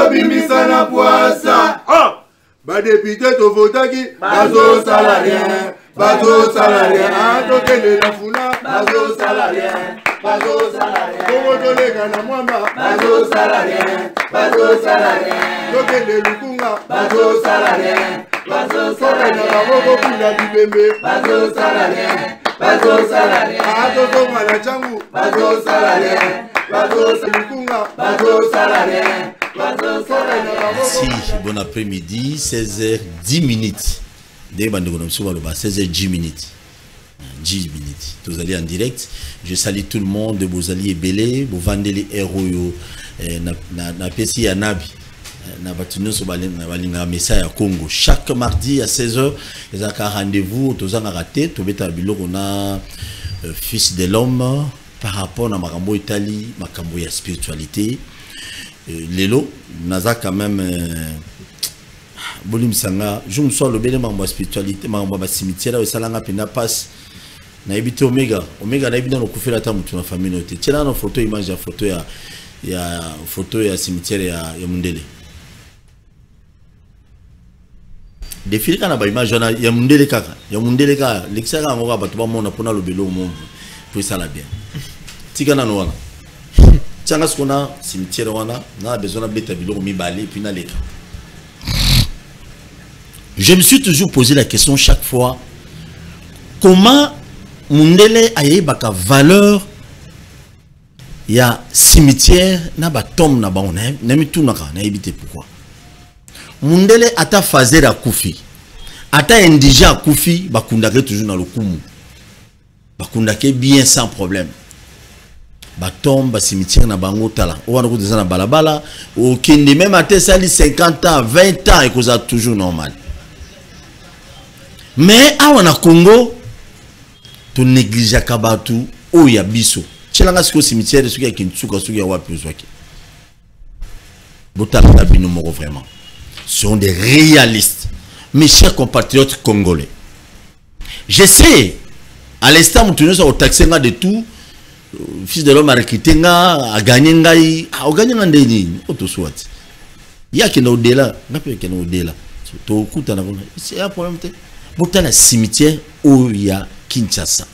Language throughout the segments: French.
bimisa na poasa. Ba député to votaki bazo salarien. Bazo salarien. Tokende na funa bazo salarien. Bazo salarien. Kongo tolega na mwamba bazo salarien. Bazo salarien. Tokende lukunga bazo salarien. Bazo salarien. Na moko kuna bibembe bazo salarien. Bazo salarien. Toto mala changu bazo salarien. Bazo lukunga bazo salarien. Si, bon après-midi, 16h10. Dès que nous sommes 16h10. 10 minutes. Vous allez en direct. Je salue tout le monde. Vous allez belé. Vous vendez les héros. Na PC à Nabi. Na batunu so balinga message à Congo. Chaque mardi à 16h, ils ont un rendez-vous. Tous en raté. Tout bêta bilo on a fils de l'homme par rapport à Makambo Italie, Makambo ya spiritualité. Lelo, naza quand même Bolim Sanga, je me sois le bel membre spiritualité, membre cimetière, et salanga pena passe. Na ebité Omega na ebité no kufela ta mutu na famille note. Tena na photo image ya photo ya cimetière ya Mundele. Défilé kana ba image ya Mundele kaka. Ya Mundele kaka, l'exera ngora batu ba mona pona lo belo mo. Pour ça la bien. Tika na no wana. Tiens, ce qu'on a, cimetière, on a besoin de l'établir au mi-balé, puis dans les cas. Je me suis toujours posé la question chaque fois, comment Mundele a eu la valeur, il y a cimetière, na ba tombe na ba on a mis tout na évité pourquoi. Mundele a ta phasé la koufi, a ta indigène à koufi, ba kundake toujours dans le kumu, ba kundake bien sans problème. Batombe, cimetière na bango tala. Ou on a na balabala. Ou kende même à sali 50 ans, 20 ans et que ça toujours normal. Mais à on a Congo, tu négliges kabatu ou ya biso. Tchelanga siko cimetière ce qui est kinsuka ce qui est wapi uzwaki. Botala na bino moko vraiment. Ce sont des réalistes. Mes chers compatriotes congolais. Je sais à l'instant où tu nous as taxé de tout. Fils de l'homme a recruté a gagné ngai a gagné ngandeni auto soit ya kena au-delà na pe kena au-delà to kuta na c'est un problème te botala cimetière où il y a Kinshasa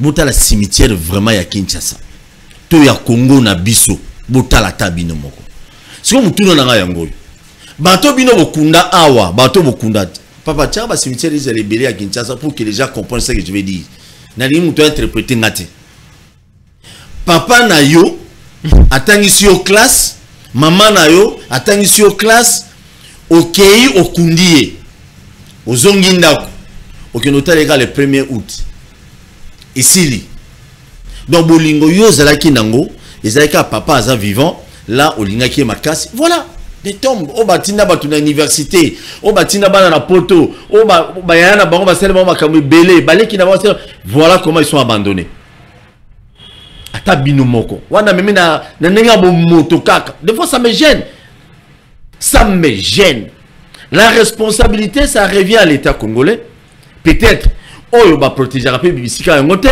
botala cimetière vraiment ya Kinshasa to ya Congo na biso botala tabino moko siko mutuna na ngai yango bato bino bokunda awa bato bokunda papa tia ba cimetière ils allaient libérer à Kinshasa pour que les gens comprennent ce que je veux dire. Nali muto interpréter ngate. Papa na yo atangisi yo classe, maman na yo atangisi yo classe, okei okundie. Ozongi ndako. Okenotala le 1er août. Ici. Donc bolingo yo zalaki nango, ezalaka papa aza vivant, là olinga ki makasi. Voilà. Des tombes, au batina batuna université, au batina bana na poto, au bayana bango baselema makamwe belé, balé qui n'a pas. Voilà comment ils sont abandonnés. Ata bino moko. Wana memi na nenga bo moto kaka. Des fois ça me gêne. Ça me gêne. La responsabilité ça revient à l'État congolais. Peut-être oyo ba protéger rapé bisika ngote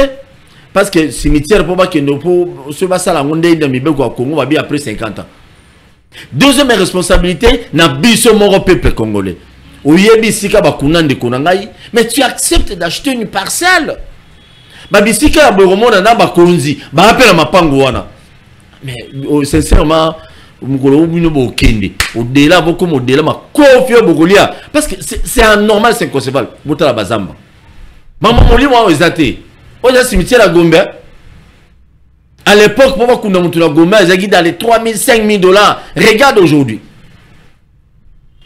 parce que cimetière pour ba kendo pour ce basa la ngonde dans mibeko Congo ba bi après 50 ans. Deuxième responsabilité, na biso moro peuple congolais. Oyebi sika bakunande konangai, mais tu acceptes d'acheter une parcelle. Ba bisika boromona na bakonzi, ba appela mapango wana. Mais sincèrement, mukolo bino bokende. Au-delà beaucoup au-delà ma confio bokolia parce que c'est anormal, c'est inconcevable. Botala bazamba. Maman moli moi ezate. Oya cimetière à Gombe. À l'époque, pour voir qu'on a monté la Goma, ils ont dans les 3 000, 5 000 $. Regarde aujourd'hui.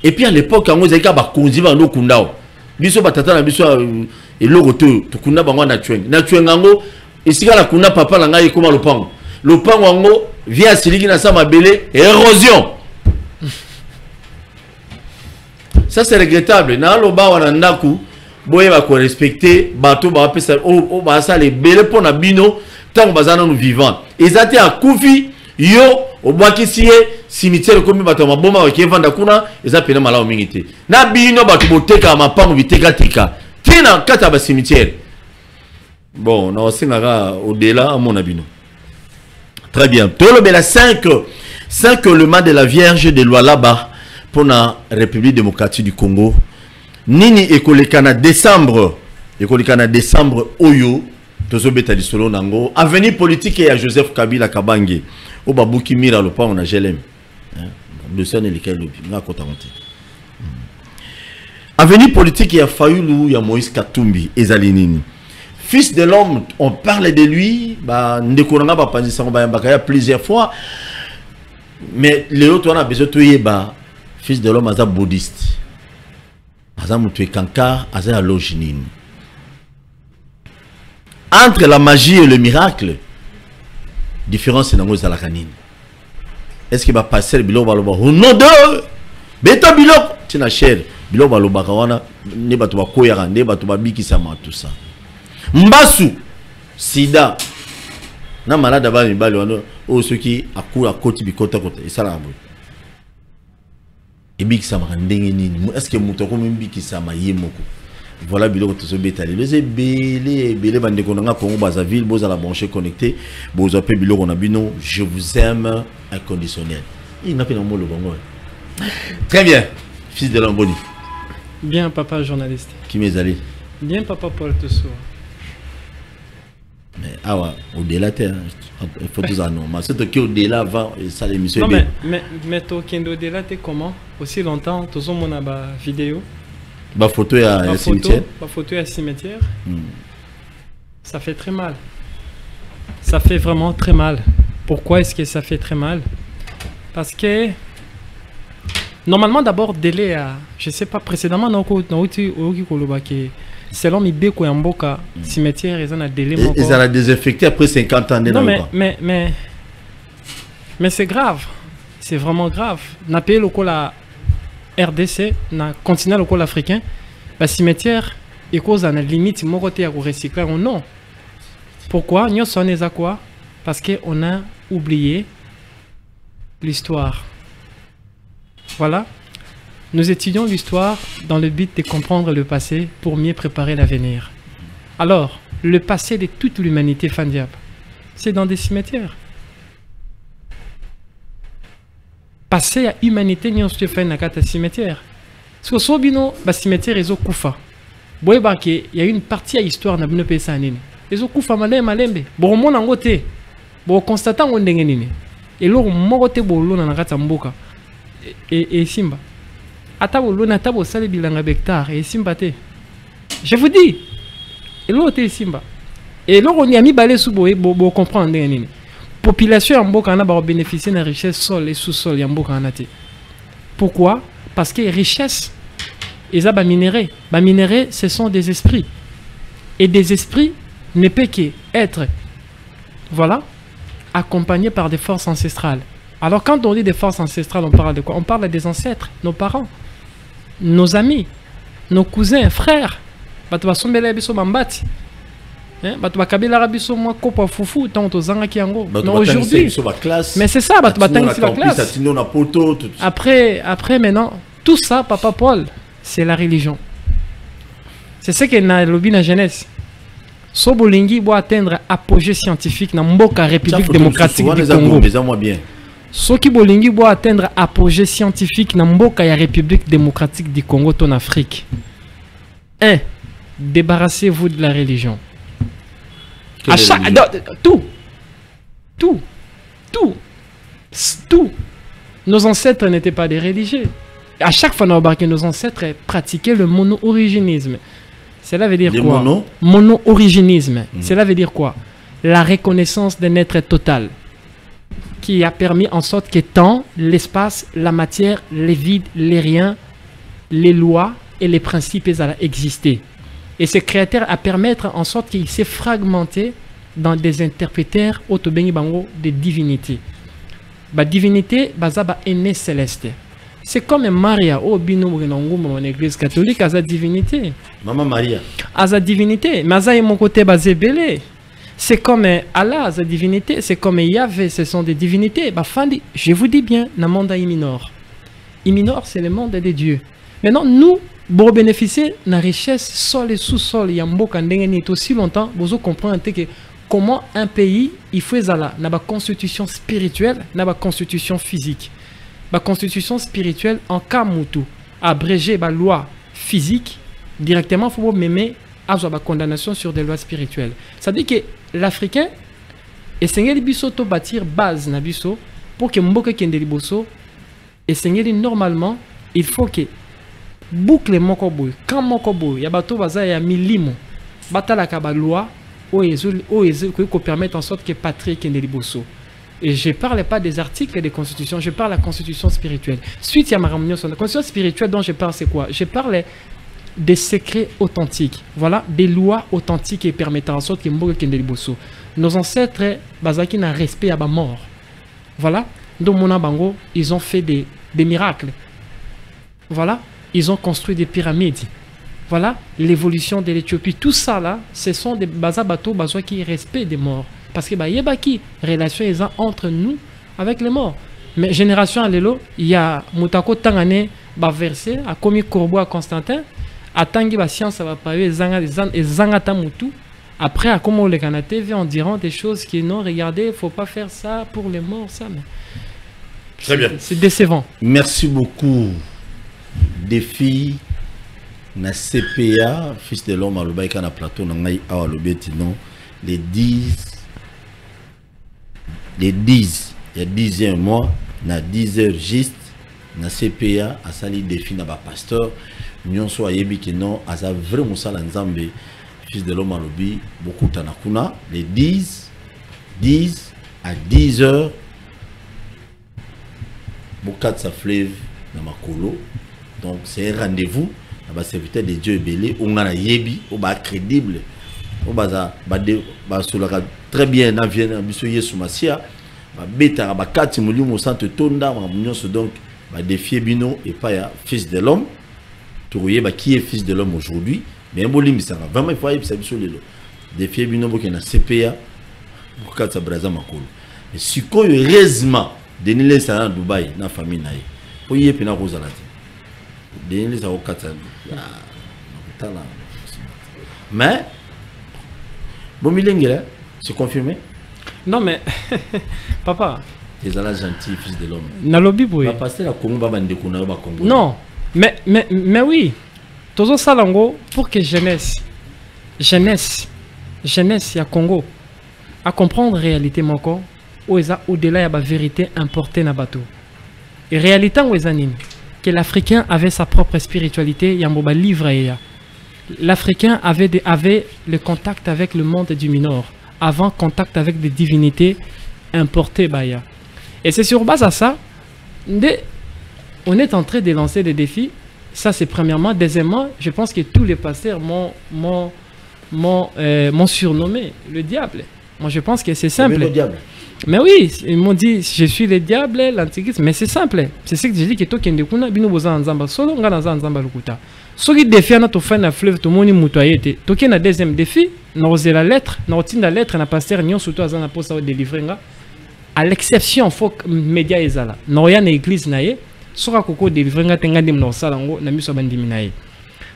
Et puis à l'époque, on a dit qu'on a dit qu'on a biso batata na biso et logo to kunda bango na twenga. Na twenga ngo isika la kuna papa la ngai koma lopango. Lopango ngo via siliki na sama belé érosion. Ça c'est regrettable. Na loba wana ndaku boye ba ko respecter bato ba pesa o ba ça les belé pour na bino. Tant que nous vivants, ils étaient à Koufi, yo, au Boakisié, cimetière comme Batama Boma, qui est Vandakuna, ils ont payé malheur minité. Nabino Batuboteka, ma part, Viteka Tika. Tina, Kataba cimetière. Bon, on a aussi au-delà à mon abino. Très bien. Tout le la 5 le man de la Vierge de Lualaba pour la République démocratique du Congo. Nini ekolekana décembre. Ekolekana décembre Oyo. Tozo beta di solo nango. Avenir politique et à Joseph Kabila Kabange. Au Babouki Mira le pas on a gelem. Le son est lequel le na kota monte. Avenir politique et à Fayulu ya Moïse Katumbi Ezalinini. Fils de l'homme, on parle de lui, bah ndekoranga ba panisa ba yambaka plusieurs fois. Mais les autres on a besoin de yeba fils de l'homme aza bouddhiste. Aza mutu kankar aza loginine. Entre la magie et le miracle, différence c'est dans la canine. Est-ce qu'il va passer le bilo baloba au nom de beta bilo tina cher bilo baloba kawana ne batu ba koyara ne batu ba biki sama tout ça. Mbasu sida na malade ba mibali wana o ceux qui akura koti bikota kota et ça là. Et biki sama ndenge nini est-ce que muto ko mbiki sama yemoko. Voilà biloko to betali les belé bande konanga Congo Brazzaville boza la brancher connecté boza pe biloko na bino je vous aime inconditionnel. Il n'a pas le mot le bongo. Très bien fils de Lamboni. Bien papa journaliste. Qui m'est allé? Bien papa Paul Tosso. Mais ah ouais, au-delà il faut tout ça non mais c'est que au-delà avant ça l'émission. Non mais toi kendo au-delà t'es comment aussi longtemps tous on a ba vidéo. Bah photo à cimetière. Bah photo à cimetière. Ça fait très mal. Ça fait vraiment très mal. Pourquoi est-ce que ça fait très mal? Parce normalement d'abord délai à je sais pas précédemment selon Mibeko et Mboka cimetière ils ont un délai. Ils ont désinfecté après 50 ans. Non mais c'est grave. C'est vraiment grave. N'a payé le la RDC, na continent local africain, le cimetière est cause à la limite mon côté à recycler ou non. Pourquoi? Nous sommes à quoi? Parce qu'on a oublié l'histoire. Voilà. Nous étudions l'histoire dans le but de comprendre le passé pour mieux préparer l'avenir. Alors, le passé de toute l'humanité, Fandiab, c'est dans des cimetières. Passé à l'humanité, nous avons fait un cimetière. Parce que Sobino, le cimetière est au Koufa. Il y a une partie à l'histoire de pays sanini. Les au Koufa malembe. Bon, mon angote. Bon, constatant on dengenini. Et l'or morote bolo na kata mboka. Et Simba. Atabo lona tabo sale bilanga bektar et Simba te. Je vous dis. Et l'or te Simba. Et l'or on y a mis balé sous boé bo comprendre dengenini. Population en Mboka va bénéficier de la richesse sol et sous-sol en Mboka. Pourquoi? Parce que les richesses, ils ont des minéraux. Les minéraux, ce sont des esprits. Et des esprits ne peuvent qu'être, voilà, accompagnés par des forces ancestrales. Alors quand on dit des forces ancestrales, on parle de quoi? On parle des ancêtres, nos parents, nos amis, nos cousins, frères. Aujourd'hui, mais c'est ça, après maintenant, tout ça, papa Paul, c'est la religion. C'est ce que na lobby na jeunesse. Sobolingi doit atteindre apogée scientifique dans Mboka République démocratique du Congo. Soki bolingi doit atteindre apogée scientifique dans Mboka ya République démocratique du Congo en Afrique. 1. Débarrassez-vous de la religion. À chaque, tout. Nos ancêtres n'étaient pas des religieux. À chaque fois, nos ancêtres pratiquaient le mono-origénisme. Cela veut dire quoi? Mono-origénisme. Cela veut dire quoi? La reconnaissance d'un être total qui a permis en sorte que temps, l'espace, la matière, les vides, les riens, les lois et les principes allaient exister. Et ce créateur a permettre en sorte qu'il s'est fragmenté dans des interpréteurs de divinité. La divinité, est née céleste. C'est comme Maria, mon église catholique, a sa divinité. Maman Maria. A sa divinité. Mais ça est mon côté basé belé. C'est comme Allah, sa divinité. C'est comme Yahvé, ce sont des divinités. Je vous dis bien, dans le monde Iminor. Iminor, c'est le monde des dieux. Maintenant, nous, pour bénéficier de la richesse sol et sous-sol, il y a aussi longtemps, vous comprenez que comment un pays il faut ça na ba constitution spirituelle na ba constitution physique. La constitution spirituelle en cas mutu abrégé la loi physique directement faut même avoir la condamnation sur des lois spirituelles. Ça dit que l'Africain essayer de biso to bâtir base na biso pour que mboka kende liboso essayer normalement il faut que boucle moko boy quand moko boy ya bato baza ya milimo batala ka ba loi o ko permettre en sorte que patrie kende liboso. Et je ne parle pas des articles des constitutions, je parle de la constitution spirituelle. Suite à ma réunion sur la constitution spirituelle dont je parle, c'est quoi? Je parle des secrets authentiques. Voilà, des lois authentiques qui permettent en sorte que nos ancêtres, bazaki n'a respect à la mort. Voilà, donc mon bango, ils ont fait des miracles. Voilà, ils ont construit des pyramides. Voilà, l'évolution de l'Éthiopie. Tout ça là, ce sont des bateaux qui respectent des morts. Parce que il y a une relation entre nous avec les morts. Mais génération à l'élo, il y a Moutako Tangane versé a commis Corbeau à Constantin, a tangi ba science va pas et zangata mutu. Après à comment les Canadiens TV en diront des choses qui non regardez, faut pas faire ça pour les morts ça. Mais très bien. C'est décevant. Merci beaucoup. Défi na CPA fils de l'homme à l'Obaïka na plateau na ngai awa lobeti non les 10 il y a 10e mois, na 10 heures juste, na CPA, à sali défi na ba pasteur, nous sommes yebi que non, à ça vraiment ça l'ensemble, fils de l'homme à l'obi, beaucoup tanakuna, les 10 à 10 heures, beaucoup de sa fleuve dans ma colo, donc c'est un rendez-vous, na serviteur de Dieu belé, on a yebi, on va crédible. Très bien, na vient biso Yesu Masia, beta ba kati mulimo centre tonda nyonso donc ba défier bino et pas ya fils de l'homme. Touye ba qui est fils de l'homme aujourd'hui, mais mbolim ça vraiment il faut y biso lelo. Défier bino boke na CPA pour kata braza makolo. Mais sikoyo heureusement denile ça na Dubaï na famille na ye. Po ye pena kozala te. Denile ça o kata ya mais bon milengela, c'est confirmé? Non mais papa. Tu es gentil fils de l'homme. Nalobi boy. Non, mais oui. Tozo salango pour que jeunesse ya Congo à comprendre réalité moko au-delà ya ba vérité importée na bateau. Et réalité ngwezanine que l'Africain avait sa propre spiritualité yamboba livre ya. L'Africain avait le contact avec le monde du Minor, avant contact avec des divinités importées Baya. Et c'est sur base à ça, on est en train de lancer des défis. Ça c'est premièrement. Deuxièmement, je pense que tous les pasteurs m'ont surnommé le diable. Moi je pense que c'est simple. Le diable. Mais oui, ils m'ont dit je suis le diable, l'antichrist. Mais c'est simple. C'est ce que j'ai dit que toi qui ndekuna bino boza nzamba solo ngana nzamba lukuta. Ce qui défie à notre fin de fleuve, tout le monde est moutoyé. Toké na deuxième défi, nous avons la lettre, nous avons la lettre, na pasteur Nyon surtout à la poste délivrer. À l'exception, faut que médias est là. Nous avons une église naie, sera koko délivrer nga tenga dim na salango na miso bandimi naie.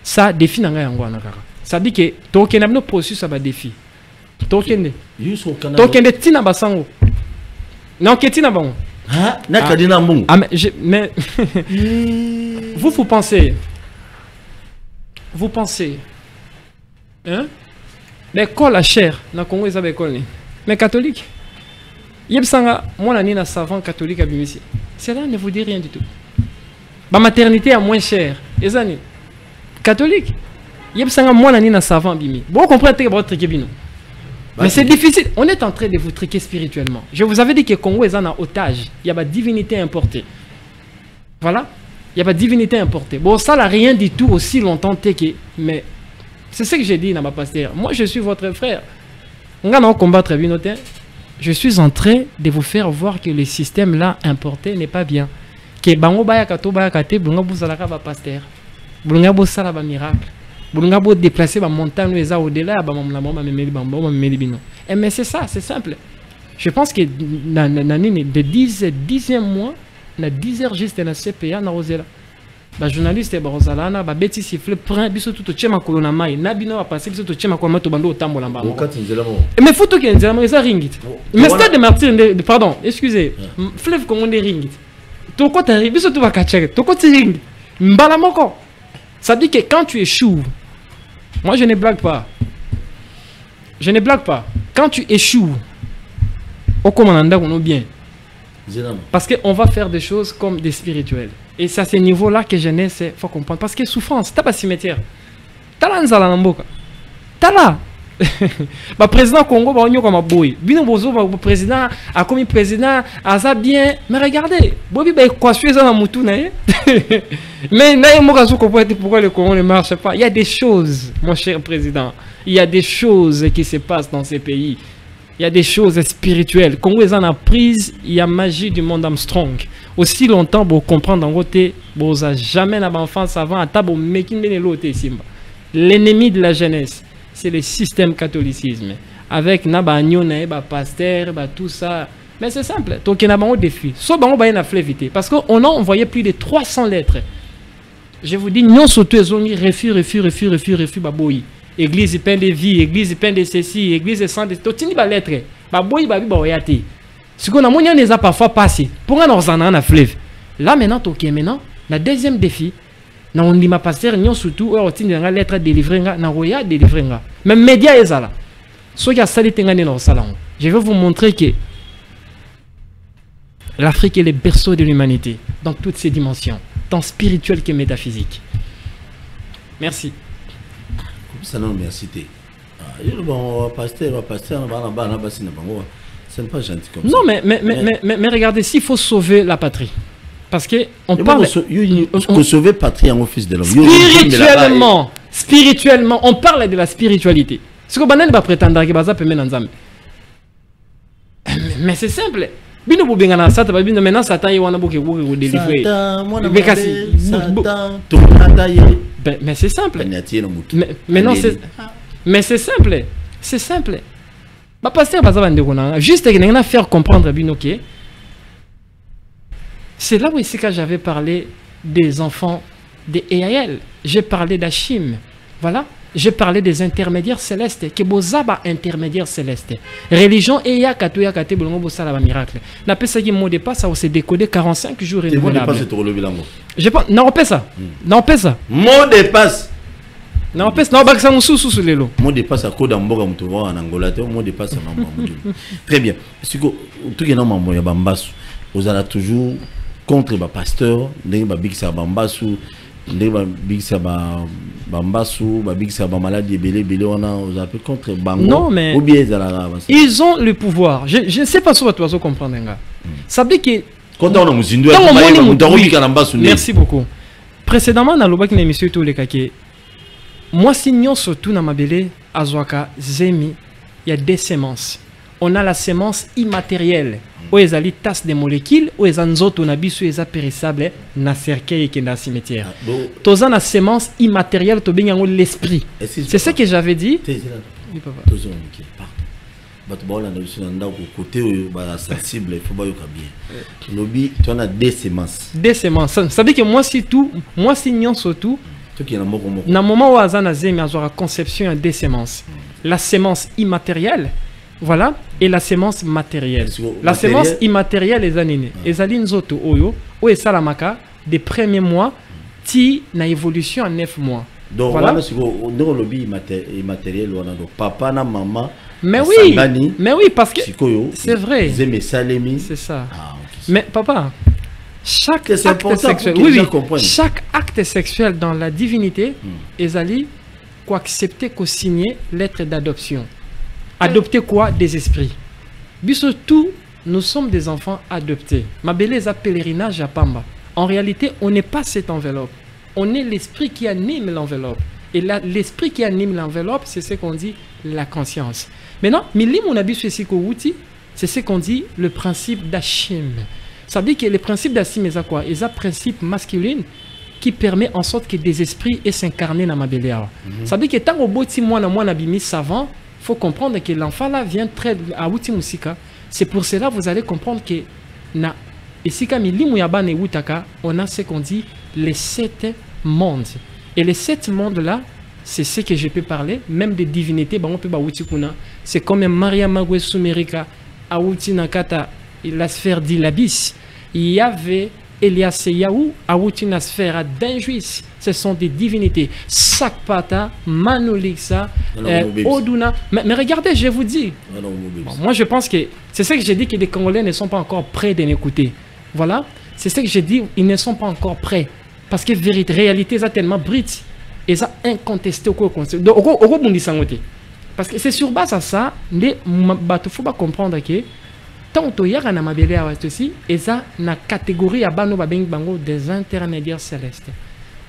Ça défi nanga yango anakara. Ça dit que toké na no processus ça va défi. Toké de tina basango. Non ketina bon. Ah, na kadina mbongo. Ah mais vous pensez hein? L'école à chair, na Congo ils avaient école. Mais catholique. Yebsanga, moi la nina savant catholique à Bimisi. Cela ne vous dit rien du tout. Ma maternité est moins chère. Les années. Catholique. Yebsanga, moi la nina savant Bimi. Bon, comprenez votre trikébino. Mais c'est difficile. On est en train de vous triquer spirituellement. Je vous avais dit que Congo est en otage. Il y a pas de divinité importée. Voilà. Il n'y a pas de divinité importée. Bon, ça n'a rien du tout aussi longtemps que... Mais c'est ce que j'ai dit dans ma pasteur. Moi, je suis votre frère. On va combattre Binotin. Je suis en train de vous faire voir que le système là importé n'est pas bien. Que bango baya kato baya kate bunga buzalaka ba pasteur. Bunga bo sala ba miracle. Bunga bo déplacer ba montagne eza au-delà ba mamla mama memeli bambo memeli bino. Et mais c'est ça, c'est simple. Je pense que de 10e mois na 10 heures juste na CPA na Rosela. ba journaliste ba rozalana ba beti siffle prend biso tout tchema kolona mai na bino ba passer biso tout tchema kwa mato bando tambola mba mais faut que nzela mo eza ringit mais stade de martyr pardon excusez fleuve Congo de ringit to ko ta biso tout ba kacheke to ko ti ring mbala moko ça dit que quand tu échoues moi je ne blague pas quand tu échoues au commandant on est bien parce qu'on va faire des choses comme des spirituels. Et c'est à ce niveau-là que jeunesse, il faut comprendre. Parce que souffrance, t'as pas cimetière. T'as là, n'zala namboka. T'as là. Le président Congo, bah, on y a comme un boy. Bino bozo, le président, a commis président, a ça bien. Mais regardez, Bobi, bah, quoi, je suis dans moutou, mais, n'a pas compris pourquoi le Congo ne marche pas. Il y a des choses, mon cher président. Il y a des choses qui se passent dans ces pays. Il y a des choses spirituelles. Congo est en prise, il y a magie du monde Armstrong. Aussi longtemps pour comprendre en côté, vous jamais dans l'enfance avant à table l'ennemi de la jeunesse, c'est le système catholicisme. Avec naba nyona ba pasteur, ba tout ça. Mais c'est simple. Donc il y a un défi. Soit on va y flévité parce qu'on a envoyé plus de 300 lettres. Je vous dis non surtout ils ont refus baboyi. Église plein de vie, église plein de ceci, église sans de tout tini ba lettre. Ba boy ba bi ba oyate. Ce qu'on a moyen les a parfois passé. Pour un orzana na fleuve. Là maintenant OK maintenant, la deuxième défi na on dit ma pasteur nyon surtout o tini nga lettre délivrer nga na roya délivrer nga. Même média ezala. So ya sali tengane na salon. Je vais vous montrer que l'Afrique est le berceau de l'humanité dans toutes ses dimensions, tant spirituelle que métaphysique. Merci. Ça non merci té. Bon pasteur c'est pas gentil comme ça. Non mais regardez, s'il faut sauver la patrie. Parce que on parle faut sauver patrie en office de l'homme. Spirituellement, on parle de la spiritualité. Ce que banane va prétendre que baza peut mener ensemble. Mais c'est simple. Bino bobengana sata ba bino maintenant satan yewana boke wo délivrer. Mais c'est simple. Mais c'est simple. C'est simple. Ma pasteur baza bande kona juste que faire comprendre bino que c'est là où ici que j'avais parlé des enfants des EAL. J'ai parlé d'Achim. Voilà. J'ai parlé des intermédiaires célestes. Que bozaba intermédiaires célestes. Religion et ya katuya kate bolongo bosala ba miracle. Na pesa ki mot de passe ça s'est décodé 45 jours renouvelable. Je pense na opesa. Na opesa. Mot de passe. Na opesa na bakisa mususu lelo. Mot de passe akoda mboka mutu wa en Angola te mot de passe na mamudu. Très bien. Siko tout que na mambo ya bambasu. Ozala toujours contre ba pasteur, ndenge ba big sa bambasu. Contre Bango. Non, mais ils ont le pouvoir. Je ne sais pas si tu vas comprendre. Ça veut dire que. Merci beaucoup. Précédemment, dans le émission, moi, signons surtout dans ma belle Azwaka Zemi, il y a des semences. On a la semence immatérielle. Où ils ont tasse des molécules, où ils ont zoto na bisu ils ont périssable na cercueil et na cimetière. Tous la semence immatérielle, to bien l'esprit. C'est ce que j'avais dit. Oui papa. Des semences. Des semences. Ça veut dire que moi si tout, moi signons surtout. Dans le moment où Azana Zemi a la conception des semences, la semence immatérielle. Voilà, et la semence matérielle. La semence immatérielle est anine. Et Zaline Zoto Oyo, ou est Salamaka, des premiers mois, ti na évolution en 9 mois. Donc voilà, dans le lobby immatériel, on a papa, na maman. Mais oui, parce que c'est vrai. C'est ça. Ah, okay. Mais papa, chaque acte sexuel, chaque acte sexuel dans la divinité, Ezali, quoi accepter qu'au signer lettre d'adoption. Adopter quoi? Des esprits. Surtout, nous sommes des enfants adoptés. Ma belle a pèlerinage à Pamba. En réalité, on n'est pas cette enveloppe. On est l'esprit qui anime l'enveloppe. Et l'esprit qui anime l'enveloppe, c'est ce qu'on dit la conscience. Maintenant, c'est ce qu'on dit le principe d'Achim. Ça veut dire que le principe d'Achim est quoi? C'est un principe masculin qui permet en sorte que des esprits aient s'incarner dans ma belle. Ça veut dire que tant au beau petit moi bimi savant, il faut comprendre que l'enfant là vient très à Outi Musika. C'est pour cela que vous allez comprendre que na Isika Milimu Yabane Wutaka, on a ce qu'on dit les 7 mondes. Et les 7 mondes-là, c'est ce que je peux parler, même des divinités, c'est comme Maria Magwe Sumerika, Aouti Nakata, la sphère d'Ilabis. Il y avait Elias Yaou, Aouti la sphère d'Injuis. Ce sont des divinités. Sakpata, Manolixa, Oduna. Mais regardez, je vous dis. Bon, moi, je pense que c'est ce que j'ai dit, que les Congolais ne sont pas encore prêts de m'écouter. Voilà. C'est ce que j'ai dit, ils ne sont pas encore prêts. Parce que vérité, réalité, ça tellement brite. Et ça incontesté au concept. Parce que c'est sur base à ça, il faut pas comprendre que tant que y a na mabele à aussi, et ça na catégorie à bano babeng bango des intermédiaires célestes.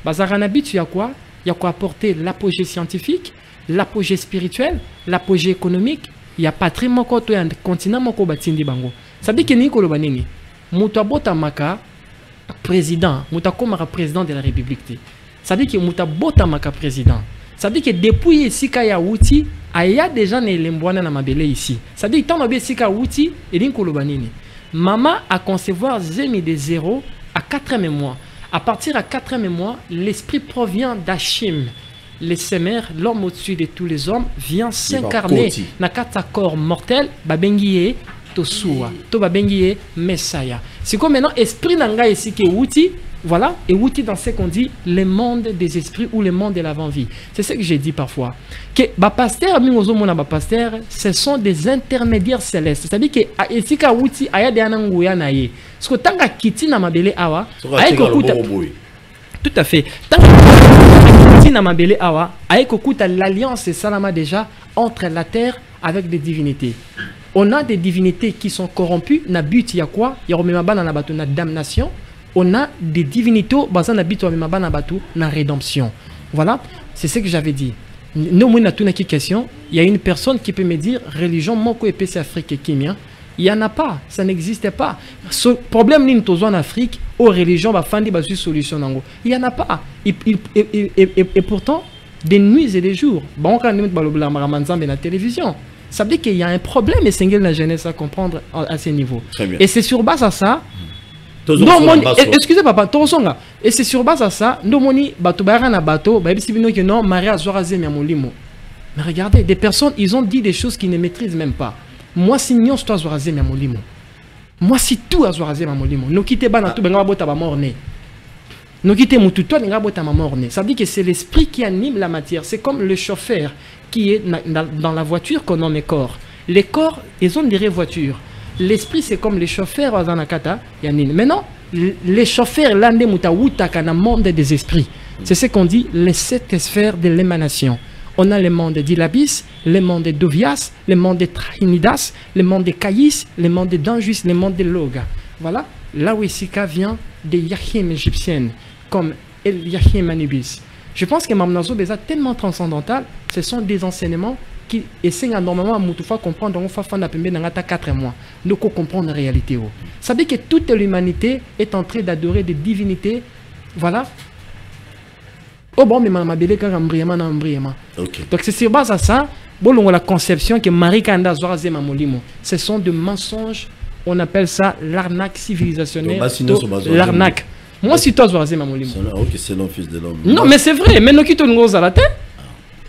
Bazaranabit, il y a quoi? Il y a quoi apporter l'apogée scientifique, l'apogée spirituelle, l'apogée économique. Il y a patrimoine côté un continent moko batindi bango. Ça dit que ni kolobanini. Mutabota maka président, mutakomara président de la République. Ça dit que mutabota maka président. Ça dit que depuis ici kaya outi, il y a déjà des lembwana na mabele ici. Ça dit que tant que ici kaya outi, et din kolobanini. Maman a concevoir zemi de 0 à 4e mois. À partir à 4e mois, l'esprit provient d'Hachim. Le Semer, l'homme au-dessus de tous les hommes, vient s'incarner dans 4 corps mortels, babengiye tosua, to babengiye Messiah. C'est comme maintenant esprit nanga ici qui est outi, voilà, et outi dans ce qu'on dit le monde des esprits ou le monde de l'avant-vie. C'est ce que j'ai dit parfois. Que pasteur, pasteur, ce sont des intermédiaires célestes. C'est-à-dire que ici ka outi aya de ananguya naye. Parce que tant que kiti na mabele awa, tout à fait. Tant que kiti na mabele awa, aya kokuta l'alliance salama déjà entre la terre avec des divinités. On a des divinités qui sont corrompues. Na but, il y a quoi? Il y a na damnation. On a des divinités basées na but, na rédemption. Voilà, c'est ce que j'avais dit. Nous, on a une question. Il y a une personne qui peut me dire religion, moko épaisse Afrique et Kimia. Il n'y en a pas, ça n'existe pas. Ce problème n'est en Afrique, aux religions, solution. Il n'y en a pas. Et pourtant, des nuits et des jours. Bon, quand on a la télévision. Ça veut dire qu'il y a un problème et c'est la jeunesse à comprendre à ce niveau. Et c'est sur base à ça. Excusez papa, et c'est sur base à ça. Nous non, Maria Zorazé Molimo. Mais regardez, des personnes, ils ont dit des choses qu'ils ne maîtrisent même pas. Moi, si nous sommes Zorazé Molimo. Moi, si tout à Zorazé Molimo. Nous quittons pas tout, ben on va morner. Nous quittons tout, toi, on va morner. Ça veut dire que c'est l'esprit qui anime la matière. C'est comme le chauffeur qui est dans la voiture qu'on nomme corps. Les corps, ils ont des voitures. L'esprit, c'est comme les chauffeurs à Zanakata. Maintenant, les chauffeurs, l'année dans le monde des esprits. C'est ce qu'on dit, les 7 sphères de l'émanation. On a le monde d'Ilabis, le monde d'Ovias, le monde de Trinidas, le monde de Caïs, le monde d'Anjus, le monde de Loga. Voilà, là où Isika vient des Yachim égyptiennes, comme El Yachim Anubis. Je pense que Mamnazo est tellement transcendantal, ce sont des enseignements qui essaient normalement à Moutoufa comprendre, on fait faire 4 mois. Nous comprendre la réalité. Ça veut dire que toute l'humanité est en train d'adorer des divinités. Voilà. Oh bon, mais ma belle donc c'est sur base à ça, bon, la conception que Marie Kanda Zorazé Mamolimo, ce sont des mensonges, on appelle ça l'arnaque civilisationnelle. L'arnaque. Moi, si toi Zorazé Mamolimo. C'est l'homme fils de l'homme. Non, mais c'est vrai, mais nous qui tournons à la tête.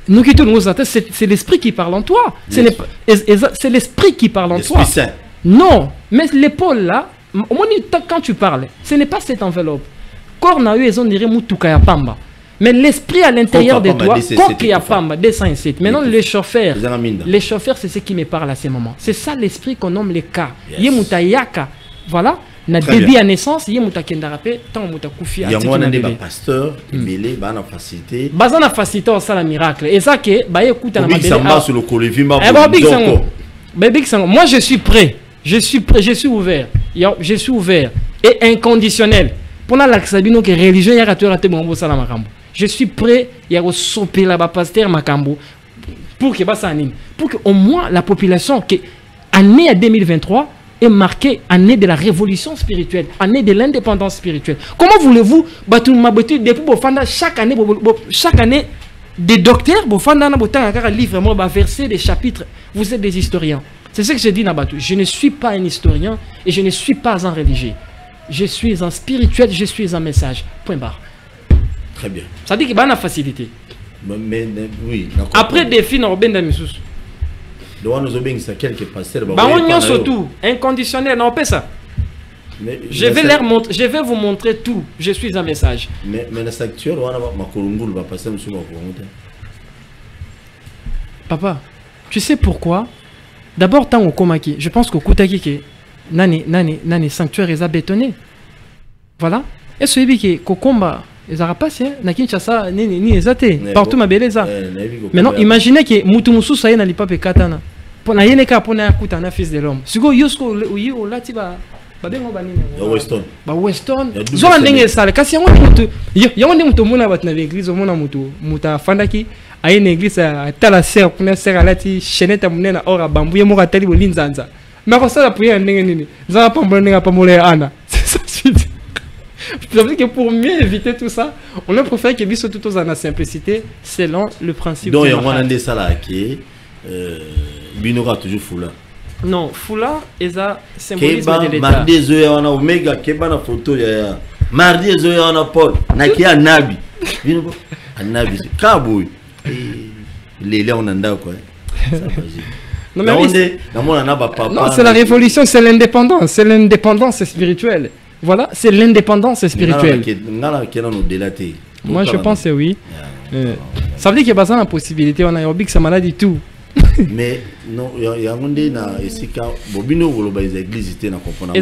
Nous qui tournons à la tête, c'est l'esprit qui parle en toi. C'est l'esprit qui parle en toi. Saint. Non, mais l'épaule là, quand tu parles, ce n'est pas cette enveloppe. Corps n'a eu, ils ont dirait Moutoukaya Pamba. Mais l'esprit à l'intérieur de toi, Kokia Pamba, 207. Maintenant, les chauffeurs, c'est ce qui me parle à ce moment. C'est ça l'esprit qu'on nomme les cas. Yemutayaka. Voilà. Na début à naissance, yemuta kendarape, tant muta kufi. Il y a un des pasteur, mêlé, bah na facilité. Bah na facilité, ça la miracle. Et ça que, bah écoute, na mabele. Samba sur le colévi, ma. Moi je suis prêt. Je suis prêt, je suis ouvert. Je suis ouvert et inconditionnel. Pour la laxabino que religion ya raté bon ça la makambo. Je suis prêt, il y a soper là-bas pasteur makambo pour que bah ça anime. Pour que au moins la population que année à 2023 est marquée année de la révolution spirituelle, année de l'indépendance spirituelle. Comment voulez-vous depuis chaque année des docteurs livre verser des chapitres, vous êtes des historiens. C'est ce que j'ai dit Nabatou. Je ne suis pas un historien et je ne suis pas un religieux. Je suis un spirituel, je suis un message. Point barre. Très bien. Ça dit qu'il y a une facilité. Mais oui. Après défi, on a des sous. Donc nous avons ça quelques pasteurs. On y a surtout inconditionnel, on fait ça. Je vais vous montrer tout. Je suis un message. Mais la structure, on va makorungul va passer sur ma Papa, tu sais pourquoi? D'abord, tant au Komaki, je pense qu'au Kutaki, que nani sanctuaire est bétonné. Voilà. Et ce qui est Kokomba, ils n'auront pas si na Kinshasa ni ezate partout ma beleza. Maintenant, imaginez que Mutumusu ça y na lipa pe katana. Pour na yene ka pour na kutana fils de l'homme. Sigo yusko uyi olati ba bengo banini. Weston. Ba Weston. Zola ndenge sale kasi yango mutu. Yango ndenge mutu mona bat na l'église mona muta fandaki. Aye une église à tala serre pour na serre alati cheneta munena ora bambu ye moko tali bolinzanza. Mais ça la prière ndenge nini. Za pa mbonenga pa mole ana. C'est ça suite. Je veux dire que pour mieux éviter tout ça, on a préféré que soit tout dans la simplicité selon le principe. Donc il y a un des salariés qui binora toujours foula. Non, foula est un symbolisme de l'État. Mardi zoé on a Omega keba na photo ya. Mardi zoé on a Paul na ki anabi. Binoko anabi kaboy. Les on anda quoi. Non mais non, c'est la révolution, c'est l'indépendance spirituelle. Voilà, c'est l'indépendance spirituelle. Moi, je pense que oui. Ça veut dire qu'il y a besoin de possibilité. On a eu que maladie tout. Mais non, il y a un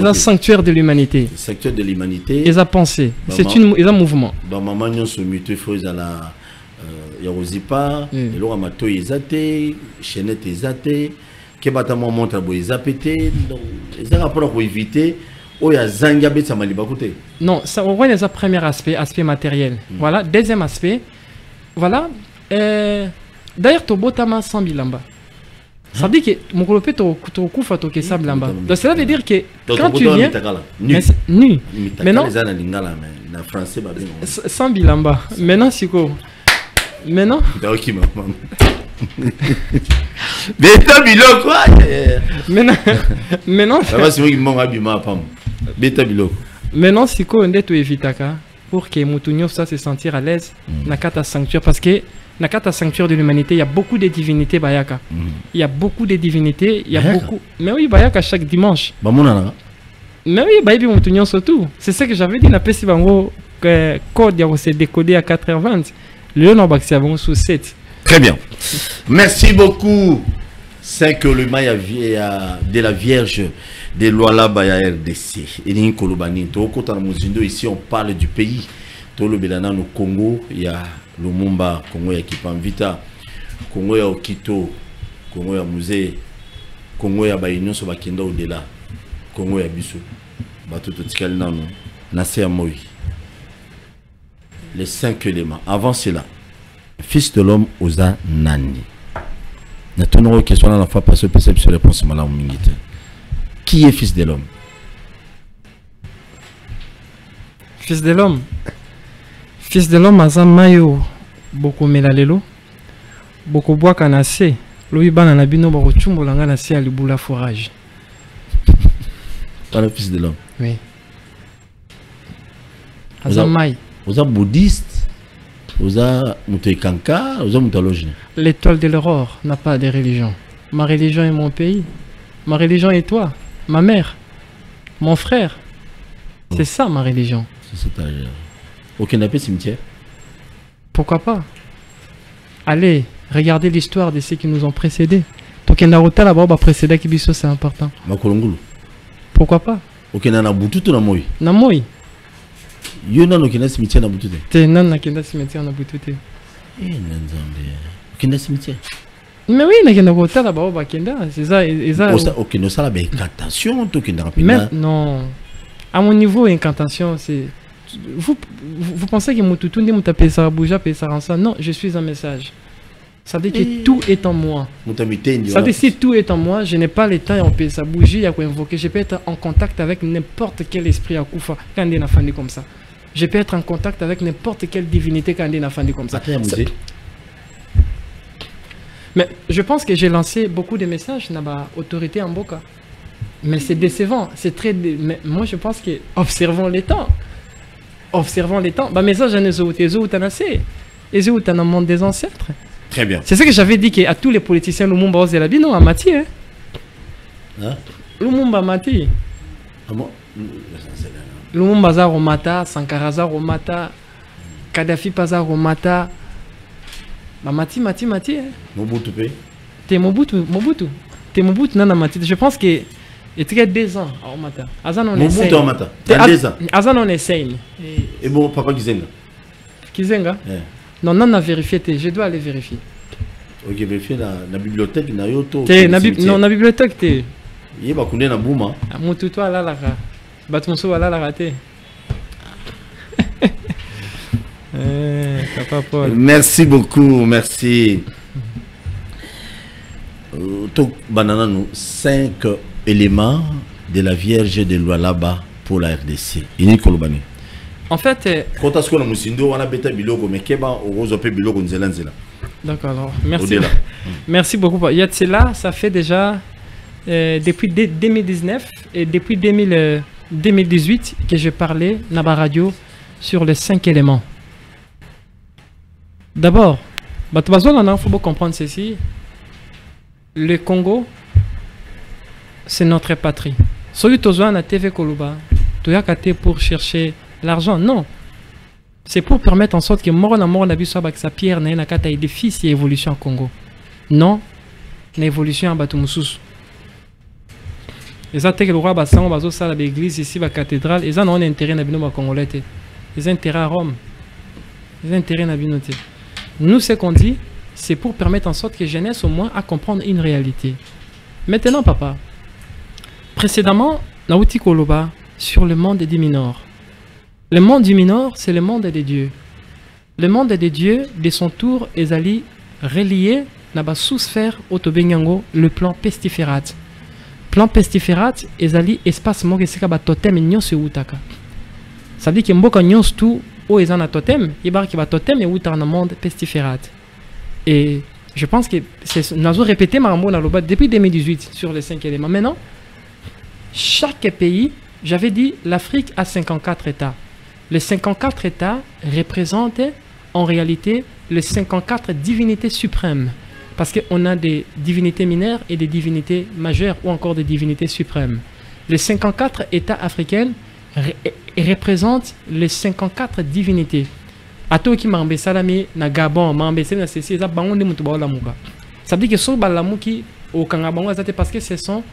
un sanctuaire de l'humanité. Sanctuaire de l'humanité. Ils ont pensé. C'est un mouvement. Dans ma manion se muter, il y a Yarozipa, il y a Mato Ezate, Chenette Ezate, Kebatama montre à Boezapete. Ils ont rapport pour éviter. Non, ça on voit les premier aspect matériel. Voilà, deuxième aspect. Voilà. D'ailleurs, tu as 100 bilamba. Ça veut dire que mon colopé tu as fait 100 bilamba. Donc cela veut dire que quand tu viens nu. Maintenant 100 bilamba. Maintenant c'est quoi? Maintenant Beta biloko quoi. Maintenant ça va c'est moi qui m'en abîma pam. Beta biloko. Maintenant c'est quoi on doit évitaka pour que Mutunyo ça se sentir à l'aise na kata sanctuaire parce que na kata sanctuaire de l'humanité il y a beaucoup de divinités bayaka. Il y a beaucoup de divinités, il y a beaucoup. Mais oui bayaka chaque dimanche. Bamona. Mais oui baby Mutunyo surtout. C'est ce que j'avais dit na pesi bango code ya se décoder à 4h20. Le nom baxi avant sous 7. Très bien. Merci beaucoup. 5 le maïa de la Vierge de Luala Baya RDC. Et ni Kolobani. Ici, on parle du pays. Tolo Belana no Congo. Il y a Lumumba, Congo ya Kipanvita, Congo ya Okito, Congo ya Musée, Congo ya Bayunion so bakenda au-delà. Congo ya Biso. Batuto Tikal Nano. Nasser Moï. Les 5 éléments. Avant cela. Fils de l'homme osa nani. N'a une question à la fois parce que c'est sur réponse malade mingite. Qui est fils de l'homme? Fils de l'homme. Fils de l'homme azan mayo beaucoup melalelo. Beaucoup bois kanase. Lui bana na bino bako chumbola nga na si alibula forage. Pas le fils de l'homme. Oui. Azan may. Osa bouddhiste. L'étoile de l'aurore n'a pas de religion. Ma religion est mon pays. Ma religion est toi, ma mère, mon frère. C'est ça ma religion. Aucun appel cimetière. Pourquoi pas? Allez, regardez l'histoire de ceux qui nous ont précédés. Précédé Kibiso, c'est important. Pourquoi pas? Aucun Namoy. Yo nano kina cimetière na butute. Te nana kina cimetière na butute. Nzambe. Kina cimetière. Mais oui, na kina kota la ba kenda, c'est ça OK, no sala ba incantation to kina rapidement. Non. À mon niveau incantation, c'est vous pensez que Mututu ndi mutape ça bouger pe ça ransa. Non, je suis un message. Ça veut dire que tout est en moi. Ça veut dire que si tout est en moi, je n'ai pas le temps on peut ça bouger, à quoi invoquer. Je peux être en contact avec n'importe quel esprit à Koufa quand il est fandi comme ça. Je peux être en contact avec n'importe quelle divinité quand il est fandi comme ça. Mais je pense que j'ai lancé beaucoup de messages dans l'autorité en Boka. Mais c'est décevant. C'est très. Mais moi, je pense que observons les temps. Observons les temps. Bah, mais ça, j'en ai zouté. Zoutan assez. Et zoutan dans le monde des ancêtres. Très bien. C'est ça que j'avais dit à tous les politiciens, Lumumba ose la bino, à Mati. Hein? Lumumba Mati. Ah bon? Lumumba za Romata, Sankara za Romata, Kadhafi paza Romata. Bah, Mati. Hein? Mobutu P. T'es Mobutu. T'es Mobutu, nana Mati. Je pense que. Il y a 2 ans à Omata. Mobutu à Omata. Il y a 2 ans. Azan on essaye. Et bon, papa Kizenga. Kizenga? Non, non, on a vérifié. Je dois aller vérifier. Ok, vérifier la bibliothèque. Non, la bibliothèque. Il y a beaucoup de bouma. Moutoutoua là, là. Batumso là, là, raté. Papa Paul. Merci beaucoup, merci. Banana, 5 éléments de la Vierge de Lualaba pour la RDC. En fait, d'accord, merci. Merci beaucoup. Yatsela, ça fait déjà depuis 2019 et depuis 2018 que je parlais dans la radio sur les 5 éléments. D'abord, il faut comprendre ceci. Le Congo, c'est notre patrie. Celui qui est à TV Koluba, tu as pour chercher l'argent. Non. C'est pour permettre en sorte que mort na biso avec sa pierre na kata édifice et évolution au Congo. Non, l'évolution en Batumusus. Les attaques le roi Bassan bazo sala l'église ici la cathédrale, ils ont intérêt na bino ba congolais. Ils ont intérêt à Rome. Ils ont intérêt na bino. Nous ce qu'on dit, c'est pour permettre en sorte que jeunesse au moins à comprendre une réalité. Maintenant papa, précédemment, Nauti Koloba sur le monde des mineurs. Le monde du mineur, c'est le monde des dieux. Le monde des dieux, de son tour, est allé relier la sous-sphère autobenyango, le plan pestiférate. Plan pestiférate est allé espace mogesika ba totem nyonso utaka. Ça veut dire que mboka nyonso tout o ezana totem, ibar ki ba totem et uta na monde pestiférate. Et je pense que c'est nazo répété marambo na loba depuis 2018 sur les 5 éléments. Maintenant, chaque pays, j'avais dit l'Afrique a 54 États. Les 54 États représentent en réalité les 54 divinités suprêmes. Parce qu'on a des divinités mineures et des divinités majeures ou encore des divinités suprêmes. Les 54 États africains représentent les 54 divinités. Ato qui m'a salami na Gabon, m'a na ceci, ça bango de mutuba la muka. Ça veut dire que sur balamuki au Kangabango, c'est parce que ce sont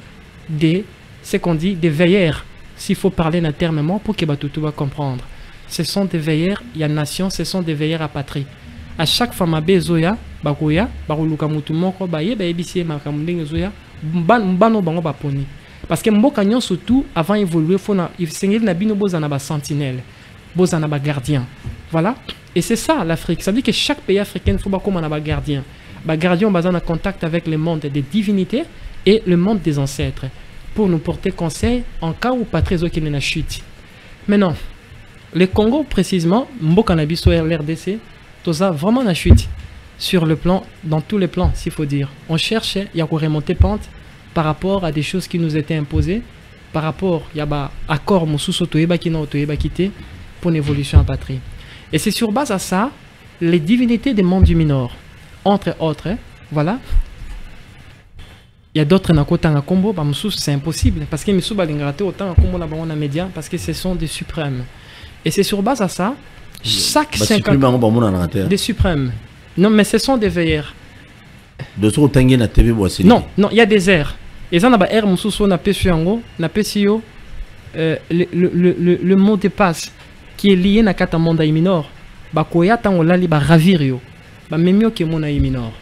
des, ce qu'on dit, des veilleurs. S'il faut parler d'un terme pour que Batutu va comprendre. Ce sont des veilleurs, il y a nation, ce sont des veilleurs à patrie. À chaque fois, ma bezoya, bakoya, baruluka mutumoko, baye, baebisi, makamunding zoya, mbano bango baponi. Parce que mboka nyon surtout, avant d'évoluer, il faut que nabino bozana ba sentinelle, bozana ba gardien. Voilà. Et c'est ça l'Afrique. Ça veut dire que chaque pays africain, il faut pas comme un gardien. Ba gardien, basé en contact avec le monde des divinités et le monde des ancêtres, pour nous porter conseil en cas où patrie qui n'est pas chute. Maintenant, le Congo précisément, mboka na biso l'RDC, tout ça vraiment la chute sur le plan, dans tous les plans, s'il faut dire. On cherche, il y a quoi remonter pente par rapport à des choses qui nous étaient imposées, par rapport, il y a accord mosusu toyeba qui n'a toyeba quitté pour une évolution en patrie. Et c'est sur base à ça, les divinités des mondes du Minor, entre autres, voilà. Il y a d'autres nakota na combo, bah c'est impossible parce que misu balingrate autant combo na bango na média parce que ce sont des suprêmes. Et c'est sur base à ça, chaque 50 des suprêmes. Non, mais ce sont des veilleurs. Non, non, il y a des airs. Et ça, air mususu na pesuango, na pesio le mot de passe qui est lié na kata monde minor. Ba koya tango lali ba ravirio. Ba memio ke mona minor.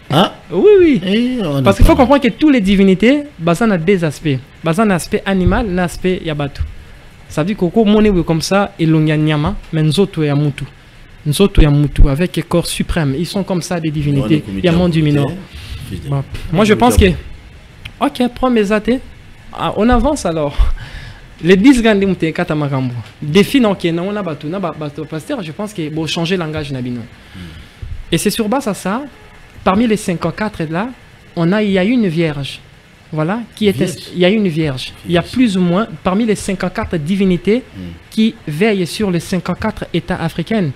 Ah oui, oui. Parce qu'il faut comprendre que toutes les divinités, ça a deux aspects. Ça a un aspect animal, un aspect yabatu. Ça veut dire que mon est comme ça, et l'on y a nyama, mais nous autres y a mutu. Nous autres y a mutu, avec les corps suprêmes. Ils sont comme ça des divinités. Il y a monde du minor. Bon. Moi je pense que. Ok, prends mes athées. Ah, on avance alors. Les 10 grandes moutées, katamagambo. Défi non, on a battu. Pasteur, je pense qu'il faut changer le langage nabino. Et c'est sur base à ça. Parmi les 54 là, il y a une vierge. voilà, il y a une vierge. Il y a plus ou moins, parmi les 54 divinités qui veillent sur les 54 États africains,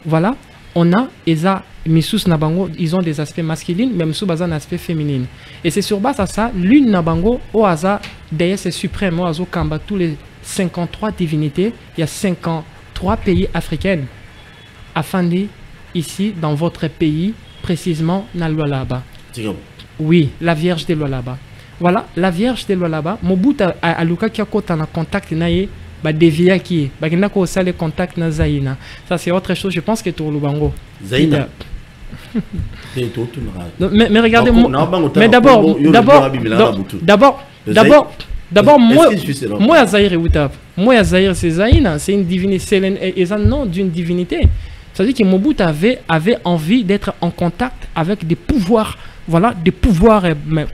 voilà, on a Eza, Missus Nabango, ils ont des aspects masculins, même sous un aspect féminin. Et c'est sur base à ça, l'une Nabango, au hasard, déesse suprême, au hasard, Kamba, tous les 53 divinités, il y a 53 pays africains. Afandi, ici, dans votre pays, précisément, na Lualaba. Oui, la Vierge de Lualaba. Voilà, la Vierge de Lualaba, Mobutu a Luka qui a en contact naïe. Bah dévier qui bah qui n'a qu'au sale contact na Zaïna, ça c'est autre chose. Je pense que tout le bango Zaïna mais regardez mais d'abord moi Zaïre Outap moi Zaïre c'est Zaïna, c'est une divinité, c'est un nom d'une divinité. Ça veut dire que Mobutu avait envie d'être en contact avec des pouvoirs, voilà, des pouvoirs,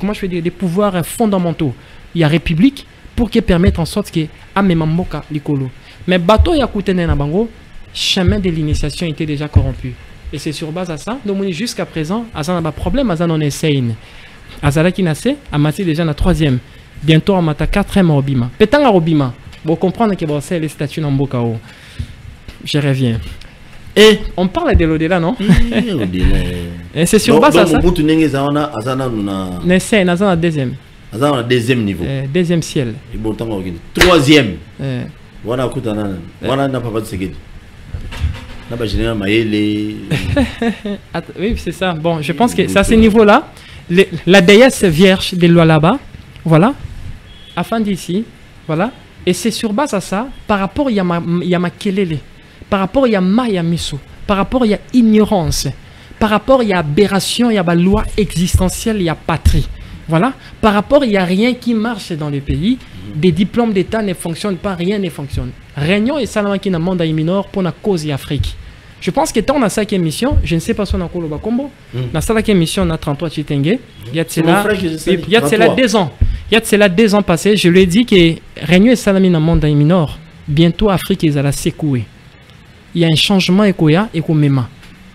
comment je veux dire, des pouvoirs fondamentaux. Il y a République pour qu'ils permettent en sorte que Amemamboka Likolo. Mais bateau Yakutene Nabango, chemin de l'initiation était déjà corrompu. Et c'est sur base à ça, donc jusqu'à présent, Azan a problème, Azan on essaye. Azala qui naissait, Amati déjà la 3e. Bientôt on mata 4e à Obima. Pétang à Obima. Vous comprenez que c'est les statues dans Mbokao. Je reviens. Et on parle de l'au-delà, non? Et c'est sur base à ça. Donc, Nessaye, Azan la 2e. Azan deuxième niveau. Deuxième ciel. Troisième. Voilà, voilà, n'a pas de secret. Oui, c'est ça. Bon, je pense que c'est à ce niveau-là. La déesse vierge de Lualaba, voilà, afin d'ici, voilà. Et c'est sur base à ça, par rapport à Yamakelele, par rapport à Mayamiso, par rapport à ignorance, par rapport à aberration, il y a la loi existentielle, il y a patrie. Voilà, par rapport, il n'y a rien qui marche dans le pays. Des diplômes d'État ne fonctionnent pas, rien ne fonctionne. Réunion et Salama qui n'a mandat minor pour la cause d'Afrique. Je pense que tant on a 5 émissions, je ne sais pas si on a encore le Bakombo. Dans 5 émissions, on a 33 Chitenge. Il y a de cela 2 ans. Il y a de cela 2 ans passés. Je lui ai dit que Réunion et Salama n'a mandat minor. Bientôt, Afrique, ils allaient secouer. Il y a un changement écoya et Mema.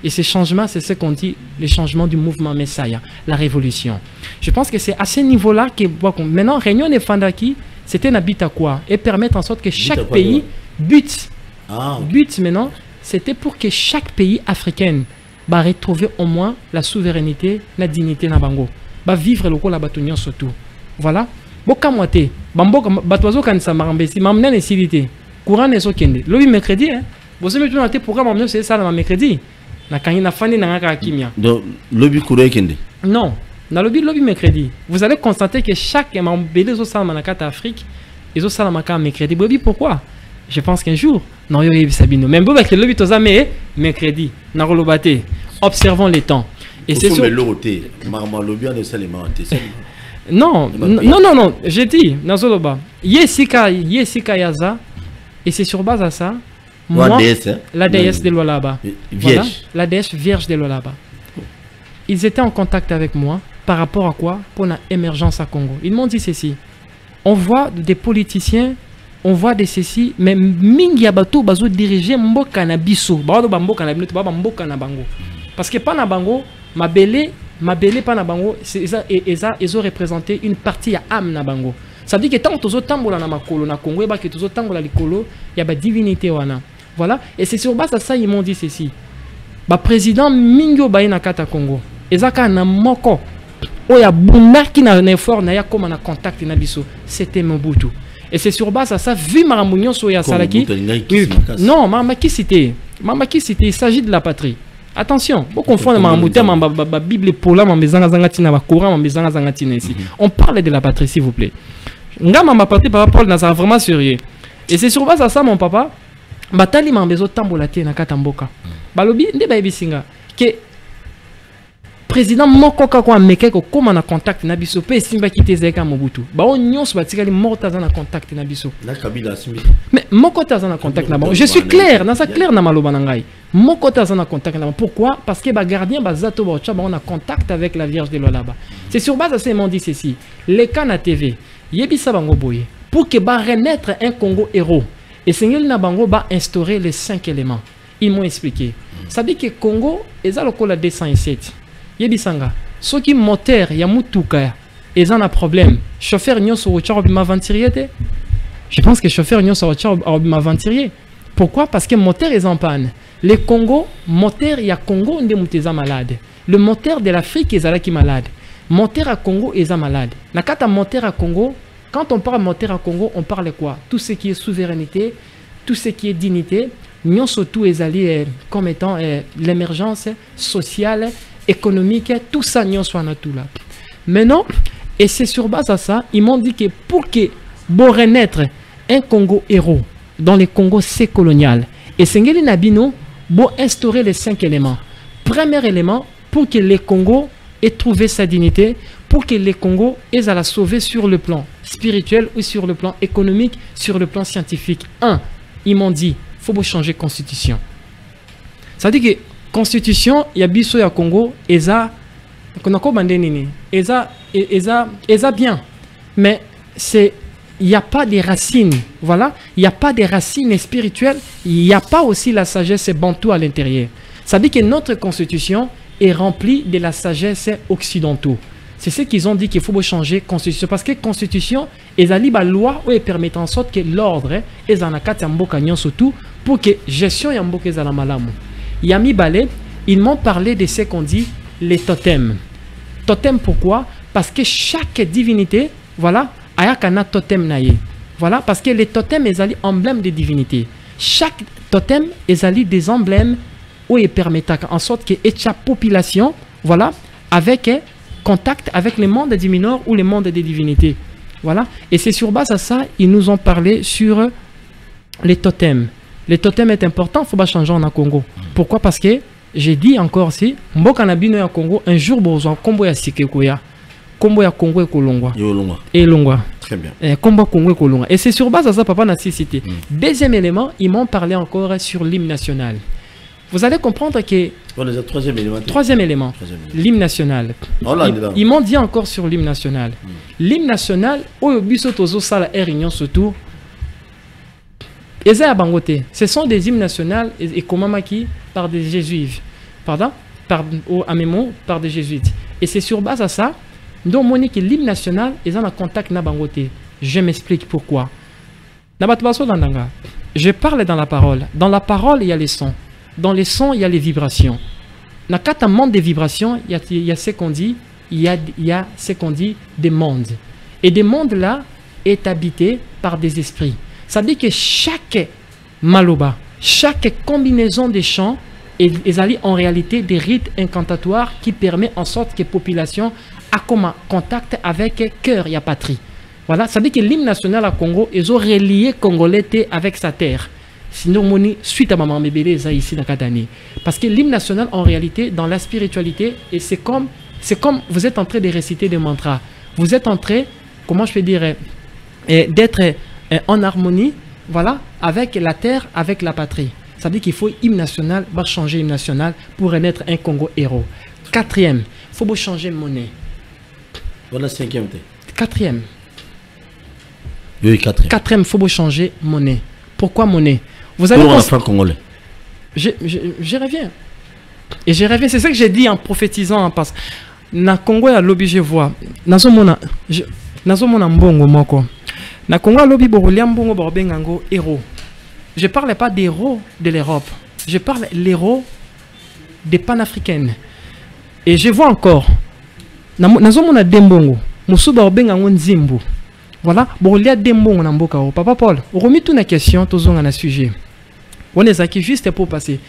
Et ce changement, c'est ce qu'on dit, le changement du mouvement Messiah, la révolution. Je pense que c'est à ce niveau-là que maintenant, Réunion et Fandaki, c'était un habit à quoi? Et permettre en sorte que chaque pays bute. But maintenant, c'était pour que chaque pays africain va retrouver au moins la souveraineté, la dignité na bango. Va vivre le coup la bâtonnière surtout. Voilà. Bokamote, bambo batwazo kanisa marambesi, mamna nesilité. Courant neso kende. Lobi mercredi hein. Vous savez tout le programme mamna c'est ça le mercredi. Na kanina fani na ngaka kimia. Donc lobi courant kende. Non. Na lobi mercredi. Vous allez constater que chaque mambele zo salama na kata Afrique, ils ont salama ka mercredi. Lobi pourquoi? Je pense qu'un jour, non yo sabino. Même avec le lobi tozame mercredi. Na rolobate. Observons les temps. Et c'est sur non, j'ai dit, Nazoloba, Yesika Yaza, et c'est sur base à ça, moi, la déesse de Lualaba, voilà, la déesse vierge de Lualaba. Ils étaient en contact avec moi par rapport à quoi? Pour l'émergence à Congo. Ils m'ont dit ceci, on voit des politiciens, on voit des ceci, mais mingi abato bazo diriger mboka na biso, bado bamboka na bino, baba mboka na bango. Parce que pas na bango, ma belle pas na bango, ils ont représenté une partie à âme na bango. Ça veut dire que tant que tu tambola na makolo na Congo, que tu tambola likolo, il y a ba divinité wana. Voilà. Et c'est sur base de ça ils m'ont dit ceci. Ba président Mingo Baye na kata Congo. Ezaka na moko. Oya bunaki na effort na ya comme na contact na biso. C'était Mobutu. Et c'est sur base de ça, vu Maramounion Soya Salaki. Non, Mamaki cité. Il s'agit de la patrie. Attention, vous confondez ma Bible pour la on parle de la patrie, s'il vous plaît. Ma patrie, papa Paul Nazar vraiment sérieux. Et c'est sur base de ça, mon papa, Batali m'a besoin de tambolati na katamboka. Balobi, ne ba ebisinga. Que président Mokoka ko ameke ko koma na contact na biso pe simba kite zeka Mobutu. Ba on nyonso batikali morta za na contact na biso. Na Kabila simbi. Mais Mokota za na contact na ba. Je suis clair, na ça clair na maloba na ngai. Mokota za na contact na ba. Pourquoi? Parce que ba gardien ba zato ba on a contact avec la Vierge de Lualaba. C'est sur base de ça ils m'ont dit ceci. Les Kana TV, yebisa bango boye pour que ba renaître un Congo héros. Et Seigneur Nabango va instaurer les 5 éléments. Ils m'ont expliqué. Ça dit que Congo est à l'école 207. Yebisanga, ce qui moteur ya mutuka ils ont un problème. Chauffeur n'y a sur le je pense que chauffeur n'y a sur le pourquoi? Parce que moteur est en panne. Les Congo, moteur, il y a Congo, on est malade. Le moteur de l'Afrique est malade. Moteur à Congo est malade. La carte à moteur à Congo, quand on parle moteur à Congo, on parle quoi? Tout ce qui est souveraineté, tout ce qui est dignité, nous surtout les alliés comme étant l'émergence sociale, économique, tout ça, nous sommes tout là. Maintenant, et c'est sur base à ça, ils m'ont dit que pour que bon renaître un Congo héros dans les Congos c'est colonial, et Sengeli Nabino bon instaurer les 5 éléments. Premier élément, pour que les Congos aient trouvé sa dignité, pour que les Congos aient à la sauver sur le plan spirituel ou sur le plan économique, sur le plan scientifique. 1, ils m'ont dit, il faut changer de constitution. Ça veut dire que constitution, il y a biso ya Congo, eza bien, mais c'est il n'y a pas de racines, voilà, il n'y a pas de racines spirituelles, il n'y a pas aussi la sagesse bantou à l'intérieur. Ça veut dire que notre constitution est remplie de la sagesse occidentale. C'est ce qu'ils ont dit qu'il faut changer la constitution, parce que la constitution est la loi qui permet en sorte que l'ordre est en akati mboka surtout pour que gestion ya mboka est la malamu. Yami Balé, ils m'ont parlé de ce qu'on dit les totems. Totem pourquoi? Parce que chaque divinité, voilà, ayakana totem naye. Voilà, parce que les totems sont emblèmes de divinité. Chaque totem est des emblèmes où ils permettent en sorte que la population, voilà, avec contact avec le monde des mineurs ou le monde des divinités. Voilà, et c'est sur base à ça, ils nous ont parlé sur les totems. Les totems est important, il faut pas changer en Congo. Pourquoi? Parce que j'ai dit encore si mboka na bino ya Congo un jour besoin combo ya sikekoya, combo ya Congo et Kolongwa. Et Longwa. Très bien. Combo Congo et Kolongwa. Et c'est sur base à ça papa n'a cité. Deuxième élément, ils m'ont parlé encore sur l'hymne national. Vous allez comprendre que troisième élément, l'hymne national. Ils m'ont dit encore sur l'hymne national. L'hymne national, au biso tozo sala réunion surtout. Ce sont des hymnes nationaux et komamaki par des jésuites. Pardon? Par des jésuites. Et c'est sur base à ça, donc Monique l'hymne national est en contact na bangote. Je m'explique pourquoi. Je parle dans la parole. Dans la parole, il y a les sons. Dans les sons, il y a les vibrations. Dans le monde des vibrations, il y a ce qu'on dit, il y a ce qu'on dit des mondes. Et des mondes là est habité par des esprits. Ça veut dire que chaque maloba, chaque combinaison de chants est en réalité des rites incantatoires qui permettent en sorte que la population a comme contact avec le cœur et la patrie. Voilà, ça veut dire que l'hymne national à Congo est relié Congolais avec sa terre. Sinon, suite à Maman Mébélé, ça ici dans Katani. Parce que l'hymne national, en réalité, dans la spiritualité, et c'est comme vous êtes en train de réciter des mantras. Vous êtes en train, comment je peux dire, d'être en harmonie, voilà, avec la terre, avec la patrie. Ça veut dire qu'il faut hymne national, va changer hymne national pour renaître un Congo héros. Quatrième, il faut changer monnaie. Voilà cinquième. Quatrième. Oui, quatrième. Quatrième, il faut changer monnaie. Pourquoi monnaie? Vous avez congolais. Je reviens. Et je reviens. C'est ça que j'ai dit en prophétisant. Parce que na Congo, il y a l'objet, je vois. Nazo mona mbongo moko. Na Congo, il y a l'objet, mbongo bengango héros. Je ne parle pas des héros de l'Europe. Je parle des héros des panafricaines. Et je vois encore. Nazo mona dembongo. Musuba bengango nzimbu. Voilà, bon, il y a des mots en Mboka. Papa Paul, on remet toute la question, tous on a un sujet. On est là qui juste pour passer.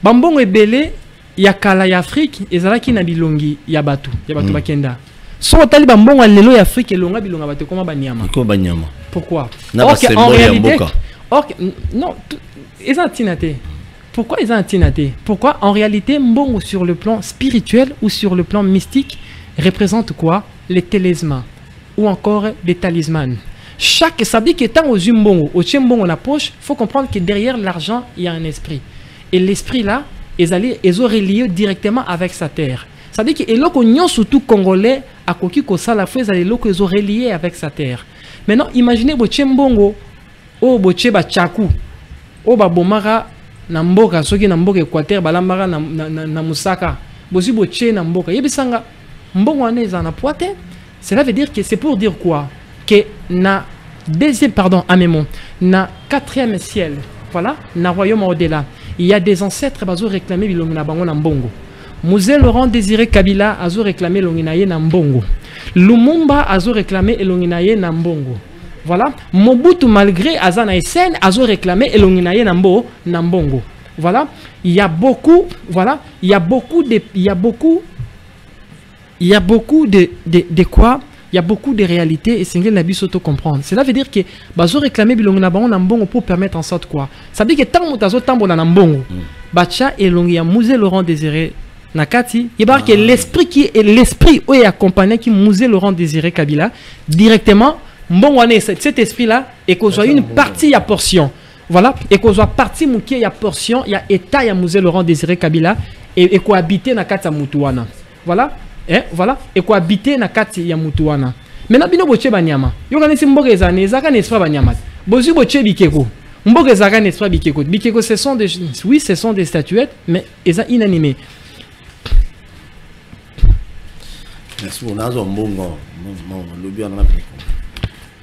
Bambon est belé, il y a Kala y Afrique, et Zala qui n'a bilongi, il y a Batu Bakenda. So tali bambon à l'élo Afrique et longa bilonga batu comme Banyama. Pourquoi? En réalité, non, ils ont tinaté. Pourquoi ils ont tinaté? Pourquoi en réalité, mbongo sur le plan spirituel ou sur le plan mystique représente quoi? Les talismans. Ou encore des talismans. Chaque sabbi qui est aux umbongo, au tchembongo la poche, il faut comprendre que derrière l'argent, il y a un esprit. Et l'esprit là, ils ont relié directement avec sa terre. Ça veut dire que l'on surtout congolais, à Koki Kosala, ils ont relié avec sa terre. Maintenant, imaginez le tchembongo, au bocheba chaku, au babomara, namboka, soki namboka équateur, balambara na musaka, bosi boche namboka. Yebisanga, mbongo ane za na poite. Cela veut dire que c'est pour dire quoi? Que na deuxième, pardon, à mes mots, na quatrième ciel, voilà, na royaume au-delà, il y a des ancêtres qui ont réclamé Bilongina Bango Nambongo. Mosé Laurent Désiré Kabila a réclamé Longinaye Nambongo. Lumumba a réclamé Elonginaye Nambongo. Voilà. Mobutu, malgré Azana SN, a réclamé Elonginaye Nambongo. Voilà. Il y a beaucoup, voilà, il y a beaucoup de quoi? Il y a beaucoup de réalités et c'est ce que la auto comprendre. Cela veut dire que bazo réclamer Bilongina Bango Nambongo pour permettre en sorte quoi? Ça veut dire que tant que tu as tambo na Nambongo, Bacha et Longia Mosé Laurent Désiré Nakati, il y a que l'esprit qui est l'esprit où est accompagné qui Mosé Laurent Désiré Kabila directement mbongwane cet esprit là et qu'on soit une partie à portion. Voilà, et qu'on soit partie mouké ya portion, il y a état ya Mosé Laurent Désiré Kabila et cohabiter Nakati Mutuana. Voilà. Voilà, et cohabiter Nakati ya Mutuana. Maintenant bino boche banyama. Yo kanisi mboge zane zaka nesfa banyama. Bozu boche bikeko. Mboge zaka nesfa bikeko. Bikeko ce sont des oui, ce sont des statuettes mais eza inanimés. Merci on a un bongo.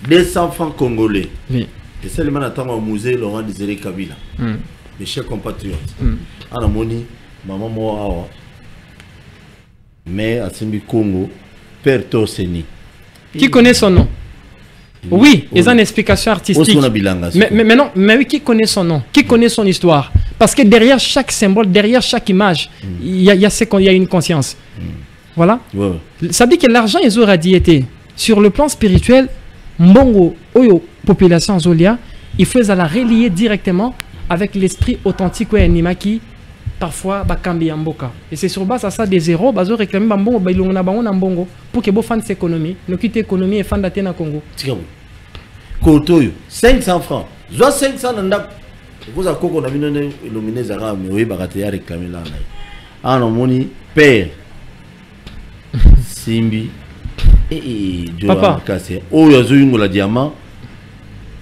200 francs congolais. Oui. Et seulement attend au musée Laurent Désiré Kabila. Mes chers compatriotes. À la moni maman moi mais à Simbi Congo, Père Toseni. Qui connaît son nom? Oui, il y a une explication artistique. Mais non, mais oui, qui connaît son nom? Qui connaît son histoire? Parce que derrière chaque symbole, derrière chaque image, il y a une conscience. Voilà. Ouais. Ça dit que l'argent est radié. Sur le plan spirituel, Mbongo, Oyo, population Zolia, il faut la relier directement avec l'esprit authentique ou anima qui parfois bakambi amboka. Et c'est sur base à ça des zéros, bazo réclamer bambongo bailongona bango na mbongo pour que bo fan économie, no quitte économie et fan daté na Congo. Tikamo. Kotoyo 500 francs. Zo 500 nanda. Vous a koko na binone illuminé zara mais oui bakate ya réclamer là. Ah non moni père Simbi et papa cassé. Oh yazo yungola diamant.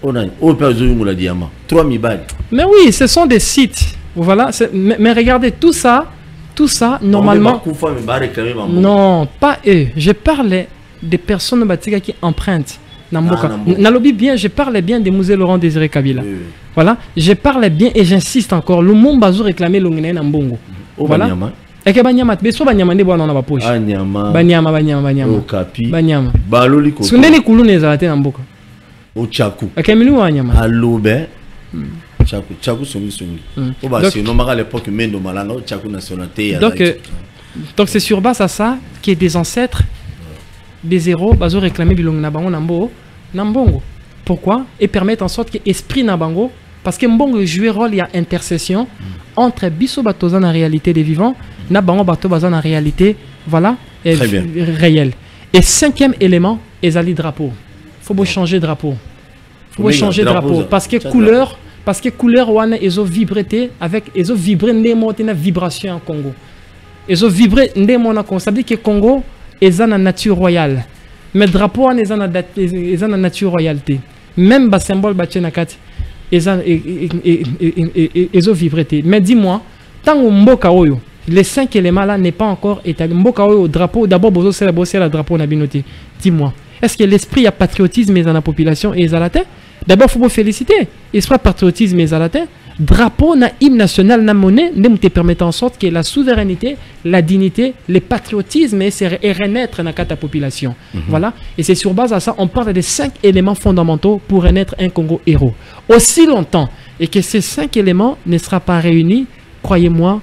Oh non, oh père yazo yungola diamant. 3000 balles. Mais oui, ce sont des sites. Voilà, mais regardez tout ça normalement. Non, pas eux. Je parlais des personnes qui empruntent. Nalobi bien, je parlais bien des Mosé Laurent Désiré Kabila. Voilà, je parlais bien et j'insiste encore. Le monde bazo réclamé l'ongné Nambongo. Voilà. Et que banyama, beso banyama ne bois dans la poche. Banyama. Okapi. Banyama. Baloli ko. Sundeli kulu ne zalate Namboka. Ochaku. Akemilu banyama. Alobe. Tchakou songi. À l'époque Mendo Malanga Tchakou nationalité. Donc c'est sur base à ça qu'il y a des ancêtres des zéros bazo réclamer bilong nabango nambongo. Pourquoi? Et permettre en sorte que esprit nabango parce que mbongo joue rôle il y a intercession entre biso batoza na réalité des vivants nabango bato baza na réalité voilà réelle. Et cinquième élément ezali drapeau. Faut changer drapeau. Faut changer drapeau parce que couleur parce que couleur wana ils ont vibré avec ils ont vibré na vibration en Congo. Ils ont vibré ndemona Congo. Ça veut dire que Congo est en nature royale. Mais drapeau wana est en nature royalité. Même ba symbole ba tchenakati ils ont vibré. Mais dis-moi, tant que mboka oyo les 5 éléments là n'est pas encore établi. Mboka oyo drapeau d'abord bozo c'est la drapeau na binoté. Dis-moi, est-ce que l'esprit à patriotisme est dans la population et à la tête? D'abord, il faut vous féliciter. Esprit patriotisme et zalatin. Drapeau, na hymne national, na monnaie, ne te permettent en sorte que la souveraineté, la dignité, le patriotisme et renaître dans la population. Voilà. Et c'est sur base à ça, on parle des 5 éléments fondamentaux pour renaître un Congo héros. Aussi longtemps, et que ces 5 éléments ne seront pas réunis, croyez-moi,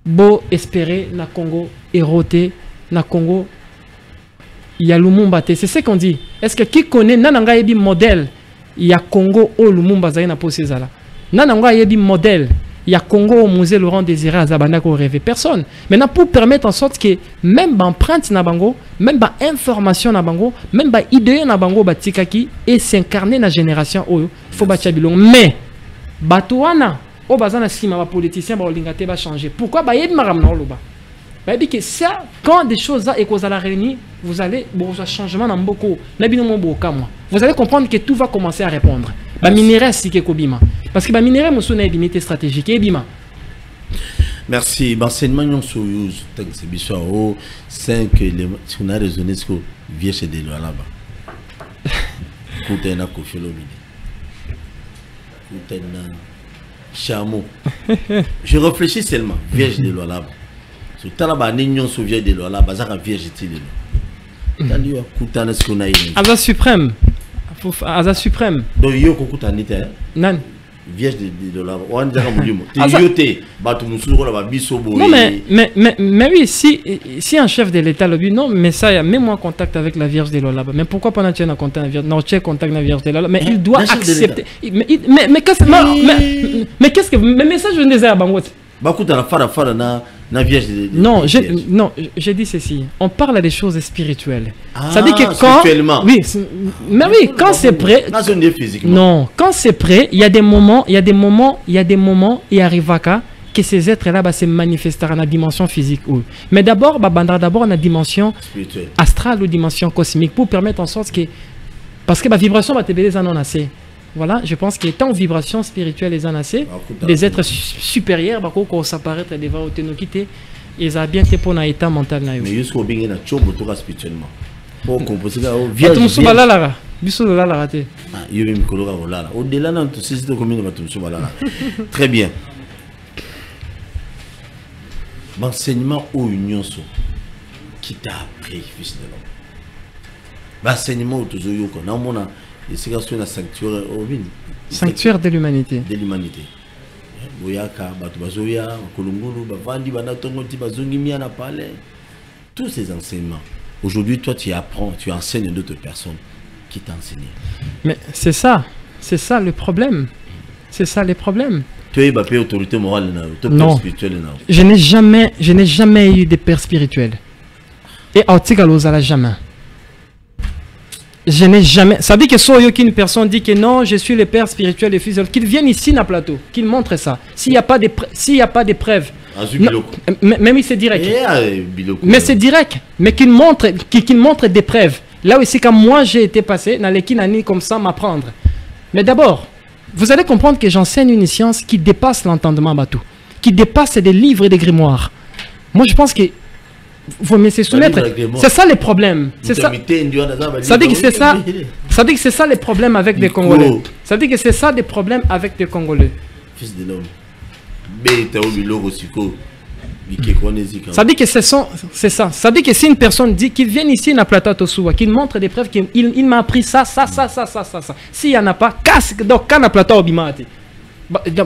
beau espérer na Congo héroté, na Congo il y a Lumumba, c'est ce qu'on dit. Est-ce que qui connaît Nananga Yebi modèle? Il y a Congo au Lumumba Zaina Posezala. Nananga Yebi modèle. Il y a Congo au musée Laurent Désiré Azabana qu'on rêve personne. Maintenant pour permettre en sorte que même empreinte Nabango, même information Nabango, même idée Nabango Batikaki et s'incarner dans la génération Oyo, faut bachabilong. Mais Batouana, au bazana sima ba politicien ba lingate va changer. Pourquoi ba yebi maram na loba? Que ça, quand des choses et qu'on la réunir, vous allez voir un changement dans beaucoup. Vous allez comprendre que tout va commencer à répondre. Minerai, c'est que Kobima. Parce que minerai, c'est une limite stratégique. Merci. L'enseignement sur c'est bien 5 éléments. Si on a raisonné ce que vierge de l'eau là-bas. Écoutez, na Koffi Olomide. Écoutez, na chameau. Je réfléchis seulement. Vierge de l'eau là-bas. Sur talaba n'ignon sur vierge de l'eau là-bas. Ça vierge de l'eau. T'as dit écoutez, na ce qu'on a. Asa suprême. Asa suprême. Donc il y a beaucoup d'années. Nan. Vierge de l'eau là-bas. On a déjà oublié. T'es yoté. Bateau musulman là-bas. Bisobo. Non mais oui, si un chef de l'État le dit non, mais ça, mets-moi en contact avec la Vierge de l'eau là-bas. Mais pourquoi pas tu es en contact avec la Vierge? Non, tu es en contact avec la Vierge de l'eau là-bas. Mais il doit accepter. Mais qu'est-ce que mais message je ne disais à Bangot. Bah écoute, la Vierge de non, j'ai dit ceci. On parle des choses spirituelles. Ah, ça dit que quand oui, mais oui, quand c'est prêt. Non, quand c'est prêt, il y a des moments, il arrive que ces êtres-là se manifesteront dans la dimension physique. Mais d'abord, dans la dimension astrale ou dimension cosmique pour permettre en sorte que parce que la vibration va te donner un assez. Voilà, je pense qu'il est en vibration spirituelle les anacés, des êtres supérieurs, quand s'apparaît devant nous quitter, ils ont bien été pour un état mental. Mais jusqu'au bien na chobo to spirituellement. Pour composer là, vierge. Tu me là là, biso là là raté. Ah, yo me kologa là. Au-delà nan to c'est de combien tu me là. Très bien. L'enseignement au union so qui t'a appris fils de l'homme. L'enseignement au toujours yo qu'on a mona. Et c'est sur la sanctuaire sanctuaire de l'humanité. De l'humanité. Boyaka, Batubazoya, Kolungulu, Bavandi, Banatongoti, Bazungimia, Napale. Tous ces enseignements. Aujourd'hui, toi, tu apprends, tu enseignes d'autres personnes qui t'ont enseigné. Mais c'est ça le problème. C'est ça le problème. Tu es une autorité morale, non. Spirituelle. Je n'ai jamais eu de père spirituel. Et Autigaloza, jamais. Je n'ai jamais. Ça veut dire que soit une personne dit que non, je suis le père spirituel et fils, qu'il vienne ici dans le plateau, qu'il montre ça. S'il n'y a pas de preuves. Même c'est direct. Mais c'est direct. Mais qu'il montre des preuves. Là aussi, quand moi j'ai été passé dans les kinani comme ça, m'apprendre. Mais d'abord, vous allez comprendre que j'enseigne une science qui dépasse l'entendement bateau, qui dépasse des livres et des grimoires. Moi, je pense que vous me laissez soumettre. C'est ça le problème. C'est ça. Ça dit que c'est ça. Ça dit que c'est ça le problème avec les Congolais. Ça dit que c'est ça le problème avec les Congolais. Fils de l'homme. Ça dit que c'est ça. Ça dit que si une personne dit qu'il vient ici dans Plateau Tosuwa, qu'il montre des preuves qu'il m'a appris ça. S'il n'y en a pas, casse. Donc quand on a Plateau Obimate.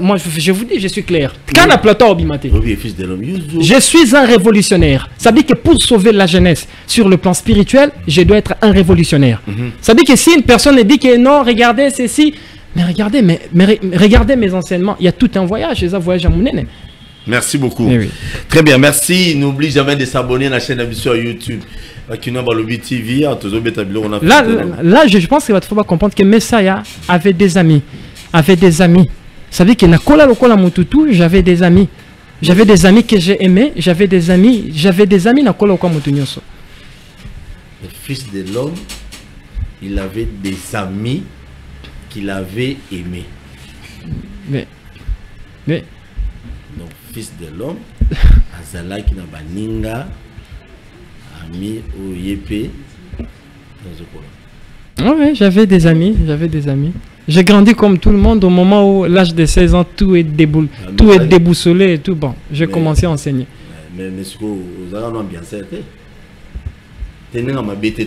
Moi, je vous dis, je suis clair. Quand la Plateau Obimate, je suis un révolutionnaire. Ça dit que pour sauver la jeunesse sur le plan spirituel, je dois être un révolutionnaire. Ça dit que si une personne dit que non, regardez ceci, mais regardez mes enseignements. Il y a tout un voyage, un voyage à Mounene. Merci beaucoup. Oui. Très bien, merci. N'oublie jamais de s'abonner à la chaîne sur YouTube. Là, je pense qu'il va comprendre que Messiah avait des amis. Ça veut dire que Nakola Lokola Mututu, j'avais des amis. J'avais des amis que j'ai aimés. J'avais des amis Nakola Lokola Mutunyoso. Le fils de l'homme, il avait des amis qu'il avait aimés. Mais. Donc, fils de l'homme, Azalaki na baninga, ami ou yépé. Oui, j'avais des amis. J'ai grandi comme tout le monde au moment où, l'âge de 16 ans, tout est déboussolé et tout. Bon, j'ai commencé à enseigner. Mais ce que vous avez l'ambiance,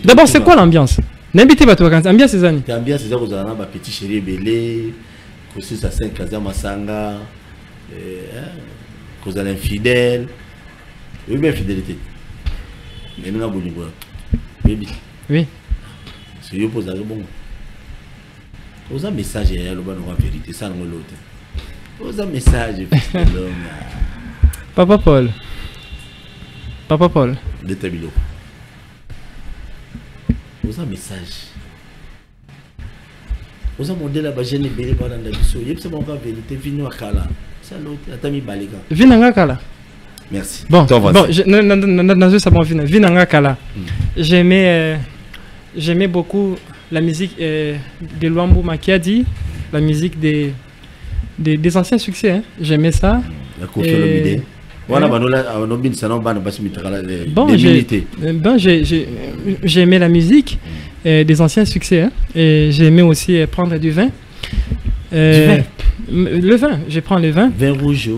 d'abord, c'est quoi l'ambiance? N'habitez pas toi quand ambiance ces années. L'ambiance, c'est vous avez un petit chéri belé, que c'est ça 5 ans masanga, que vous avez infidèle. Oui, bien fidélité. Mais nous avons besoin. Oui. C'est vous posez bon. Vous avez un message et vous avez une vérité, ça non l'autre. Vous avez un message, Papa Paul. De Tabilo. Vous avez un message. Vous avez un modèle à Bajene Bélé pendant la mission. Vous avez une vérité, Vino Akala. C'est l'autre, Atami Balika. Vino Akala. Merci. Bon, Vino Akala. J'aimais beaucoup la musique de Luambo Makiadi, la musique des anciens succès. Hein. J'aimais ça. La Koffi Olomide. Voilà, on a bien ça, on a Bon, j'ai aimé la musique, des anciens succès, hein, et j'ai aimé aussi prendre du vin. Le vin, je prends le vin. Vin rouge.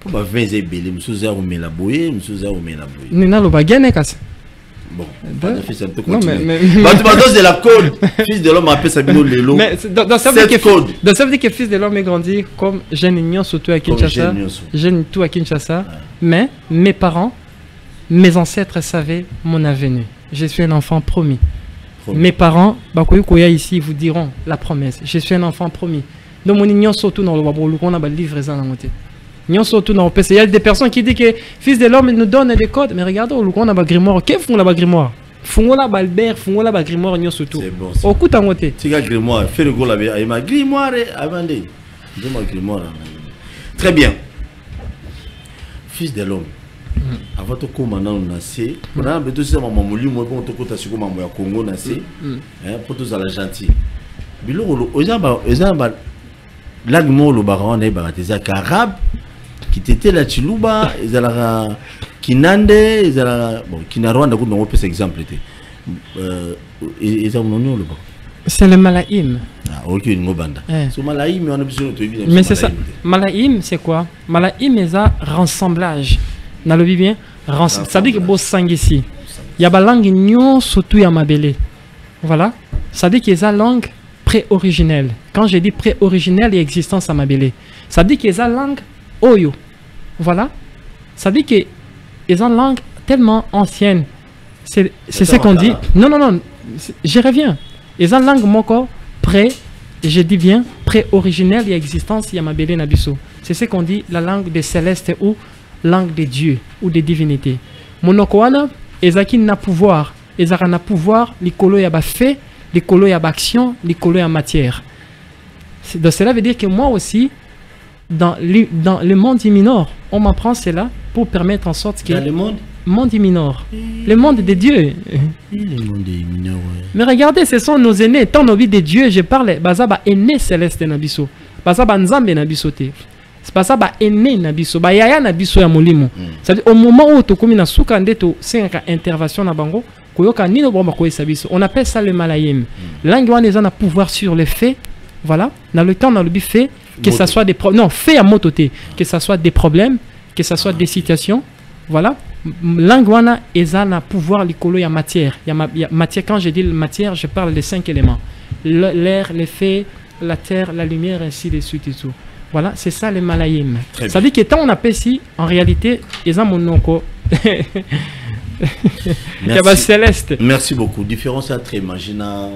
Pour ma vin zébélé, monsieur Zéro met la bouée, monsieur Zéro met la bouée. Nina lo bagane kas. Bon, pas de fils, ça peut Non, continuer. Tu de la code. Fils de l'homme appelle Sabino Lelo. Mais dans ça veut dire que fils de l'homme est grandi comme jeune union surtout à Kinshasa. Jeune tout à Kinshasa. Mais mes parents, mes ancêtres savaient mon avenir. Je suis un enfant promis. Mes parents, Bakoyo Koya ici, vous diront la promesse. Je suis un enfant promis. Donc mon union surtout dans le Wabolo, on a des livraisons dans la moitié. Union surtout dans le PC. Il y a des personnes qui disent que fils de l'homme nous donne des codes. Mais regardez, on a des grimoire. Qu'est-ce qu'on a des grimoire? Fungons la balbert, fungons la grimoire, union surtout. C'est bon. Au coup, t'as monté. Tu as grimoire, fais le goal avec ma grimoire avant de. Dis-moi grimoire. Très bien. Fils de l'homme. Avant de commander on a assez. On a besoin de ça maman moli moi pour te côté sur maman ya Congo na assez. Pour tous à la gentil. Bilo ozaba l'agmo le baron na barateza arabe qui était la Chiluba ezala Kinande ezala bon Kinarwanda ko on peut cet exemple était. Ezala non le baron. C'est le Malaïm. Ah, ok, une bande. So Malaïm on a besoin de te. Mais c'est ça. Malaïm c'est quoi? Malaïm c'est un rassemblage. N'a le bien, ça dit que beau sang ici. Il y a la langue nyon surtout ya mabélé. Voilà. Ça dit qu'il y a une langue pré-originelle. Quand je dis pré-originelle, il y a existence à mabélé. Ça dit qu'il y a une langue oyo. Voilà. Ça dit qu'il y a une langue tellement ancienne. C'est ce qu'on dit. Non. Je reviens. Il y a une langue moko pré, je dis bien pré-originelle, il y a existence, il y a mabélé nabiso. C'est ce qu'on dit la langue des célestes ou langue de Dieu ou de divinité. Monokoana, ezaki na pouvoir, ezaka na pouvoir, likolo ya ba fait, likolo ya ba action, likolo ya matière. Donc cela veut dire que moi aussi, dans le monde minor, on m'apprend cela pour permettre en sorte que... Dans le monde minor. Le monde de Dieu. Le monde minor, ouais. Mais regardez, ce sont nos aînés. Tant nos vies de Dieu, je parle, bazaba aîné céleste nabiso. Bazaba nzambe nabiso te. C'est pas ça, bah, aîné nabiso, bah, yaya nabiso ya molimo. C'est-à-dire, au moment où tu commis na souka ndeto, c'est une intervention na bango, koyoka nino bomba koye sabiso. On appelle ça le malayim. Langue wana ezana pouvoir sur les faits, voilà. Dans le temps, dans le but fait, que ça soit des problèmes, non, fait à mototé, que ça soit des problèmes, que ça soit des situations, voilà. Langue wana ezana pouvoir likolo ya matière. Ya matière, quand je dis matière, je parle des 5 éléments. L'air, les faits, la terre, la lumière, ainsi de suite et tout. Voilà, c'est ça les malayim. Ça veut dire que tant on appelle ici, en réalité, ils ont mon nom. Céleste. Merci beaucoup. Différence entre imagina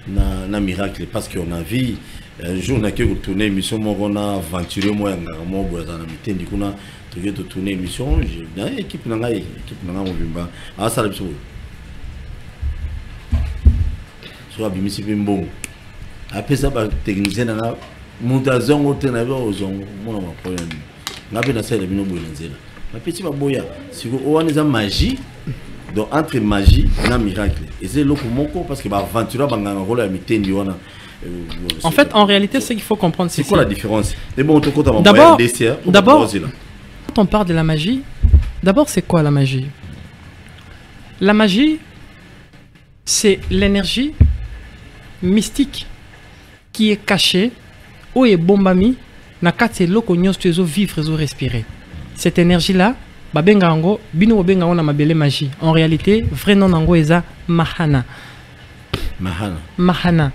na miracle parce qu'on a vu un jour on a tourné émission on a aventuré moi on boza na mitendi kuna toke to tourner émission na équipe na mobimba a sala biso so abimisi bimbo après ça ba technicien na montazon otena ba ozongo mona ma problème ngabe na sala bino boye nzela ma petit baboya siko o wana za magie. Donc entre magie et miracle. Et c'est le moko parce que aventure banganga rôle à mitendi wana. En fait, en réalité, ce qu'il faut comprendre, c'est quoi la différence? D'abord, quand on parle de la magie, d'abord c'est quoi la magie? La magie, c'est l'énergie mystique qui est cachée ou est bombami na kati loko nyos tu vivre et respirer. Cette énergie-là, babengango bino bengango na mabele magie. En réalité, vrai nom nango eza mahana. Mahana.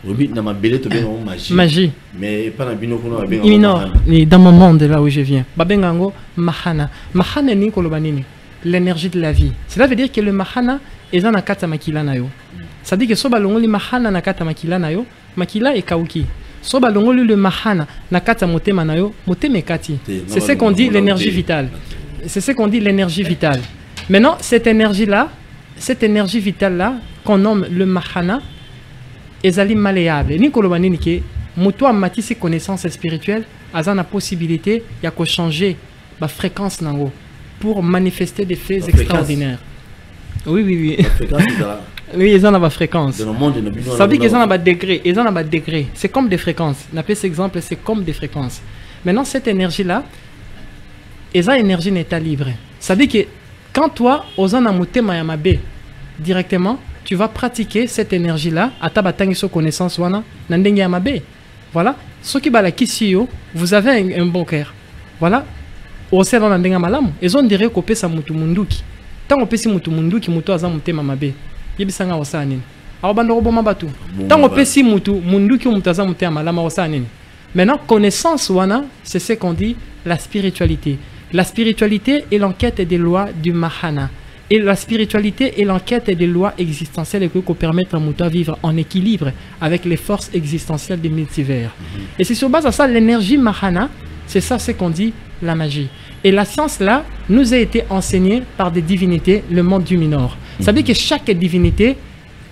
Oui, na mabele to bengango magie. Magie. Mais pas na bino ko na bengango. Dans mon monde là où je viens. Babengango mahana. Mahana ni koloba nini? L'énergie de la vie. Cela veut dire que le mahana eza na kata makila na yo. Ça dit que so balongoli mahana na kata makila na yo, makila e kauki. So balongoli le mahana na kata motema na yo, motema kati. C'est ce qu'on dit l'énergie vitale. C'est ce qu'on dit l'énergie vitale. Maintenant, cette énergie-là, qu'on nomme le mahana, est malléable. Ni kolobani ni ke, moto amati ses connaissances spirituelles, a la possibilité de changer la fréquence nango pour manifester des faits extraordinaires. Oui. Oui, ils ont la fréquence. Ça veut dire qu'ils ont un degré. C'est comme des fréquences. On appelle cet exemple, c'est comme des fréquences. Maintenant, cette énergie-là, et ça, énergie n'est pas libre. Ça veut dire que quand toi, aux anamoute mayamabe, directement, tu vas pratiquer cette énergie-là, à ta bataille sur connaissance, wana, nandenge yamabe. Voilà. Ce qui bala kisio, vous avez un bon cœur. Voilà. Au sein de nandenge malam, ils ont dirait qu'on peut sa mutu munduki. Tant on peut si mutu munduki, mutu azamute mamabe. Yebisanga osanine. Alors, bando bon mabatu. Tant on peut si mutu munduki, mutu azamute malama osanine. Maintenant, connaissance, wana, c'est ce qu'on dit, la spiritualité. La spiritualité est l'enquête des lois du Mahana. Et la spiritualité est l'enquête des lois existentielles qui permettent à Mouta vivre en équilibre avec les forces existentielles des multivers. Et c'est sur base de ça, l'énergie Mahana, c'est ça ce qu'on dit la magie. Et la science là nous a été enseignée par des divinités, le monde du Minor. Ça veut dire que chaque divinité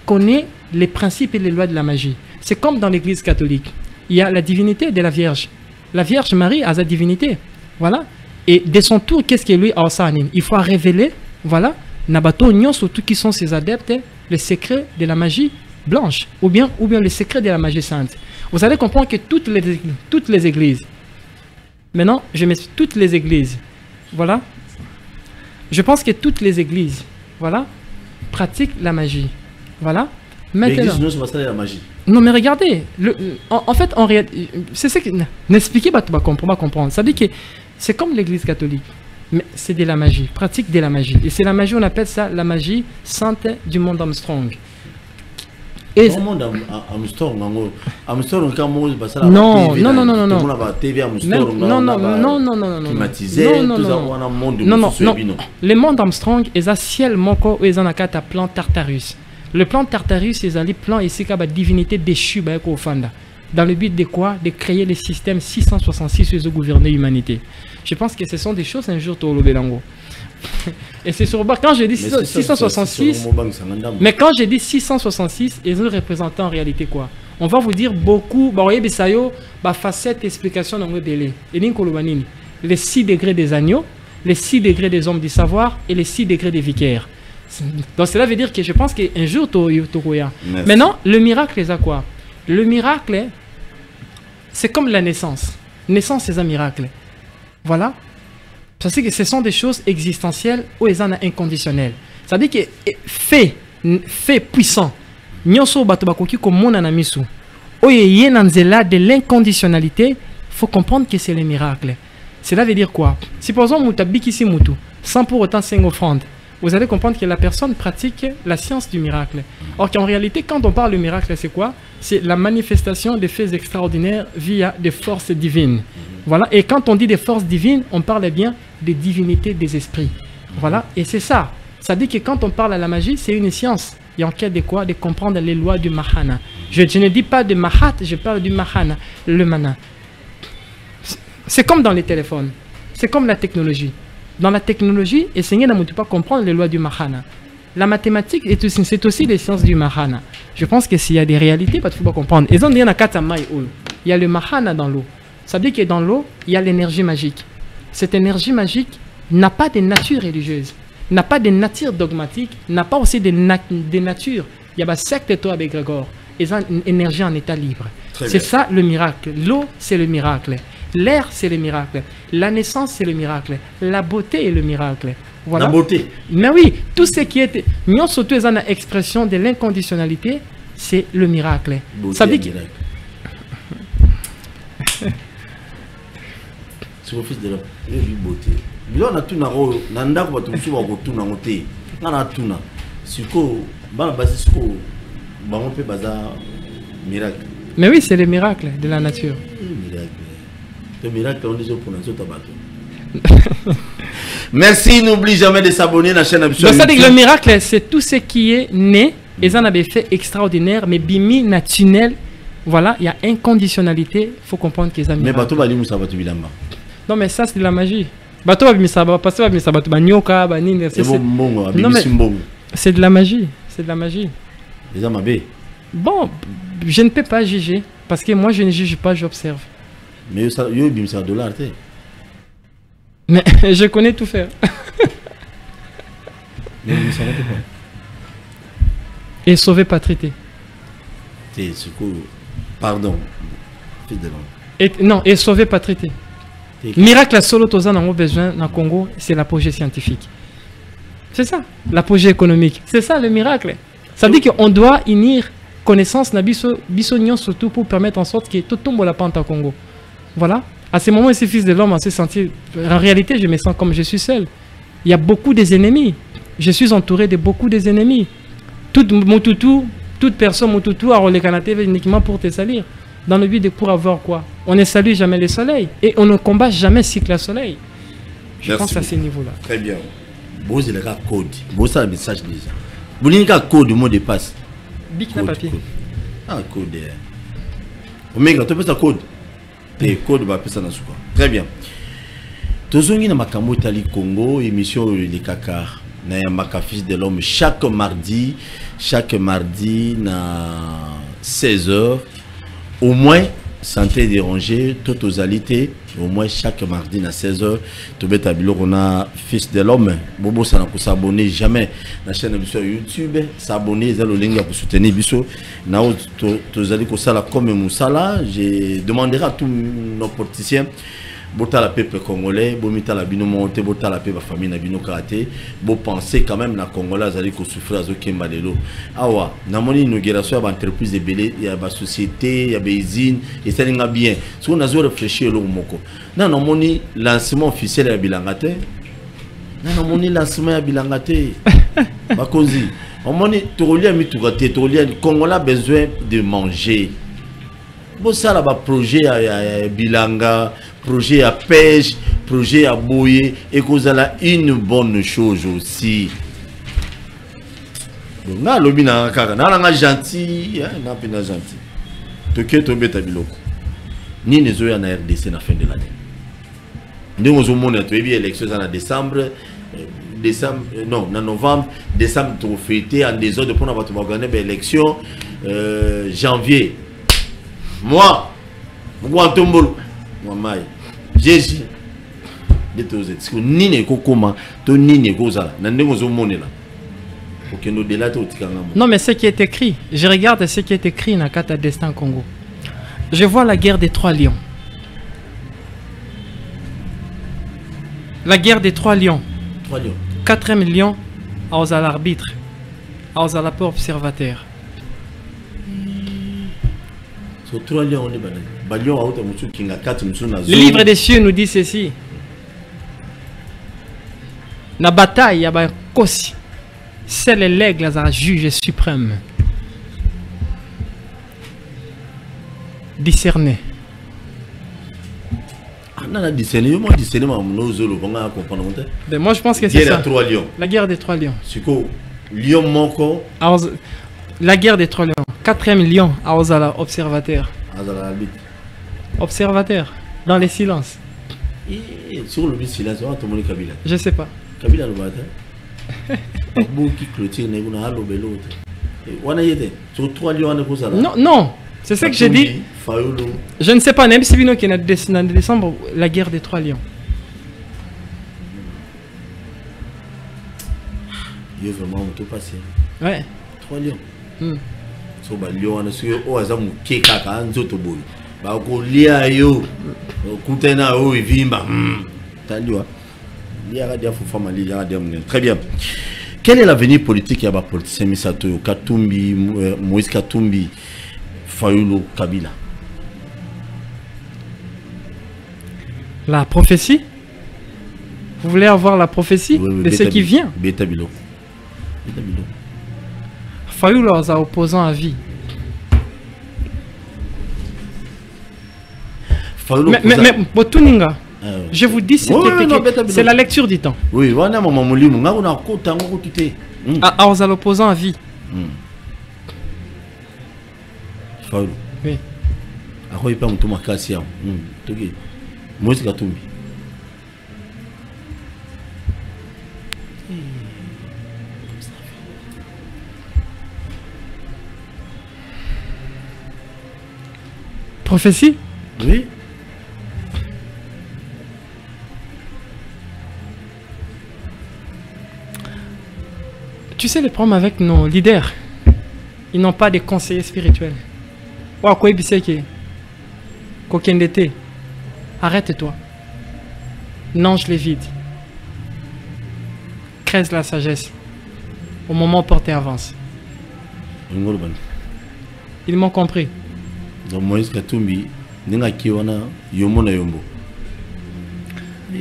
connaît les principes et les lois de la magie. C'est comme dans l'église catholique. Il y a la divinité de la Vierge. La Vierge Marie a sa divinité. Voilà. Et de son tour, qu'est-ce qu'il lui a enseigné? Il faut révéler, voilà, Nabato Nyon, surtout qui sont ses adeptes, les secrets de la magie blanche, ou bien les secrets de la magie sainte. Vous allez comprendre que toutes les églises, maintenant, je mets toutes les églises, voilà, je pense que toutes les églises, voilà, pratiquent la magie, voilà. Maintenant, l'église, non, c'est pas la magie. Non, mais regardez, en fait, en réalité, c'est ce que n'expliquez pas, tu vas comprendre. Ça veut dire que c'est comme l'église catholique, mais c'est de la magie, pratique de la magie. Et c'est la magie, on appelle ça la magie sainte du monde Armstrong. Et le monde Armstrong, Armstrong, quand on passe la non, le monde Armstrong est un ciel moko et un akata plan Tartarus. Le plan Tartarus, c'est un plan ici qui divinité déchue au fanda. Dans le but de quoi? De créer le système 666 où ils ont gouverné l'humanité. Je pense que ce sont des choses un jour au Lobelango. Et c'est sur quand je dis 666, mais quand je dis 666, ils ont représenté en réalité quoi? On va vous dire beaucoup, facette explication dans le délai. Les 6 degrés des agneaux, les 6 degrés des hommes du savoir et les 6 degrés des vicaires. Donc cela veut dire que je pense qu'un jour maintenant, le miracle est à quoi? Le miracle, c'est comme la naissance. Naissance, c'est un miracle. Voilà. Parce que ce sont des choses existentielles ou ils en ont inconditionnelles. Ça veut dire que fait puissant. Nyonso batobakoki comme mon anamisu. Oye nanzela de l'inconditionnalité, il faut comprendre que c'est le miracle. Cela veut dire quoi? Si par exemple, mutabiki si mutu, sans pour autant 5 offrandes, vous allez comprendre que la personne pratique la science du miracle. Or qu'en réalité, quand on parle de miracle, c'est quoi? C'est la manifestation des faits extraordinaires via des forces divines. Voilà. Et quand on dit des forces divines, on parle bien des divinités des esprits. Voilà. Et c'est ça. Ça dit que quand on parle à la magie, c'est une science. Et en quête de quoi? De comprendre les lois du Mahana. Je ne dis pas de Mahat, je parle du Mahana, le Mana. C'est comme dans les téléphones. C'est comme la technologie. Dans la technologie, essayez de ne pas comprendre les lois du Mahana. La mathématique, c'est aussi les sciences du Mahana. Je pense que s'il y a des réalités, il ne faut pas comprendre. Il y a le Mahana dans l'eau. Ça veut dire que dans l'eau, il y a l'énergie magique. Cette énergie magique n'a pas de nature religieuse, n'a pas de nature dogmatique, n'a pas aussi de nature. Il y a un secte toi avec Grégor. Ils ont une énergie en état libre. C'est ça le miracle. L'eau, c'est le miracle. L'air, c'est le miracle. La naissance, c'est le miracle. La beauté est le miracle. Voilà. La beauté. Mais oui, tout ce qui est... Nous, surtout, ils ont l'expression de l'inconditionnalité, c'est le miracle. Beauté, ça veut dire... C'est le fils de la beauté. On a tout nanda ko batumsu ba ko tuna ngote. Na tuna. Siko ba basi siko ba on peut baza miracle. Mais oui, c'est le miracle de la nature. Miracle. Le miracle on dit pour nous tabato. Merci, n'oublie jamais de s'abonner à la chaîne Absolu. Donc ça dit que le miracle c'est tout ce qui est né et ça a des faits extraordinaires mais bimi naturel. Voilà, il y a inconditionnalité, il faut comprendre qu'ils ont. Mais bato bali musa bato bilamba. Non mais ça c'est de la magie. Bato bamisaba parce que bamisaba bato banyoka banine c'est bon c'est de la magie, c'est de la magie. Les amabé. Bon, je ne peux pas juger parce que moi je ne juge pas, j'observe. Mais ça yo bimisa dollar té. Mais je connais tout faire. Mais vous savez quoi? Et sauver Patrité. C'est ce que pardon. Fils de l'homme. Non, et sauver Patrité. Miracle solo tozan a besoin dans le Congo, c'est l'apogée scientifique. C'est ça, l'apogée économique. C'est ça le miracle. Ça veut dire qu'on doit unir connaissance na bisognon surtout pour permettre en sorte que tout tombe la pente au Congo. Voilà. À ce moment, ces fils de l'homme, à se sentir. En réalité, je me sens comme je suis seul. Il y a beaucoup des ennemis. Je suis entouré de beaucoup des ennemis. Toute personne, Moutoutou, a relé Kanaté uniquement pour te salir. Dans le but de pour avoir quoi? On ne salue jamais le soleil. Et on ne combat jamais cycle à soleil. Je pense à ce niveau-là. Très bien. Vous avez le code. Vous avez le message déjà. Vous avez le code du mot de passe. Bic na papier. Ah, code. Omega, tu peux ça code. Et code va passer dans ce cas. Très bien. Tozongi na makambo tali Congo, émission les Kakar. Na yamaka fils de l'homme chaque mardi na 16h. Au moins, santé dérangée, tout aux alités. Au moins chaque mardi à 16h, tu peux t'habiller on a fils de l'homme. Bobo ça n'a pas s'abonner jamais la chaîne de YouTube, s'abonner, le lien pour soutenir biso. Na tu allez que ça la comme Moussala, je demanderai à tous nos politiciens bota la peuple congolais, bomita la bino monté, bota la peuple famille na bino karaté, bo penser quand même na congolais allez que souffrir azo kemba lelo. Awa, na moni inauguration ya entreprise de belé, ya ba société, ya ba usine, et ça n'inga bien. Si on a réfléchi lo moko. Na na moni lancement officiel ya bilangate. Na moni lancement ya bilangate. Bakozi. On moni tolia mi tourate, tolia congolais besoin de manger. Bon ça là ba projet ya bilanga, projet à pêche, projet à bouiller, et qu'on a une bonne chose aussi. Donc, na lobi na kaka, na gentil, na pina gentil. Toke tobe tabiloko. Ni nezo ya na RDC na fin de l'année. Nous avons mon élection en décembre, non, en novembre, décembre, tu fêter en désordre pour organiser l'élection, janvier. Moi, Guantombolo, moi, Jésus, ni comment, to ni goza, non, mais ce qui est écrit, je regarde ce qui est écrit dans Kata Destin Congo. Je vois la guerre des 3 lions. La guerre des 3 lions. 3 lions. 4e lion, à l'arbitre, à la peu observateur. Le livre des cieux nous dit ceci. La bataille, il y a Kosi. C'est l'aigle à juge suprême. Discerner. Ben moi je pense que c'est ça. La guerre des 3 lions. La guerre des 3 lions. 4e lion à Ozala, observateur. Observateur, dans les silences. Sur le silence, je sais pas. Kabila le matin. Qui clôture non, non, c'est ce que j'ai dit. Je ne sais pas, même si Bino qui est en décembre, la guerre des 3 lions. Il y a vraiment tout passé. Ouais. 3 lions. So ba lion sur o azamu keka nzoto boy. Ba ko lia yo. Kutena o vimba. Taliwa. Lia dia fu fama lia dia mun. Très bien. Quel est l'avenir politique ya ba politicien Misato Katumbi, Moïse Katumbi, Fayulu Kabila? La prophétie? Vous voulez avoir la prophétie de ce qui vient? Betabilo. Fayulu a opposant à vie. Mais Botuninga, je vous dis, c'est la lecture du temps. Oui, voilà, maman, mon livre, on a côté, à l'opposant à vie. Fayulu. Oui. Ako ipa mtu makasi yao. Toki. Moïse Katumbi. Prophétie? Oui. Tu sais le problème avec nos leaders, ils n'ont pas de conseillers spirituels. Arrête-toi. Nange les vides. Crèse la sagesse. Au moment porté avance. Ils m'ont compris. Donc Moïse Katumbi, Nenga Kiwana, Yomona Yombo.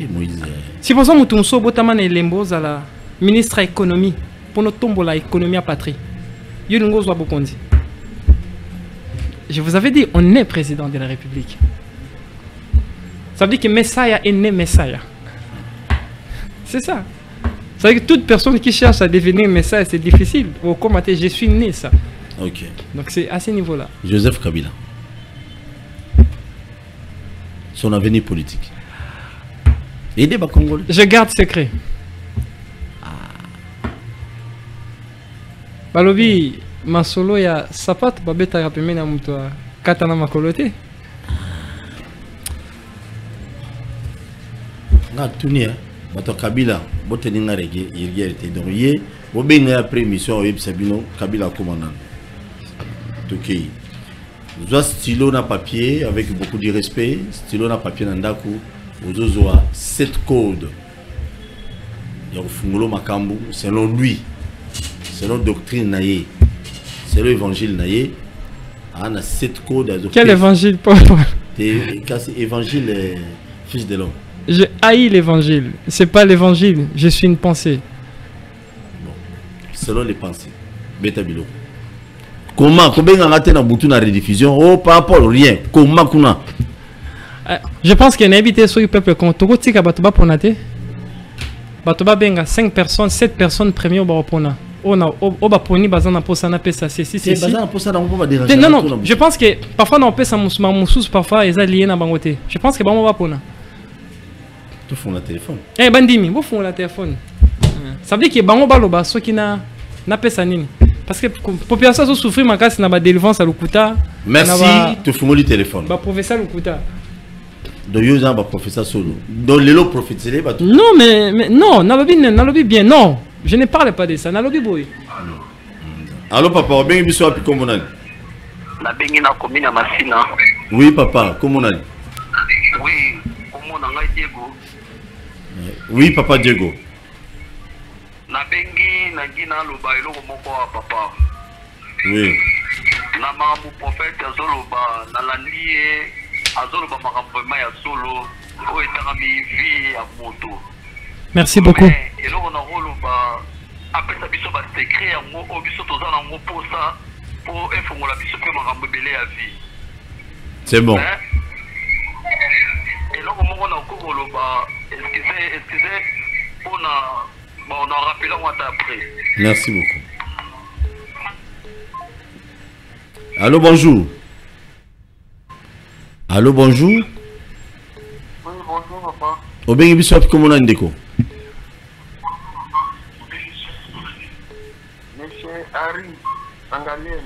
Moïse. Si vous avez un botaman et lembo à la ministre de l'économie, pour notre tombe la économie à patrie. Je vous avais dit, on est président de la République. Ça veut dire que Messiah est né Messiah. C'est ça. Ça veut dire que toute personne qui cherche à devenir Messiah, c'est difficile. Au commentaire, je suis né ça. Ok. Donc c'est à ce niveau-là. Joseph Kabila. Son avenir politique. Aidez les Congolais. Je garde secret. Balobi, ma solo ya sapat babeta ya pemeni ya mtu kata na makolote. Nga tuni bato Kabila bote ninga rege irgerte donc ye bobenga après mission yeb sabino Kabila commandant. OK. Zoa stylo na papier avec beaucoup de respect, stylo na papier na ndaku ozozoa 7 codes. Ya fungulo makambu selon lui. Selon doctrine naïe, c'est l'évangile naïe. On a 7 codes. Quel évangile, Paul? Évangile, fils de l'homme. Je haïs l'évangile. C'est pas l'évangile. Je suis une pensée. Bon. Selon les pensées. Betabilo. Comment on a été dans la rediffusion? Oh, par rapport rien. Comment on a? Je pense qu'il y a un habité sur le peuple. Quand tu as Batoba Ponate, Batoba Benga 5 personnes, 7 personnes premières au Barapona. On a poni bazana posa na pesa c'est non non, je pense que parfois on pesa mususu parfois ils liés na bangote. Je pense que bango va pona. Tu font la téléphone. Eh bandimi, vous font la téléphone. Ça veut dire que bango baloba so ki na pesa nini. Parce que population so souffrir makasi na ba délivrance à lokuta. Merci, tu font le téléphone. Ba professeur lokuta. Donc yo za ba professeur solo. Donc lelo prophétisé ba tout. Non mais non, na lobi bien non. Je ne parle pas de ça. Nalobi boy. Allô papa, on bien biso api comment on a? Na bengi na commune Masina. Oui papa, comment on a? Oui, comment on a Diego? Oui papa Diego. Na bengi na gina loba eloko moko papa. Oui. Na mamu prophète azoloba na landié azoloba makambo ya solo o etanga mi vie ya moto. Merci beaucoup. Et là, on a après ça, biso ba secret yango o biso toza na ngo posa pour informer biso pe makambo belé à vie. C'est bon. Et là, on a encore loba excusez on a rappelé moi après. Merci beaucoup. Allô bonjour. Allô bonjour. Oui bonjour papa. Obengi biso api comment on a ndeko? Ari, Angalien.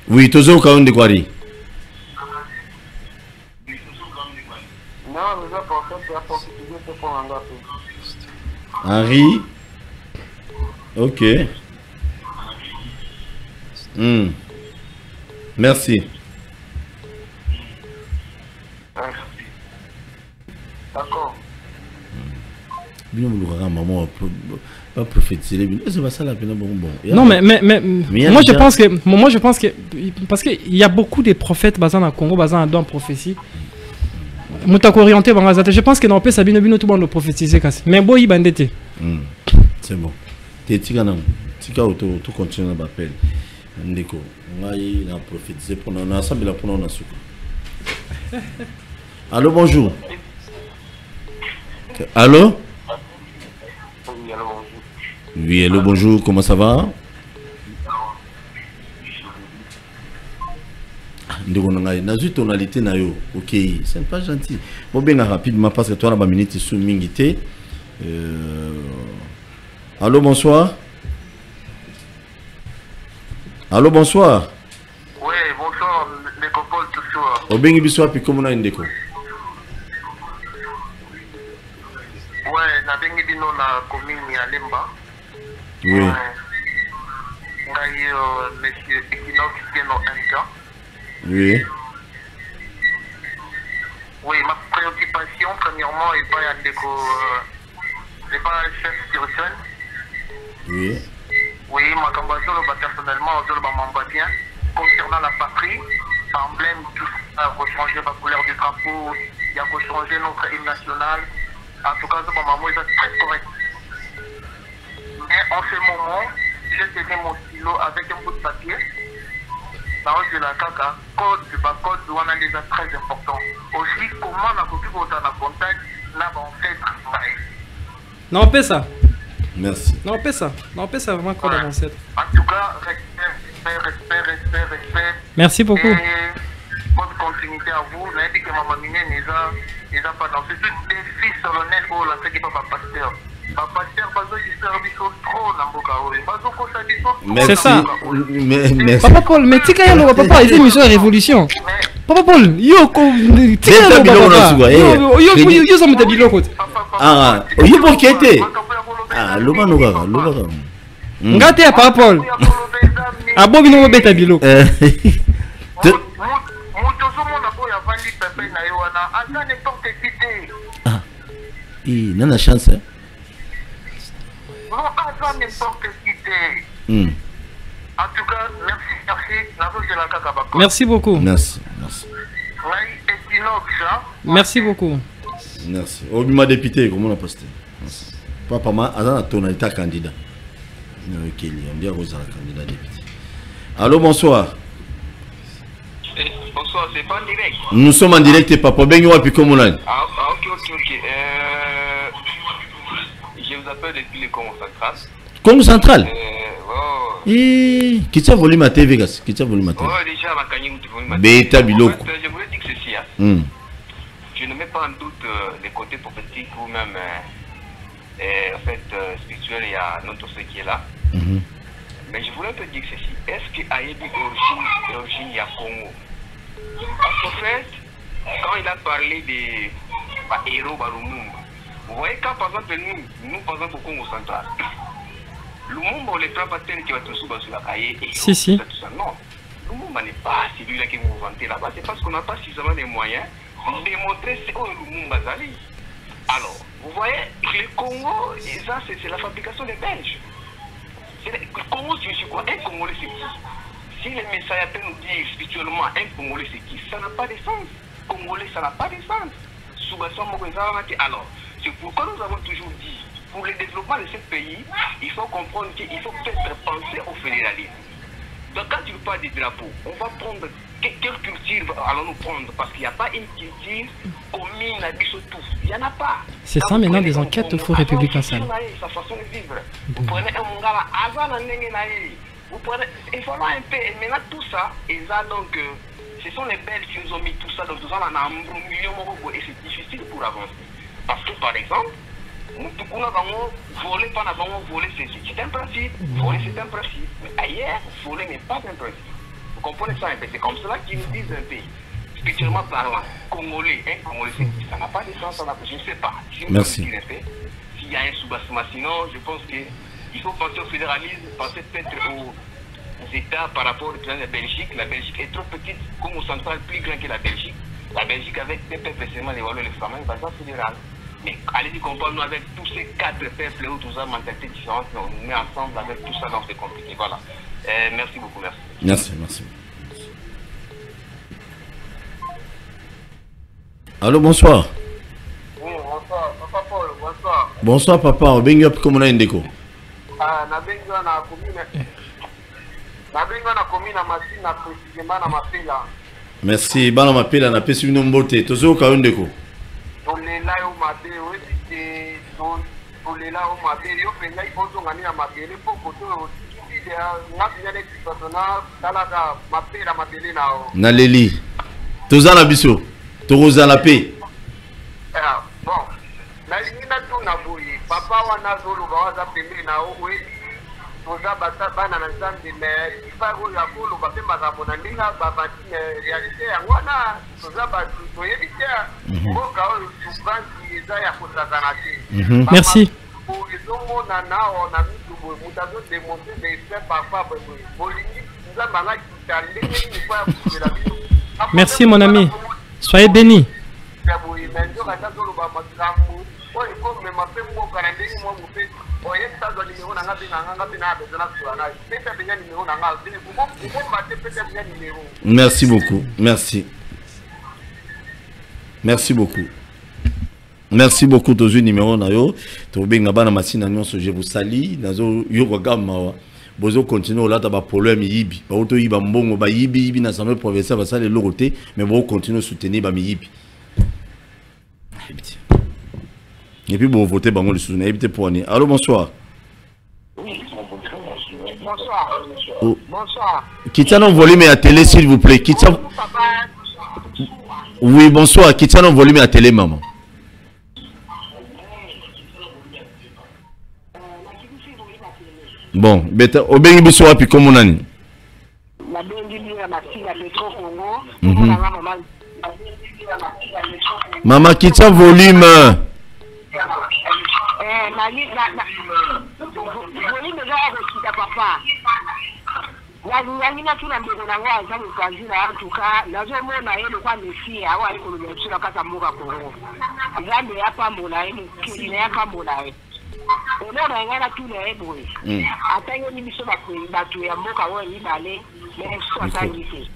Oui, tozo ka onde kwari. Non, mais ça pour ça pour que pour Henri. OK. Merci. D'accord. Bien maman pas prophétiser, c'est pas ça la peine bon. Non mais moi je pense que parce que il y a beaucoup de prophètes basés au Congo basés dans prophétie. Mutako orienté bangazate, je pense que dans pesa bino tout monde prophétiser kasi. Mais boy bandete. C'est bon. T'es tigana. Tika auto tout continue na appel. Ndeko, ngai na prophétiser pour na ensemble la pour na souka. Allô bonjour. Allô? Oui, hello, bonjour, comment ça va? Nazu tonalité na yo, ok, c'est pas gentil. Bon, bien rapidement, parce que toi, on a une minute sous mingité. Allô, bonsoir. Allô, bonsoir. Oui, bonsoir, les copains, tout ça. Au bien, bisous, puis comment on a une déco? Ouais, na bengi bino na commune ya Lemba. Oui. Monsieur Equinox Keno Inca. Oui. Oui, ma préoccupations, premièrement, et pas chef spirituel. Oui. Oui, ma cambazolo, personnellement, je le bien. Concernant la patrie, emblème, tout ça, rechanger la couleur du drapeau, il y a changer notre hymne national. En tout cas, ce moment, est très correct. Mais en ce moment, j'ai tenu mon stylo avec un bout de papier. Parole de la caca, code douane déjà très important. Aussi, comment on a pu avoir un contact, là, on fait travail. Non, on fait ça. Merci. Non, on fait ça. Non, on fait ça vraiment quoi d'avancer. En tout cas, respect. Merci beaucoup. Et bonne continuité à vous. Vous avez dit que maman Miné n'est pas dans ce défi solennel où la fait qui pas pasteur. C'est ça. Merci. Papa Paul, mais tu sais papa, il fait une mission de révolution. Papa Paul, yo, tu sais papa. Yo, ça me dit biloko. Ah, yo pour qui était? Ah, loba nogaga. Ngate ya Papa Paul. Abobi no beta biloko. Ah. Il n'a la chance. En tout cas, merci beaucoup. Merci. Merci beaucoup. Merci. Au m'a député, comment on a posté? Papa, ma a tonalité candidat. Ok, on dit à Rosa candidat député. Allô, bonsoir. Bonsoir, c'est pas en direct. Nous sommes en direct, papa. Ben, puis comment on a? Ok. Je vous appelle depuis le Congo central. Congo central? Oh. Qui t'a volé ma TV, gas? Qui t'a volé ma TV? Oh, déjà, ma cagnotte, tu volé ma TV. Beta biloko. Je voulais dire que ceci. Je ne mets pas en doute les côtés prophétiques ou même en fait spirituel, il y a notre ce qui est là. Mais je voulais te dire que ceci. Est-ce qu'il y a une origine, il y a Congo? Parce qu'en fait, quand il a parlé des héros Lumumba, vous voyez quand par exemple nous par exemple au Congo central, Lumumba on les prend pas tel qui va tout sur la cahier et si. Tout ça. Non, Lumumba n'est pas celui-là qui vous vantez là-bas, c'est parce qu'on n'a pas suffisamment de moyens pour démontrer ce que Lumumba Zali. Alors, vous voyez, le Congo, ça c'est la fabrication des Belges. Le Congo, c'est quoi? Un Congolais c'est qui? Si les messiahs peuvent nous dire spirituellement un Congolais c'est qui, ça n'a pas de sens. Congolais, ça n'a pas de sens. Alors, c'est pourquoi nous avons toujours dit, pour le développement de ce pays, il faut comprendre qu'il faut peut-être penser au fédéralisme. Donc quand tu parles des drapeaux, on va prendre quelle culture allons-nous prendre? Parce qu'il n'y a pas une culture commune à tous. Il n'y en a pas. C'est ça maintenant des enquêtes au Faux Républicain Sale. Sa façon de vivre. Vous prenez un mongala, vous prenez, il faut un peu, et maintenant tout ça, et ça donc, ce sont les Belges qui nous ont mis tout ça, donc tout ça, on a un million de et c'est difficile pour avancer. Parce que par exemple, nous avons volé, pas avons volé, c'est un principe. Voler, c'est un principe. Mais ailleurs, voler n'est pas un principe. Vous comprenez ça un peu? C'est comme cela qu'ils nous disent un peu. Spirituellement parlant, Congolais, Congolais, ça n'a pas de sens. Je ne sais pas. Merci. S'il y a un sous-bassement, sinon, je pense qu'il faut penser au fédéralisme, penser peut-être aux États par rapport à la Belgique. La Belgique est trop petite, comme au central, plus grand que la Belgique. La Belgique, avec des peuples seulement, les Wallons et les Flamands, va être fédéral. Mais allez-y comprendre, nous avec tous ces 4 peuples où tout ça, mentalité différente, on met ensemble avec tout ça, donc c'est compliqué. Voilà. Merci beaucoup, merci. Merci. Allô, bonsoir. Oui, bonsoir. Papa Paul, bonsoir. Bonsoir, papa. On va bien comment on a un déco. Ah, na benga na commune. Na benga na commune na machine na précisément na mapela. Merci. Bana mapela na pesi bino mbote. Tozo ka un déco. Tolela yo mabe, oui, c'est tolela yo mabe, yo penga ibozo ngani na mabele poko to kidi na binyane kisotona talaka mapela mabele nao. Na leli. Toza na biso. Toza la paix. Bon. Na lingina tu na boyi. Papa wana zolo bawaza pembe na owe. Toza bata bana na nzambe mais ifago ya kolo bape mazabo na ndinga babati réalité ya wana toza batu toyebitia. Boka oyo tubanzi eza ya kosazana te. Merci. Ezomona nao na mitubo mutazo démontrer des faits parfois bolingi nzamba nga kitande ni kwa ya kusela biso. Merci mon ami. Soyez bénis. makambo oyo ekomema mpe mboka na ndenge mwa mope oyebitazwa nimero na nga mpe na nga mpe na besoin na sula ngai pesa benya nimero na nga okoma te pesa benya nimero. Merci beaucoup, merci. Merci beaucoup. Merci beaucoup tozu numéro na yo to benga bana masina nyonso je vous salue nazo yo kagama bozo continuer là ta ba problème yibi ba auto yiba mbongo ba yibi na sanwe province ba sale lokote mais bo continuer soutenir ba yibi et puis bon voter bango le soutenir éviter pour ani. Allô bonsoir. Bonsoir. Oh. Bonsoir. Quittez non volume à télé s'il vous plaît. Quittez. Oui bonsoir. Quittez non volume à télé maman. Bon, beta obengi biso wapi komo nani? La bengi bien Maxime Petro Congo. Maman quitte volume. Volume za ko papa. Wanyina tuna mbego na ngwa za mukazina antuka nazo mona yelo kwa Messi awa iko lobetsula kata muka Congo. Zambe hapa mbona yenu kile yaka mbona yenu. Ono na ngana tuna ebo. Atanye ni biso batu ya mboka wo yibale mais so atangisi.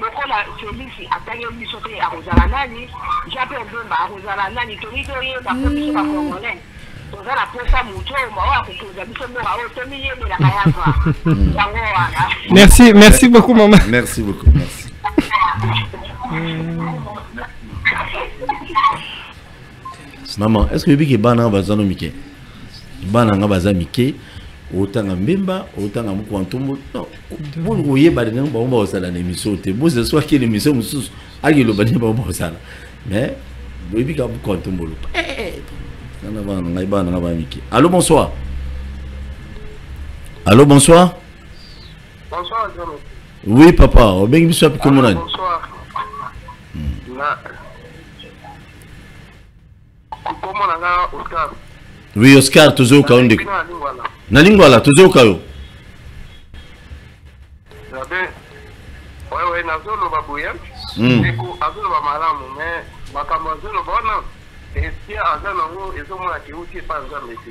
Lokola Felix atanye ni biso te akozala nani? Jape mbemba akozala nani to nito yeba ko biso ba Congolais. Tozala posa muto mawa kukuza biso mo awo to mi yebe la kayava. Yango wana. Merci, merci beaucoup maman. Merci beaucoup, merci. Maman, est-ce que vous avez bana bazano mike? Bana nga bazamike otanga mbemba otanga muko antumbo non bon voyez ba denga ba ba osala na émission te bo ce soit que l'émission mususu agilo ba ba osala mais boyebi ka muko antumbo lo nana bana ngai bana nga bamike. Allô bonsoir. Allô bonsoir. Bonsoir John. Oui papa obengi biso api komo nani? Bonsoir. Na comment on a Oscar? Oui Oscar toujours ka onde. Na lingwala toujours ka yo. Zabe. Ouais nazolo babuya. Ndiko azolo ba malamu mais makambo azolo bona. Esia azana ngo ezomona ki uti pa nzambe ti.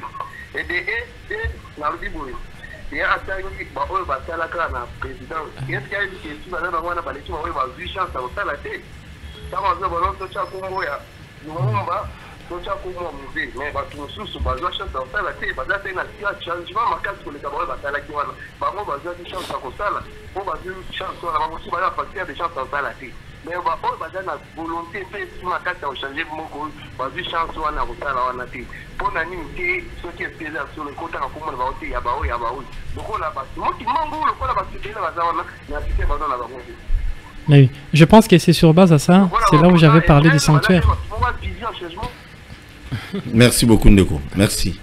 Na rudibuye. Ya atangi ba oyo basala kana président. Esia ki bazana wana baleki ba oyo ba chance akosala te. Kama zo bono to cha kumbo ya Lumumba. Tocha kumo mzee mais batu mususu bazwa chance de la te bazate na tia changement makasi koleka ba batala ki wana bango bazwa chance ya kosala po bazwa chance wana bango si ba facteur de chance de la te mais ba o bazana volonté pe si makasi ya changer moko bazwa chance wana kosala wana te po na nini te soki espérer sur le côté na komona ba ote ya ba o lokola ba moti mango lokola ba titela bazawana na tite bazana bango. Oui, je pense que c'est sur base à ça, c'est là où j'avais parlé des sanctuaires. Merci beaucoup Ndeko, merci.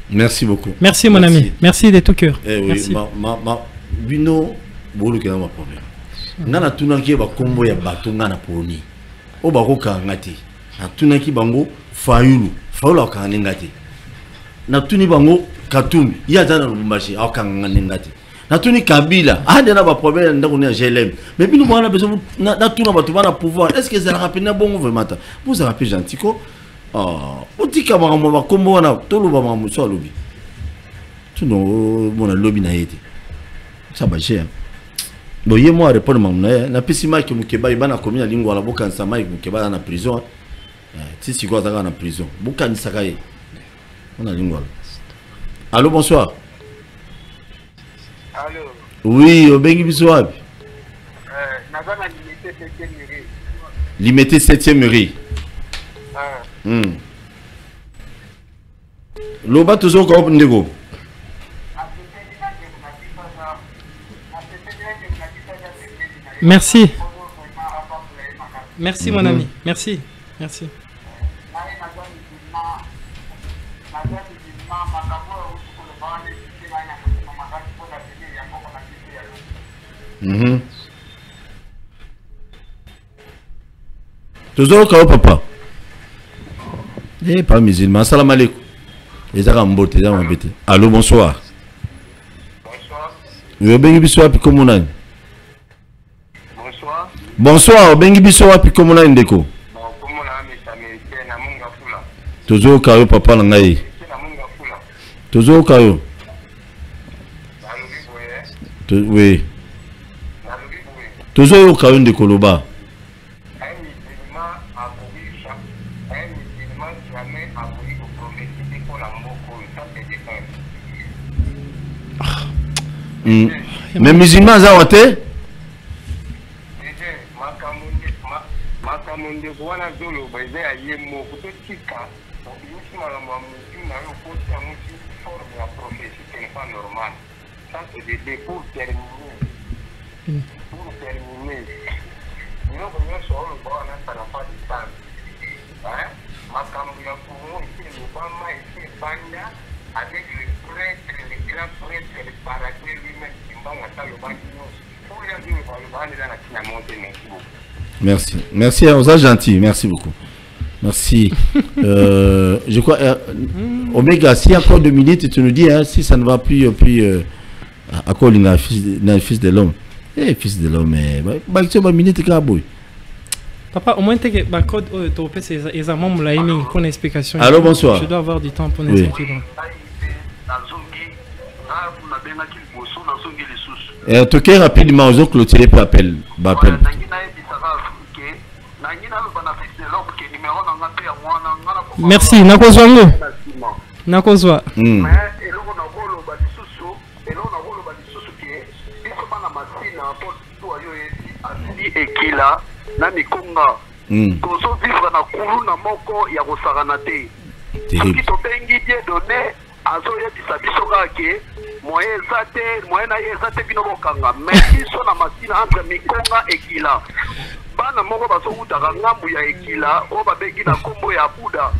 Merci beaucoup. Merci mon ami, merci de tout cœur. Eh oui, merci. Bino bolo ke na ma problème. Nana tunaki ba kombo ya bato ngana poni. O ba ko ka ngati. Na tunaki bango fayulu ka ngati. Na tuni bango katumbi ya zana Lubumbashi ka ngati. Na tuni Kabila ade na ba problème ndako ni GLM mais bino mwana besoin na tuna bato bana pouvoir est-ce que ça rapide bon vraiment vous avez rappelé gentil ko otika ba mo ba kombo wana tolo ba mo so lobi tuno mona lobi na yete ça va cher bon ye moi répondre mamna na pisi maki mukeba ibana komi na lingwa la boka nsama mukeba na prison ti si quoi ça na prison boka ni sakaye on a lingwa. Allô bonsoir. Allô. Oui, obengi biso wapi? Nazana limité 7e mairie. Limité 7e mairie. Loba toujours ko ndeko. Merci. Merci mon ami. Merci. Merci. Toujours au papa. Eh, pas musulman. Salam alaikum. Les Arabes mbote, les Arabes mbete. Allô, bonsoir. Bonsoir. Vous avez bien vu ça, puis comment on a? Bonsoir. Bonsoir, bengi biso wapi komona ndeko? Tozo kayo papa na ngai. Tozo kayo. Oui. Tozo kayo ndeko loba. Mais musulmans ça wate? Merci. Merci, vous êtes gentil. Merci beaucoup. Merci. Je crois, Omega, si encore 2 minutes, tu nous dis, hein, si ça ne va plus, à quoi il a fils de l'homme. Eh, fils de l'homme, tu as 1 minute, Papa, au moins, tu as code pour une explication. Allô, bonsoir. Je dois avoir du temps pour une explication. Toquez rapidement aux autres clôturer pour appel. Merci, Nakozwa. Ekila na mikonga kozo vivre na kulu na moko ya kosagana te soki tobengi die donné azoyebisa biso kake moyen eza te moyen na ye eza te bino bokanga mais biso na masina entre mikonga ekila bana moko bazowutaka ngambu ya ekila oyo babengi na nkombo ya buda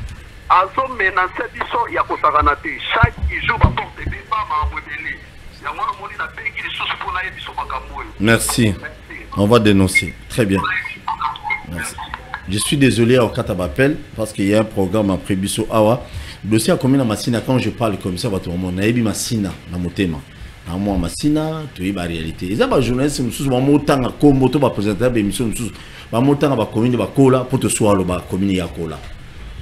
azomenase biso ya kosagana te chaque jour baporte beba makambo ebele yango wana omoni na bengi lisusu mpona ye biso makambo oyo. Merci. On va dénoncer. Très bien. Merci. Je suis désolé au Katabapel parce qu'il y a un programme après Bisso Awa. Le dossier a commis dans Massina quand je parle comme ça, on a eu Massina dans mon thème. À moi, Massina, tu es la réalité. Les journalistes, nous sommes en temps à Combo, tu vas présenter l'émission, nous sommes en temps à commune de Bakola pour te soir le commune de Yakola.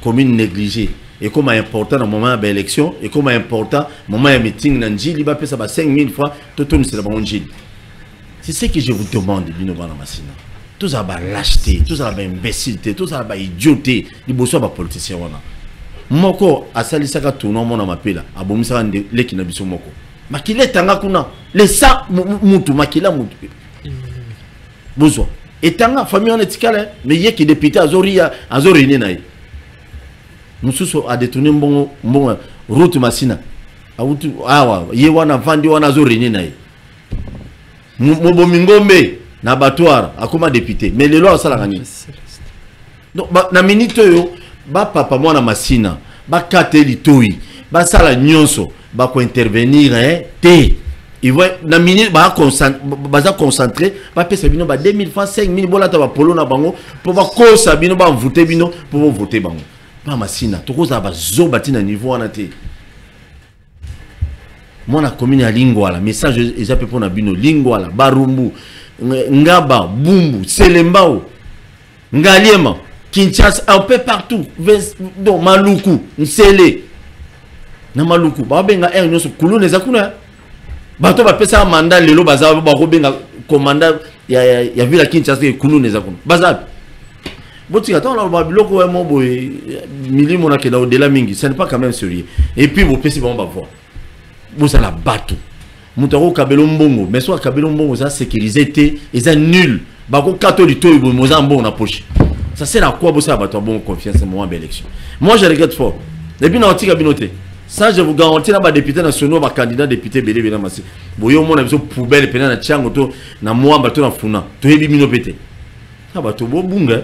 Commune négligée. Et comme important dans le moment de l'élection, et comme important dans le moment de meeting, Nanji, il va payer ça 5 000 fois, tout le monde c'est la bonne. C'est ce que je vous demande, Bino Massina. Tout ça va lâcheté, tout ça va imbécilité, tout ça va idioté. Les bossons va politiciens. Moko, à Salisaka, tout le monde m'a appelé là. À Bomisa, les qui n'habitent Moko. Makile Tanga Kuna. Les sa Moutou, Makila Moutou. Bozo. Et Tanga, famille en étiquette, mais il y a qui député à Zoria, à Zorini Naï. Nous a détourné bon route Massina. Ah, Yewana Vandi, Wana Zorini Naï. Mobomingombe na battoir akoma député mais les lois ça la gagné donc na minute yo ba papa moi na Massina ba kateli toi ba sala nyonso ba ko intervenir te il voit na minute ba concentré ba pesa bino ba 2000 francs 5000 bola ta ba polo na bango pour ba kosa bino ba voter bino pour voter bango ba Massina to koza ba zo batina niveau wana te. Moi, la commune à Lingwala, message ils appellent pour Nabino, Lingwala, Barumbu, Ngaba, Bumbu, Selembao, Ngaliema, Kinshasa, un peu partout, donc Maluku, Nsele, na Maluku, Babenga, nous sommes Koulou, les Akuna, Bato va passer un mandat, les lots, Baza, Barobenga, commandant, il y a vu la Kinshasa, Koulou, les Akuna, Baza. Botti, attends, là, Babiloko, mon boy, Mili, mon akeda, au-delà Mingi, ce n'est pas quand même sérieux. Et puis, vous pensez, on va voir. Vous allez battre. Moutaro Kabelo Mbongo, mais soit Kabelo Mbongo, ça sécurisé, et ça nul. Bako Katolito, il y a un bon dans la poche. Ça sert à quoi vous avez bon confiance en moi élection. Moi, je regrette fort. Et puis, dans le ça, je vous garantis, là, député national, candidat député Bélé Bénamassi. Vous voyez, on a besoin de poubelle, pénal, na tchango, na moi, bateau, na funa. Tu es bimino pété. Ah, bateau, bon, bunga.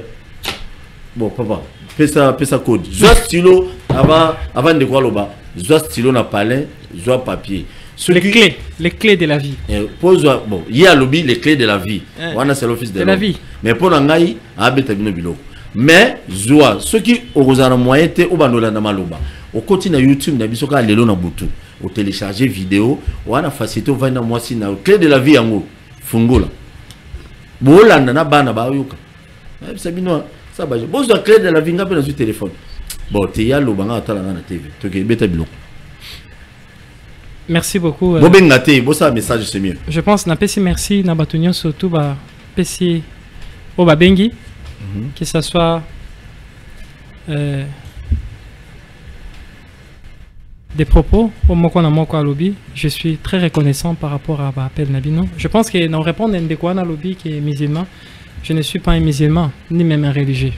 Bon, papa, fais ça code. Soit stylo, avant de voir le bas. Soit stylo, na palais. Soit papier. Les clés de la vie. Bon, il y a lobby les clés de la vie. On a c'est l'office de la vie. Mais pour l'angaï, abétabino bilo. Mais Zoa, ceux qui ont un moyen de ou banola na maloba. Au côté na YouTube, na bisoka lelo na butu. Au télécharger vidéo, ou ana facilité, ou va na moi si na clé de la vie en haut. Fungola. bolanda na bana ba yoka sabino ça ba boss de clé de la vinga pe na sur téléphone bon te ya lo banga atala na TV to ke beta biloko. Merci beaucoup. Bobenga te bossa message c'est mieux. Je pense na pesi merci na batunyo surtout ba pesi o ba bengi que ça soit des propos au moko na moko à lobby. Je suis très reconnaissant par rapport à l'appel Nabino. Je pense que nous répondons à un lobby qui est musulman. Je ne suis pas un musulman, ni même un religieux.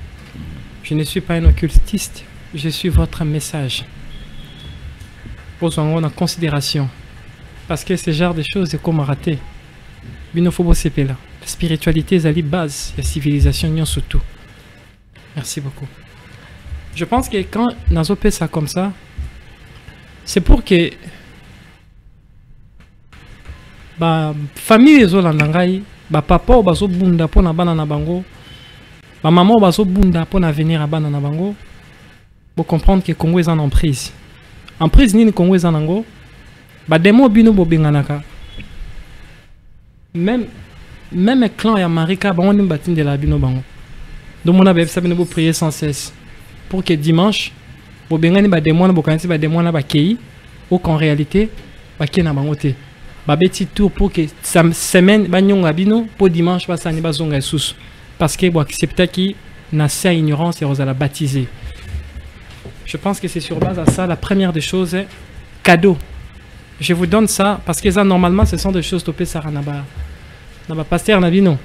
Je ne suis pas un occultiste. Je suis votre message. Posons en considération. Parce que ce genre de choses, c'est comme rater. Bino faut bosser là. La spiritualité, c'est la base. La civilisation, surtout. Merci beaucoup. Je pense que quand nous fait ça comme ça, c'est pour que ba famille ezolandangai ba papa o bazo bunda pona bana na bango ba maman o bazo bunda pona venir à bana na bango pour comprendre que Congo est en emprise nini Congo est en ango ba demo bino bo benganaka même clan ya marika ba on batinde de la bino bango donc on a be sabino bo prier sans cesse pour que dimanche bo bengani ba demo na bo kanisi ba demo na ba kei ou qu'en réalité ba kena bango te ba beti tour pour que semaine ba nyonga bino pour dimanche ba sani ba zonga sous parce que bo accepter qui na sa ignorance et osala baptiser. Je pense que c'est sur base à ça la première des choses est cadeau. Je vous donne ça parce que ça normalement ce sont des choses topé sara na ba pasteur na bino.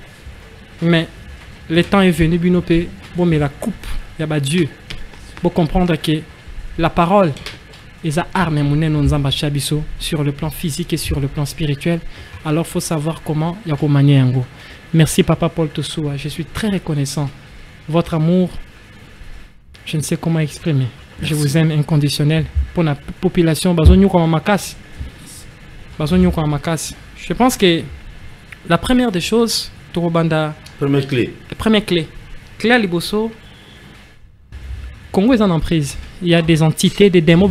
Mais le temps est venu bino pe bon mais la coupe ya ba Dieu pour comprendre que la parole est à arme sur le plan physique et sur le plan spirituel. Alors il faut savoir comment il y a manier en gros. Merci Papa Paul Tosoua, je suis très reconnaissant. Votre amour, je ne sais comment exprimer. Je vous aime inconditionnel. Pour la population, je pense que la première des choses, première clé. Clé à Liboso, Congo est en emprise. Il y a des entités, des démons,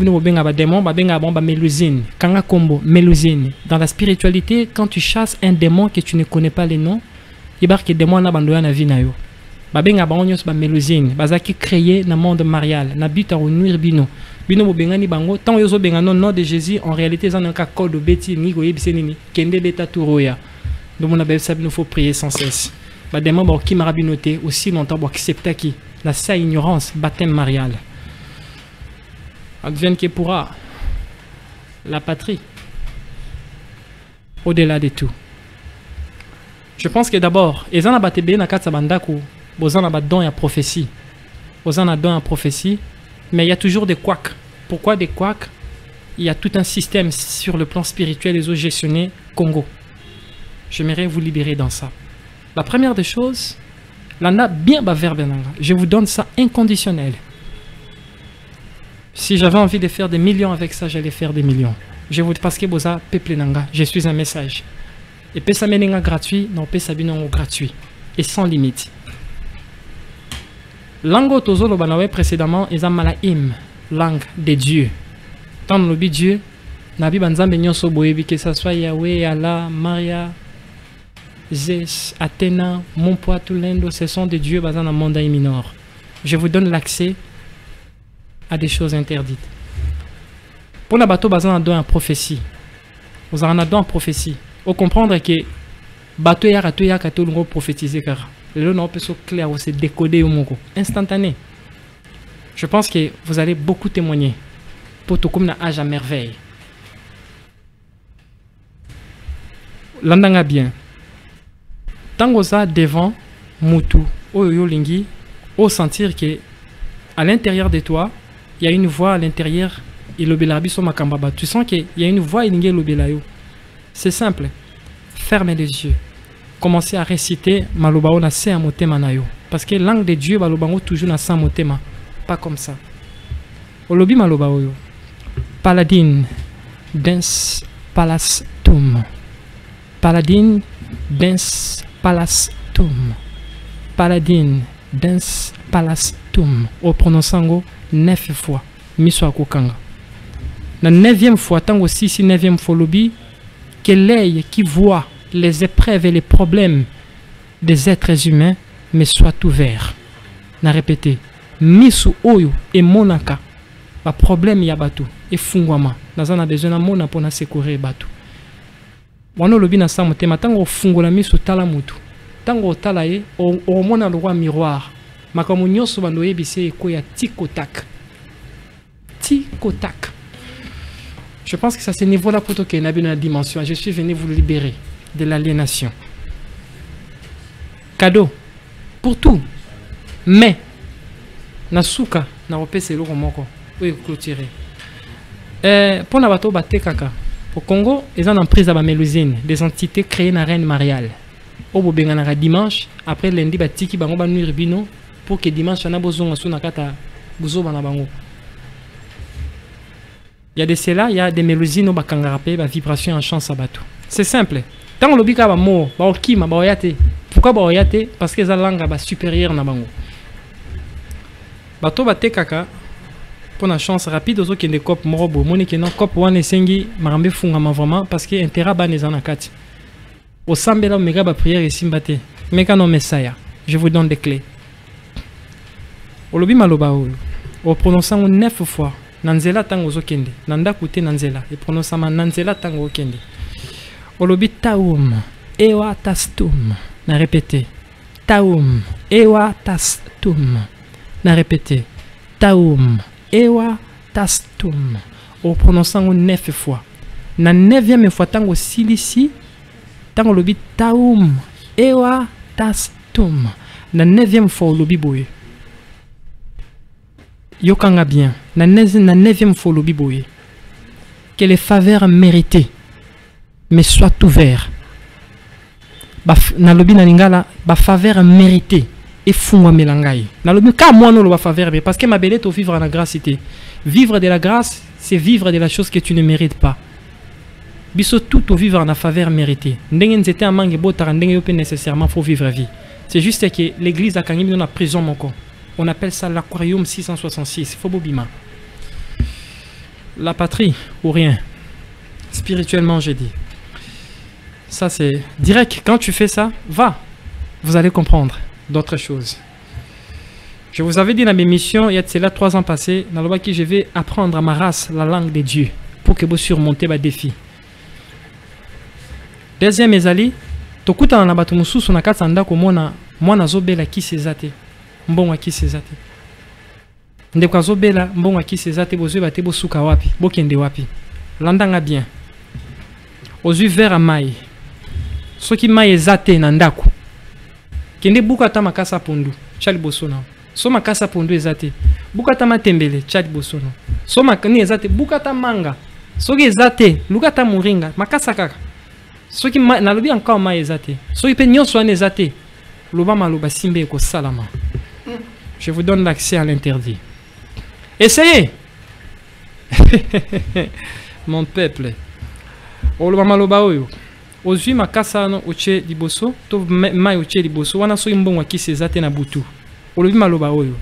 mélusine. Dans la spiritualité, quand tu chasses un démon que tu ne connais pas les noms, il y a des démons qui sont dans vie. Babenga bango ba mélusine, bazaki créé dans le monde marial, na but à nuire bino. Bino bengani bango, tant yozo bengano nom de Jésus, en réalité ça n'a qu'un code de bêtise ni goye bisenini, kende beta turoya. Donc on a besoin il faut prier sans cesse. Ba démon ba ki marabinoté aussi longtemps pour accepter qui la sa ignorance, baptême marial. Advienne qui pourra la patrie au-delà de tout. Je pense que d'abord, ils ont battu bien na katsa bandaku, ils ont don ya prophétie. Ils ont don ya prophétie, mais il y a toujours des couacs. Pourquoi des couacs? Il y a tout un système sur le plan spirituel et gestionné Congo. J'aimerais vous libérer dans ça. La première des choses, l'ana bien baverbenanga. Je vous donne ça inconditionnel. Si j'avais envie de faire des millions avec ça, j'allais faire des millions. Je vous dis parce que boza peuple nanga, je suis un message. Et pesa menenga gratuit, non pesa binongo gratuit et sans limite. Langue tozolo banawe précédemment ils ont malaim, langue des dieux. Tant le Dieu, nabi banzambe nyonso boyebi que ça soit Yahweh, Allah, Maria, Zeus, Athéna, Monpoix, Tulendo, ce sont des dieux basés dans le monde minor. Je vous donne l'accès à des choses interdites. Pour la bateau basé dans la prophétie, vous en avez dans la prophétie. Vous comprendre que bateau ya kato lungo prophétiser car le nom peut se clair ou se décoder au mongo instantané. Je pense que vous allez beaucoup témoigner pour tout comme na âge à merveille. Landanga bien. Tango ça devant mutu oyo lingi au sentir que à l'intérieur de toi il y a une voix à l'intérieur et le belabiso makambaba. Tu sens qu'il y a une voix lingi le belayo. C'est simple. Fermez les yeux. Commencez à réciter malobao na se amotema na yo parce que langue de Dieu balobango toujours na sa motema, pas comme ça. Olobi malobao yo. Paladin dance palace tomb. Paladin dance palace tomb. Paladin dance palace tomb. Au prononçango 9 fois. Miso akokanga. La 9e fois tango 6 9e fois lobi que l'œil qui voit les épreuves et les problèmes des êtres humains, mais soit ouvert. Na répété, misu oyo et monaka, ba problème ya batu et fungwama. Nazana besoin na mona pona secourir batu. Wano lobi na samu tema tango fungola misu tala mutu. Tango tala ye o mona le roi miroir. Makamu nyonso bando yebise ko ya tikotak. Tikotak. Je pense que c'est à ce niveau-là plutôt qu'il y a une dimension. Je suis venu vous libérer de l'aliénation. Cadeau pour tout. Mais, Nasuka, na repese le romoko. Oui, clôturer. Pour na bateau baté kaka. Au Congo, ils ont en prise à la mélusine, des entités créées dans la reine mariale. Au Bobengana dimanche, après lundi, batiki bango ba nuit bino pour que dimanche na bozonga suna kata buzo bana bango. Il y a de cela, il y a des mélusines au bakangarape, ba vibration en chant sabato. C'est simple. Tant que l'obika ba mo, ba okima, ba oyate. Pourquoi ba oyate? Parce que la langue ba supérieure na bango. Bato bate kaka pour la chance rapide aux autres qui cop morobo moni qui non cop wane sengi marambe fungama vraiment parce que intérêt ba nezana kati. Au sambela mega ba prière et simbate. Meka no messiah. Je vous donne des clés. Olobi maloba o. O prononçant 9 fois. Nanzela tango zokende. Nanda kute nanzela. Et prononçant nanzela tango okende. Olobi taum. Ewa tastum. Na répété. Taum. Ewa tastum. Na répété. Taum. Ewa tastum. O prononçant 9 fois. Na 9e fois tango silisi. Tango lobi taum. Ewa tastum. Na 9e fois lobi boye. Yokanga bien. Na 9e fois lobi boye. Que les faveurs méritées mais soient ouvertes. Na lobi na lingala ba faveur méritée et fungwa melangai. Na lobi ka moi no lo ba faveur parce que ma belle est au vivre en la gracité. Vivre de la grâce, c'est vivre de la chose que tu ne mérites pas. Biso tout au vivre en la faveur méritée. Ndenge nzete amange botara ndenge yope nécessairement faut vivre vie. C'est juste que l'église a kangimi dans la prison moko. On appelle ça l'aquarium 666. Fobobima. La patrie ou rien. Spirituellement, j'ai dit. Ça, c'est direct. Quand tu fais ça, va. Vous allez comprendre d'autres choses. Je vous avais dit dans mes missions, il y a de cela 3 ans passés, dans le bas qui je vais apprendre à ma race la langue des dieux pour que vous surmontez les défis. Deuxième ezali, tokuta na bato mususu na kati anda ko mwana zobela ki sezate. Mbongo ki sezate. Ndeko azobela mbongo ki sezate bozwe bate bosuka wapi, bokende wapi. Landanga bien. Ozwi vers mai. Soki mai ezate na ndako. Kende buka ta makasa pondu, chali bosona. So makasa pondu ezate. Buka ta matembele, chali bosona. So makani ezate, buka ta manga. Soki ezate, luka ta muringa, makasa kaka. Soki na lobi encore mai ezate. Soki pe nyonso ane ezate. Loba maloba simbe ko salama. Je vous donne l'accès à l'interdit. Essayez. Mon peuple. Oloba maloba oyo. Ozwi makasa no oche liboso, to mai oche liboso, wana so imbongo akisi ezate na butu. Olobi maloba oyo.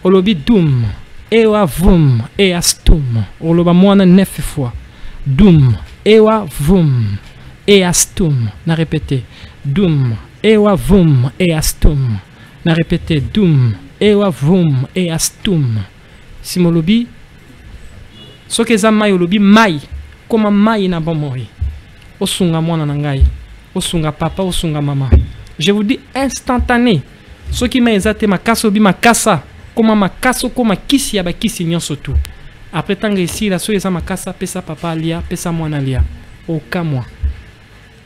Olobi dum, ewa vum, e astum. Oloba mwana 9 fois. Dum, ewa vum, e astum. Na répété. Dum, ewa vum, e astum. Na répété. Dum, ewa vum, e astum. Simolobi. Soki eza mai olobi mai. Koma mai na bomoi. Osunga mwana nangai. Osunga papa, osunga mama. Je vous dis instantané. Ce qui m'a exaté makasa obi makasa. Koma makaso koma kisi ya bakisi nyonso tout. Après tant que ici la so eza makasa pesa papa lia, pesa mwana lia. Aucun moi.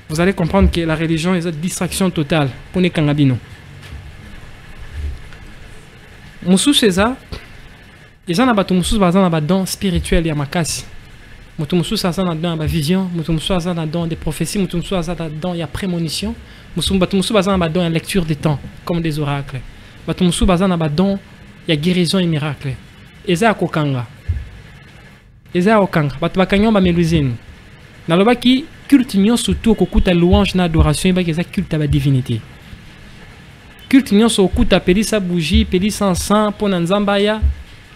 Vous allez comprendre que la religion est une distraction totale pour les kangabino. Mususu eza eza na bato mususu baza na ba don spirituel ya makasi. Mutu mususu aza na don ya vision, mutu mususu aza na don des prophéties, mutu mususu aza na don ya prémonition, bato mususu baza na ba don ya lecture des temps comme des oracles. Bato mususu baza na ba don ya guérison et miracle. Eza ya kokanga. Eza ya kokanga. Bato bakanyo ba melusine. Na lobaki culte nyonso tout kokuta louange na adoration et ba eza culte ba divinité. Culte nyonso okuta pelisa bougie, pelisa encens pour nzambaya.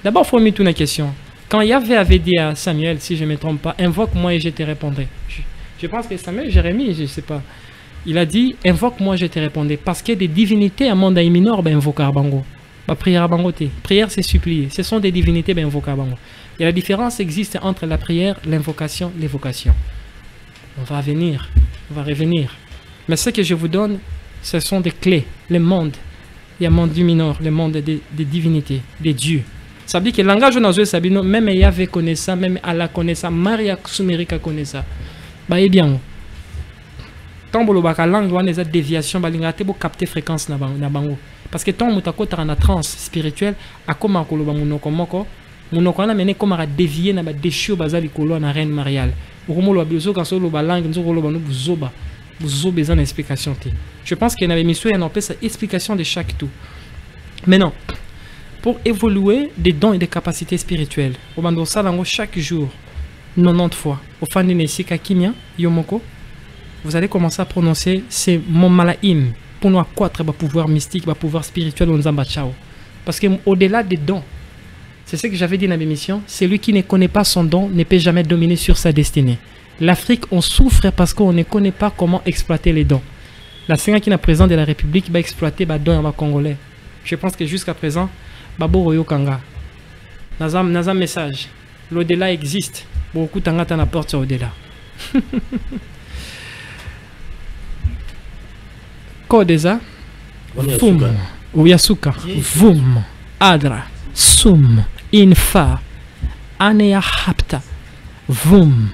D'abord faut mettre une question. Quand Yahvé avait dit à Samuel, si je ne me trompe pas, invoque-moi et je te répondrai. Je pense que Samuel, Jérémie, je ne sais pas. Il a dit, invoque-moi, je te répondrai. Parce qu'il y a des divinités à monde minor, ben invoquer bango. Ba prière bango te. Prière, c'est supplier. Ce sont des divinités, ben invoquer bango. Et la différence existe entre la prière, l'invocation, l'évocation. On va revenir. Mais ce que je vous donne, ce sont des clés. Le monde. Il y a le monde du minor, le monde des divinités, des dieux. Ça veut dire que le langage dans le Sabino, même Yahvé connaît ça, même Allah connaît ça, Maria Sumerika connaît ça. Bah, eh bien, tant que la langue a des déviations, bah, il y a des capter fréquence na bango. Parce que tant que tu as une transe spirituelle, à comment tu as monoko na mené comme à dévier na ba déchu bazali kolo na reine mariale. Urumo lo bezo quand so lo ba langue nzo lo ba no buzoba. Buzoba besoin d'explication te. Je pense qu'il y a une émission et on peut sa explication de chaque tout. Maintenant, pour évoluer des dons et des capacités spirituelles, au bando salango chaque jour 90 fois. Au fin de Nesika Kimia Yomoko, vous allez commencer à prononcer ces mots malaïm pour nous accroître le pouvoir mystique, le pouvoir spirituel au Nzamba Chao. Parce que au-delà des dons, c'est ce que j'avais dit dans l'émission, celui qui ne connaît pas son don ne peut jamais dominer sur sa destinée. L'Afrique, on souffre parce qu'on ne connaît pas comment exploiter les dons. La Sénat qui est président de la République va exploiter les dons congolais. Je pense que jusqu'à présent, Babo Royo Kanga. Dans un message, l'au-delà existe. Beaucoup de temps, on porte au-delà. Kodeza, Vum, Uyasuka, Vum, Adra, Sum, Infa, Anea Hapta, Vum,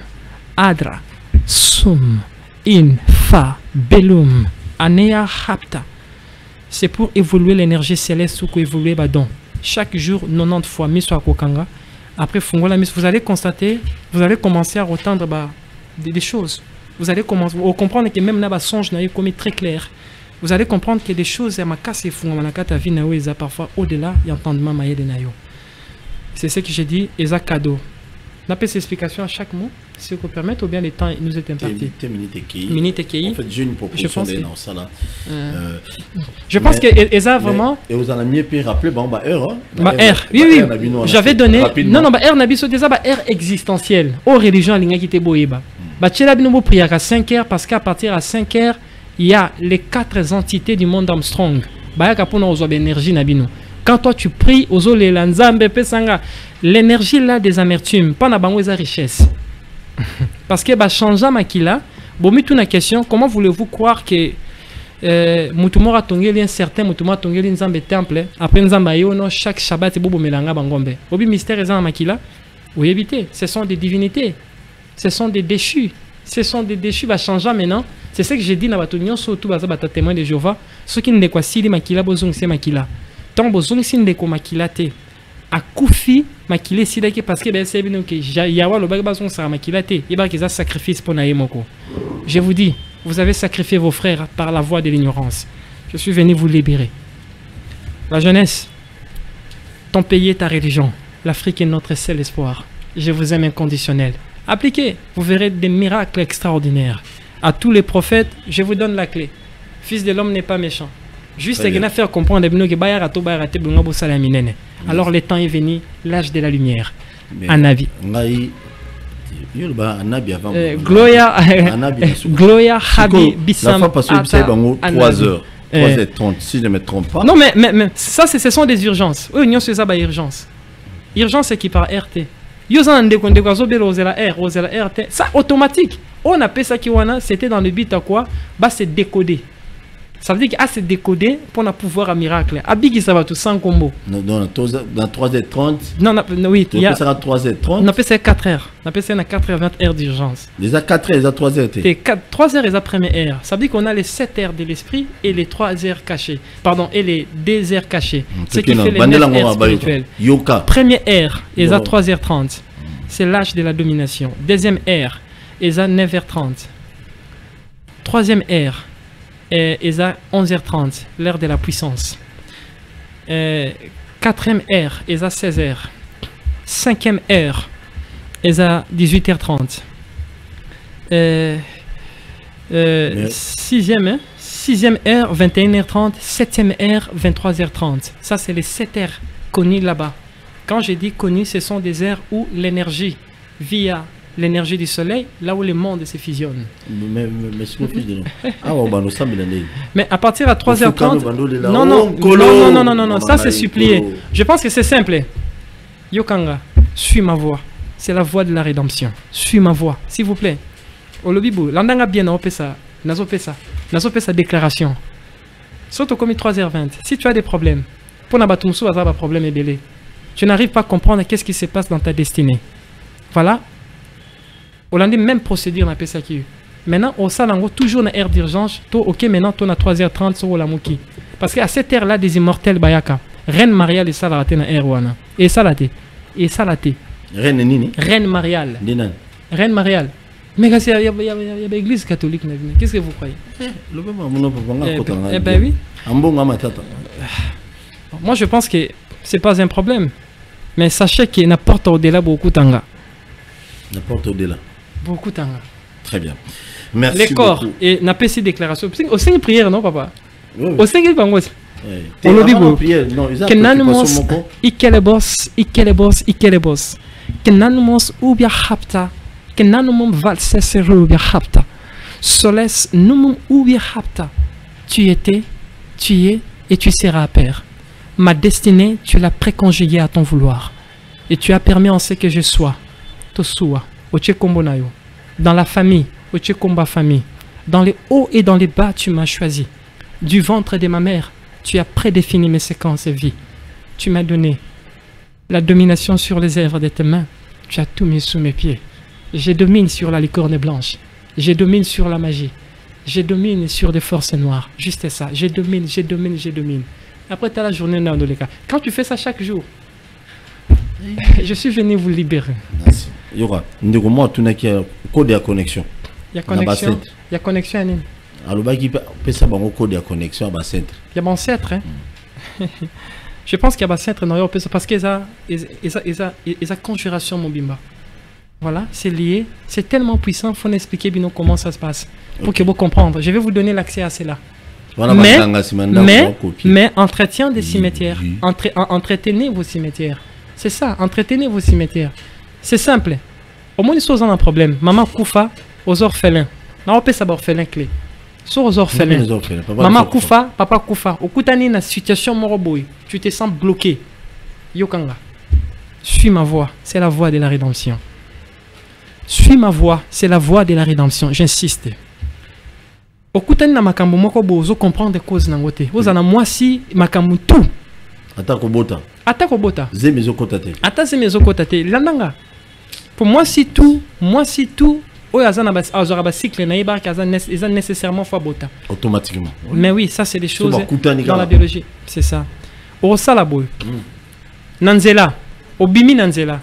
Adra, Sum, Infa, Belum, Anea Hapta. C'est pour évoluer l'énergie céleste ou évoluer Badon. Chaque jour, 90 fois, Miso Akokanga. Après, vous allez constater, vous allez commencer à retendre des choses. Vous allez commencer à comprendre que même là, songe n'a comme très clair. Vous allez comprendre que des choses, parfois au-delà, il y a entendement maïe de nayo. C'est ce que j'ai dit, et ça cadeau. On a pas ces explications à chaque mot, si vous permettez, ou bien le temps nous est imparti. Minute et en fait, j'ai une proposition dans ça là. Je pense que Eza vraiment. Et vous en avez mieux pu rappeler, bon, heure. R, oui, j'avais donné. Non, R n'a pas déjà, R existentiel. Aux religions, il y a qui te boiba. Tchela bino prière à 5 heures parce qu'à partir à 5 heures, il y a les 4 entités du monde Armstrong. Quand toi tu pries, l'énergie là des amertumes, pas na richesse. Parce que changeant makila, une question, comment voulez-vous croire que Moutoumora tongeli un certain Moutoumora tongeli nzambe temple après nzamba yono chaque Shabbat bobo melanga bangombe. Obi mystère ezan makila, oui éviter, ce sont des divinités. Ce sont des déchus. Ce sont des déchus va changer maintenant. C'est ce que j'ai dit dans la union surtout baza bata témoin de Jéhovah. Ceux qui ne quoi si makila bozong c'est makila. Tant bozong si ne ko makila te. A koufi makile si dake parce que ben c'est bien que yawa lo baga bazong sa makila te. Iba que ça sacrifice pour na yemoko. Je vous dis, vous avez sacrifié vos frères par la voie de l'ignorance. Je suis venu vous libérer. La jeunesse, ton pays est ta religion. L'Afrique est notre seul espoir. Je vous aime inconditionnel. Appliquez, vous verrez des miracles extraordinaires. À tous les prophètes, je vous donne la clé. Fils de l'homme n'est pas méchant. Juste à faire comprendre que alors le temps est venu, l'âge de la lumière. Anabi. Gloria Habi Bissam. La fois passée, 3h. 3h30, si je ne me trompe pas. Non, mais ça, ce sont des urgences. Oui, nous sommes à urgence. Urgence, c'est qui par RT. Ça automatique. On appelle ça qui c'était dans le but à quoi? Bah c'est décodé. Ça veut dire que c'est décodé pour pouvoir un miracle. Abigi ça va tout sans combo. Dans 3h30. Non, oui, il y a 3h30. On appelle ça 4h. On appelle ça 4h20 heures d'urgence. Les 4h, les 3h. 3h les première heure. Ça veut dire qu'on a les 7 heures de l'esprit et les 3 heures cachées. Pardon, et les 2 heures cachées. Ce qui fait les 9 heures spirituelles. Première heure, ils à 3h30. C'est l'âge de la domination. Deuxième heure, ils à 9h30. Troisième heure, ils à 11h30, l'heure de la puissance. Quatrième heure, ils à 16h. Cinquième heure, ils à 18h30. Sixième heure, 21h30. Septième heure, 23h30. Ça, c'est les 7 heures connues là-bas. Quand je dis connues, ce sont des heures où l'énergie, via l'énergie du soleil, là où les mondes se fusionnent. Mais à partir de 3h30, non, ça c'est supplié. Je pense que c'est simple. Yokanga, suis ma voix. C'est la voix de la rédemption. Suis ma voix, s'il vous plaît. Olobibu, l'andanga bien na opesa, sa déclaration. Surtout comme 3h20. Si tu as des problèmes, pour n'abatumsu azaba problème est belé. Tu n'arrives pas à comprendre qu'est-ce qui se passe dans ta destinée. Voilà. Hollande même procédure na pesa qui. Maintenant, au salango toujours na air d'urgence, to OK maintenant to na 3h30 sur la mouki. Parce qu'à cette heure là des immortels bayaka. Reine Mariale et Salarate na air wana. Et Salate. Reine nini? Reine Mariale. Dinan. Reine Mariale. Mais il y a l'église catholique. Qu'est-ce que vous croyez? Eh ben oui. Moi je pense que c'est pas un problème. Mais sachez qu'il n'apporte au-delà beaucoup tanga. N'apporte au-delà. Beaucoup tanga. Très bien. Merci les corps beaucoup. Et n'a pas ces déclarations. Au 5 prières, non papa? Oui. Au 5 prières. On le dit beau. Que nanumos ikelebos. Que nanumos ubia hapta. Que nanumum valseseru ubia hapta. Soles numum ubia hapta. Tu étais, tu es et tu seras à pair. Ma destinée, tu l'as préconjuguée à ton vouloir. Et tu as permis en ce que je sois. Tosua, ochekombonayo. Dans la famille, ochekomba famille. Dans les hauts et dans les bas, tu m'as choisi. Du ventre de ma mère, tu as prédéfini mes séquences de vie. Tu m'as donné la domination sur les œuvres de tes mains. Tu as tout mis sous mes pieds. Je domine sur la licorne blanche. Je domine sur la magie. Je domine sur des forces noires. Juste ça. Je domine. Après, tu as la journée dans les cas. Quand tu fais ça chaque jour, je suis venu vous libérer. Merci. Yora, moi, tu n'as qu'un code de connexion. Il y a connexion. Il y a connexion à Nîmes. Alors, il y a un code de connexion à Bassentre. Il y a mon centre. Je pense qu'il y a un centre parce qu'il y a conjuration Mobimba. Voilà, c'est lié. C'est tellement puissant, il faut expliquer bien comment ça se passe. Pour que vous compreniez. Je vais vous donner l'accès à cela. Voilà, mais entretien des cimetières. Entretenez vos cimetières. C'est ça, entretenez vos cimetières. C'est simple. Au moins, ils ont un problème. Maman Koufa aux orphelins. On peut savoir orphelin clé. Sur aux orphelins. Maman Koufa, papa Koufa. Au Koutani, na situation moroboy. Tu te sens bloqué. Yokanga. Suis ma voix. C'est la voix de la rédemption. Suis ma voix. C'est la voix de la rédemption. J'insiste. Au Koutani, na makambo moko bozo comprendre des causes nangote. Vous en a moi si makambo tout. Attaque au bota. Attaque au bota. Zemezo kotate. Attaque zemezo kotate. Landanga. Pour moi si tout. Oui, cycle nécessairement fois bota. Automatiquement. Mais oui, ça c'est des choses dans la biologie. C'est ça. Au salaboy. Nanzela. Au bimi nanzela.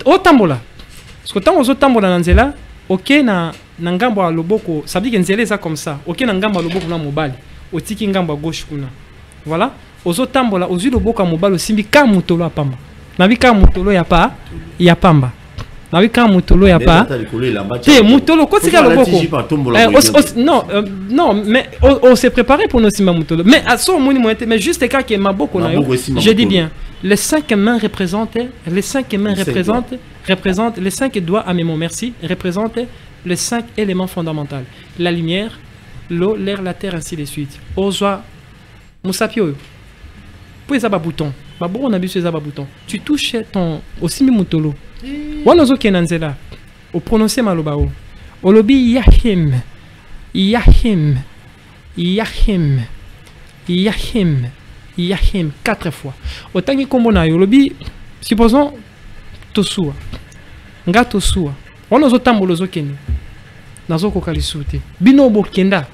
Au tambola. Parce que tant aux tambola nanzela, ok na ngambo a loboko, ça veut dire que nzela ça comme ça. Ok na ngambo a loboko na mobali. Au tiki ngambo a gauche kuna. Voilà. Aux tambola, aux yeux loboko a mobali simbi ka mutolo a pamba. Na bi ka mutolo ya pa, ya pamba. Na wika mutolo ya pa. Te mutolo ko sika loboko. Non, mais on s'est préparé pour nos simba mutolo. Mais à son moni moité, mais juste cas que maboko na yo. Je dis bien, les 5 mains représentent les 5 doigts à mes mots, merci, représentent les 5 éléments fondamentaux. La lumière, l'eau, l'air, la terre, ainsi de suite. Ozoa musapio. Pour les bouton. Babou on a vu ces bouton. Tu touches ton aussi mutolo. Wanozo kenanzela au prononcer malobao olobi yahim 4 fois otangi kombo na olobi supposons tosua nga tosua wanozo tambolo zokeni nazo kokalisute bino bokenda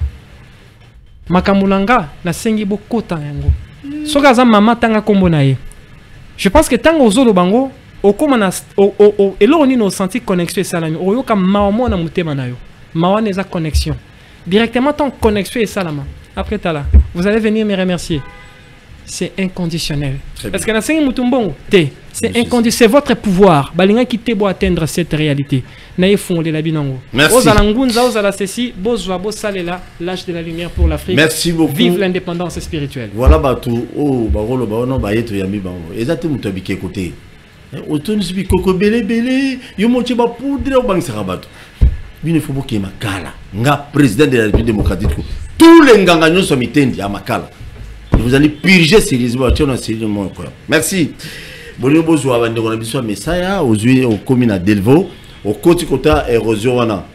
makamulanga na sengi bokota yango soka za mama tanga kombo na ye. Je pense que tango ozolo bango au et là on est senti connexion salami au yoka mawa na mutema na yo mawa neza connexion directement ton connexion et salama après tala vous allez venir me remercier c'est inconditionnel parce que na sengi mutumbongo te c'est inconditionnel c'est votre pouvoir balinga qui te bo atteindre cette réalité na efondé la binango ozala ngunza ozala ceci bozwa bosalela l'âge de la lumière pour l'Afrique. Merci beaucoup. Vive l'indépendance spirituelle. Voilà batou oh bagolo ba no ba yeto yami bango ezate mutu abike côté Autant si koko belé belé, yo moche ba poudre au bank sarabato. Bine faut boké makala. Nga président de la République démocratique. Tous les nganganyos sont mitendi à makala. Vous allez purger sérieusement sérieusement quoi. Merci. Bonne bozo abande ko na biso mesaya ozui au commune à Delvaux au côté kota érosion wana.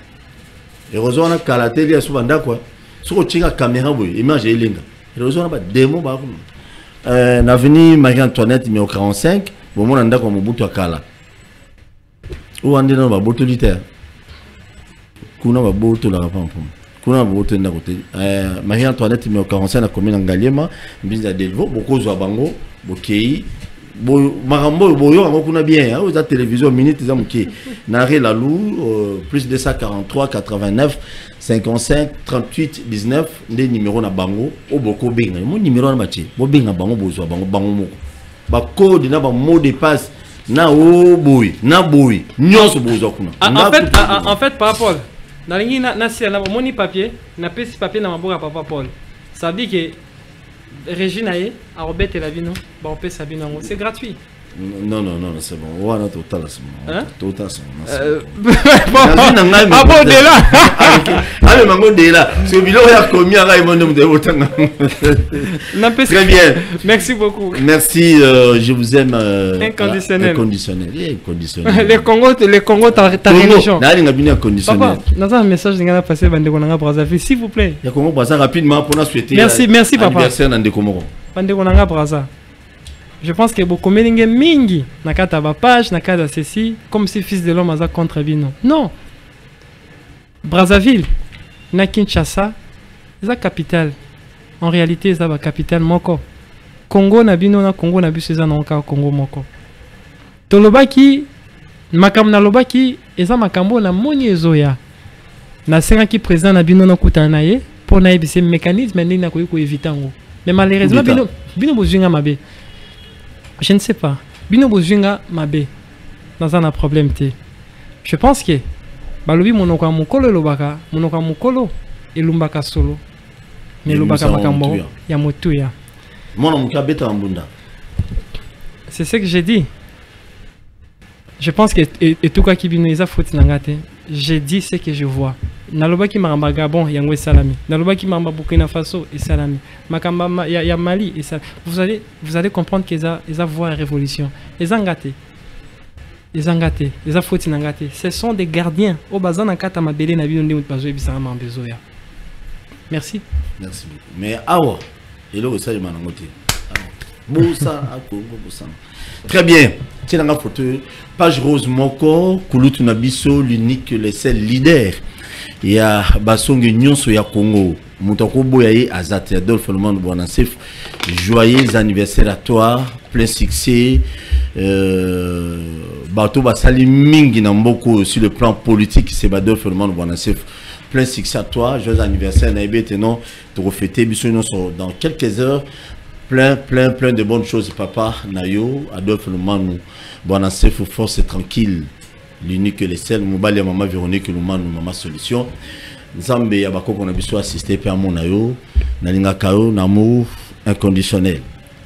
Érosion wana kala teli asubanda quoi. Soko chinga caméra boy image elinga. Érosion ba démo ba ko. L'avenue Marie-Antoinette numéro 45, bon mon anda comme Mobutu akala. Ou ande na ba boto litaire. Kuna ba boto la pam pam. Kuna ba boto na côté. Marie-Antoinette numéro 45 na commune Ngaliema, mbinza Delvaux, boko zo bango, bokei. Bo marambo boyo ngo kuna bien, aux la télévision minute za muki. Naré la lou plus de 143 89 55 38 19 des numéros na bango o boko benga. Mon numéro na bachi. Bo benga bango bozo bango bango moko. Ba code na ba mot de passe na o boy, na boy. Nyonso bozo kuna. En fait par rapport na lingi na si na moni papier, na pesi papier na maboka papa Paul. Ça dit que Régine Aye, à Robert et la vie, non? C'est gratuit. Non, c'est bon. On va total, c'est bon. Hein? Total, c'est bon. Ah bon, de là. Allez, maman, de là. Ce bilot a commis à Raymond de Wotan. Très bien. Merci beaucoup. Merci, je vous aime. Inconditionnel. Inconditionnel. Les Congo, ta religion. Inconditionnel. Dans un message, je vais passer Bandekonanga Brazzaville, s'il vous plaît. Il y a Congo Brazza rapidement pour nous souhaiter. Merci, papa. Anniversaire dans des Comores. Bandekonanga Brazza. Je pense que beaucoup de mingi nakata ba page nakata ceci comme si fils de l'homme a contre Bino. Non. Brazzaville, na Kinshasa, c'est la capitale. En réalité, c'est la capitale moko. Congo na Bino na Congo na biso za na Congo moko. Tolobaki makam na lobaki eza makambo na moni ezoya. Na senga ki président na Bino na kutana ye pour na ebise mécanisme ni na ko éviter ngo. Mais malheureusement Bino bozunga mabe. Je ne sais pas. Bino bozunga mabe. Dans un problème te. Je pense que balobi monoko mukolo lobaka, monoko mukolo elumbaka solo. Mais lobaka makambo ya motuya. Mona mukabeta mbunda. C'est ce que j'ai dit. Je pense que et tout cas qui bino eza faute nangate. J'ai dit ce que je vois. Nalobaki maramba Gabon yango salami. Nalobaki maramba Burkina Faso et salami. Makamba ya Mali et ça. Vous allez comprendre que ça voit la révolution. Les angaté. Les angaté, les afoti nangate. Ce sont des gardiens. Au bazan nakata mabele na bino ndimut bazo ebisanga mambezoya. Merci. Merci beaucoup. Mais awa, elo ça manangote. Bosa akongo bosa. Très bien. Tiens la photo page rose moko kulutu na biso l'unique le seul leader. Il y a Basongi Nyonso ya Congo. Moutako Boyaye Azate Adolphe Lomando Bonansef. Joyeux anniversaire à toi, plein succès. Bato Basali Mingi Namboko sur le plan politique, c'est Adolphe Lomando Bonansef. Plein succès à toi, joyeux anniversaire. Naïbe Tenon, te refêter dans quelques heures. Plein de bonnes choses, papa. Nayo, Adolphe Lomando Bonansef, force et tranquille. L'unique que les seuls, Mobali et Maman Véronique, nous mandons Maman Solution. Nzambe Yabako qu'on a pu assister à mon ayo, Nalinga Kao, Namour inconditionnel.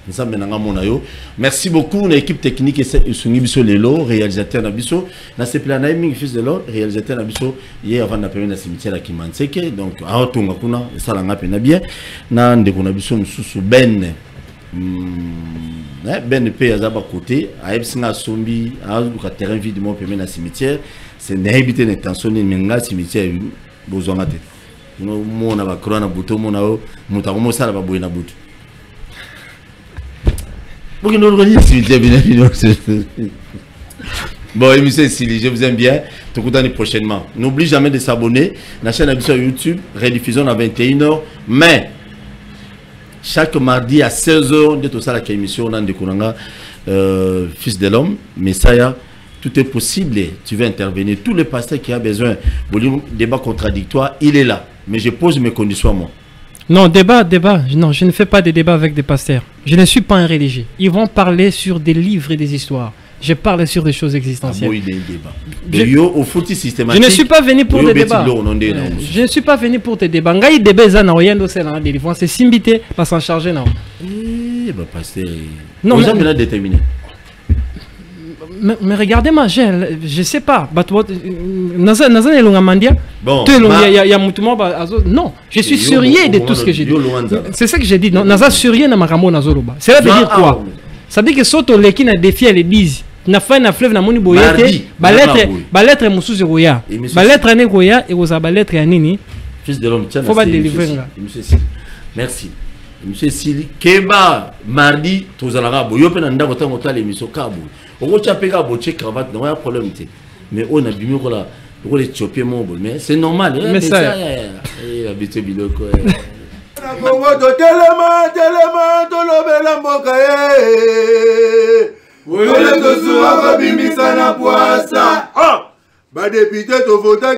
Nzambe Nanga mon ayo. Merci beaucoup, l'équipe technique et Sungi Biso Lelo, réalisateur Nabiso. Na sepla Naiming, fils de l'or, réalisateur Nabiso, hier avant d'appeler la cimetière à Kimanseke. Donc, à Otunga Kuna, ça l'a bien bien. Nan de Konabiso, nous sous Ben. Ben pe azaba côté a ebsinga sombi a du terrain vide mon permet na cimetière c'est n'habiter l'intention ni menga cimetière besoin tête no mona ba krona buto mona o mutako mo sala ba boyina buto bouki no roni cimetière bien bon émission Sili je vous aime bien tout l'année prochainement n'oublie jamais de s'abonner la chaîne sur YouTube rediffusion à 21h mais chaque mardi à 16h, de tout ça, la émission, on a des fils de l'homme, Messiah, tout est possible. Tu veux intervenir. Tous les pasteurs qui ont besoin de débat contradictoire, il est là. Mais je pose mes conditions à moi. Non, débat. Non, je ne fais pas de débat avec des pasteurs. Je ne suis pas un religieux. Ils vont parler sur des livres et des histoires. Je parle sur des choses existentielles. Je ne suis pas venu pour des débats. Je ne suis pas venu pour des débats. Ngai débat ça na oyendo c'est la délivrance. C'est simbité pas s'en charger non. Pasteur. Non, mais déterminé. mais regardez-moi, je sais pas. Nazan et Longamandia. Bon. Non, je suis surieux de tout ce que j'ai dit. C'est ça que j'ai dit. Nazan surieux na makambo nazoloba. Cela veut dire quoi? Ça veut dire que Soto Leki na défié les bises. Na fait na fleuve na moni boyete. Ba lettre musuzi roya. Ba lettre ane roya et oza ba lettre anini. Fils de l'homme, tiens. Faut pas délivrer là. Merci. Monsieur Sili Keba mardi tozalaka boyo pe na ndako tango ta l'émission kabu. Oko chapeka boche cravate non y a problème té. Mais on a bimi ko la ko les choper mon bol mais c'est normal mais ça habitué biloko. Na Congo to telema to lobela mboka Ole to suwa ko bimisa na poasa. Ba député to vota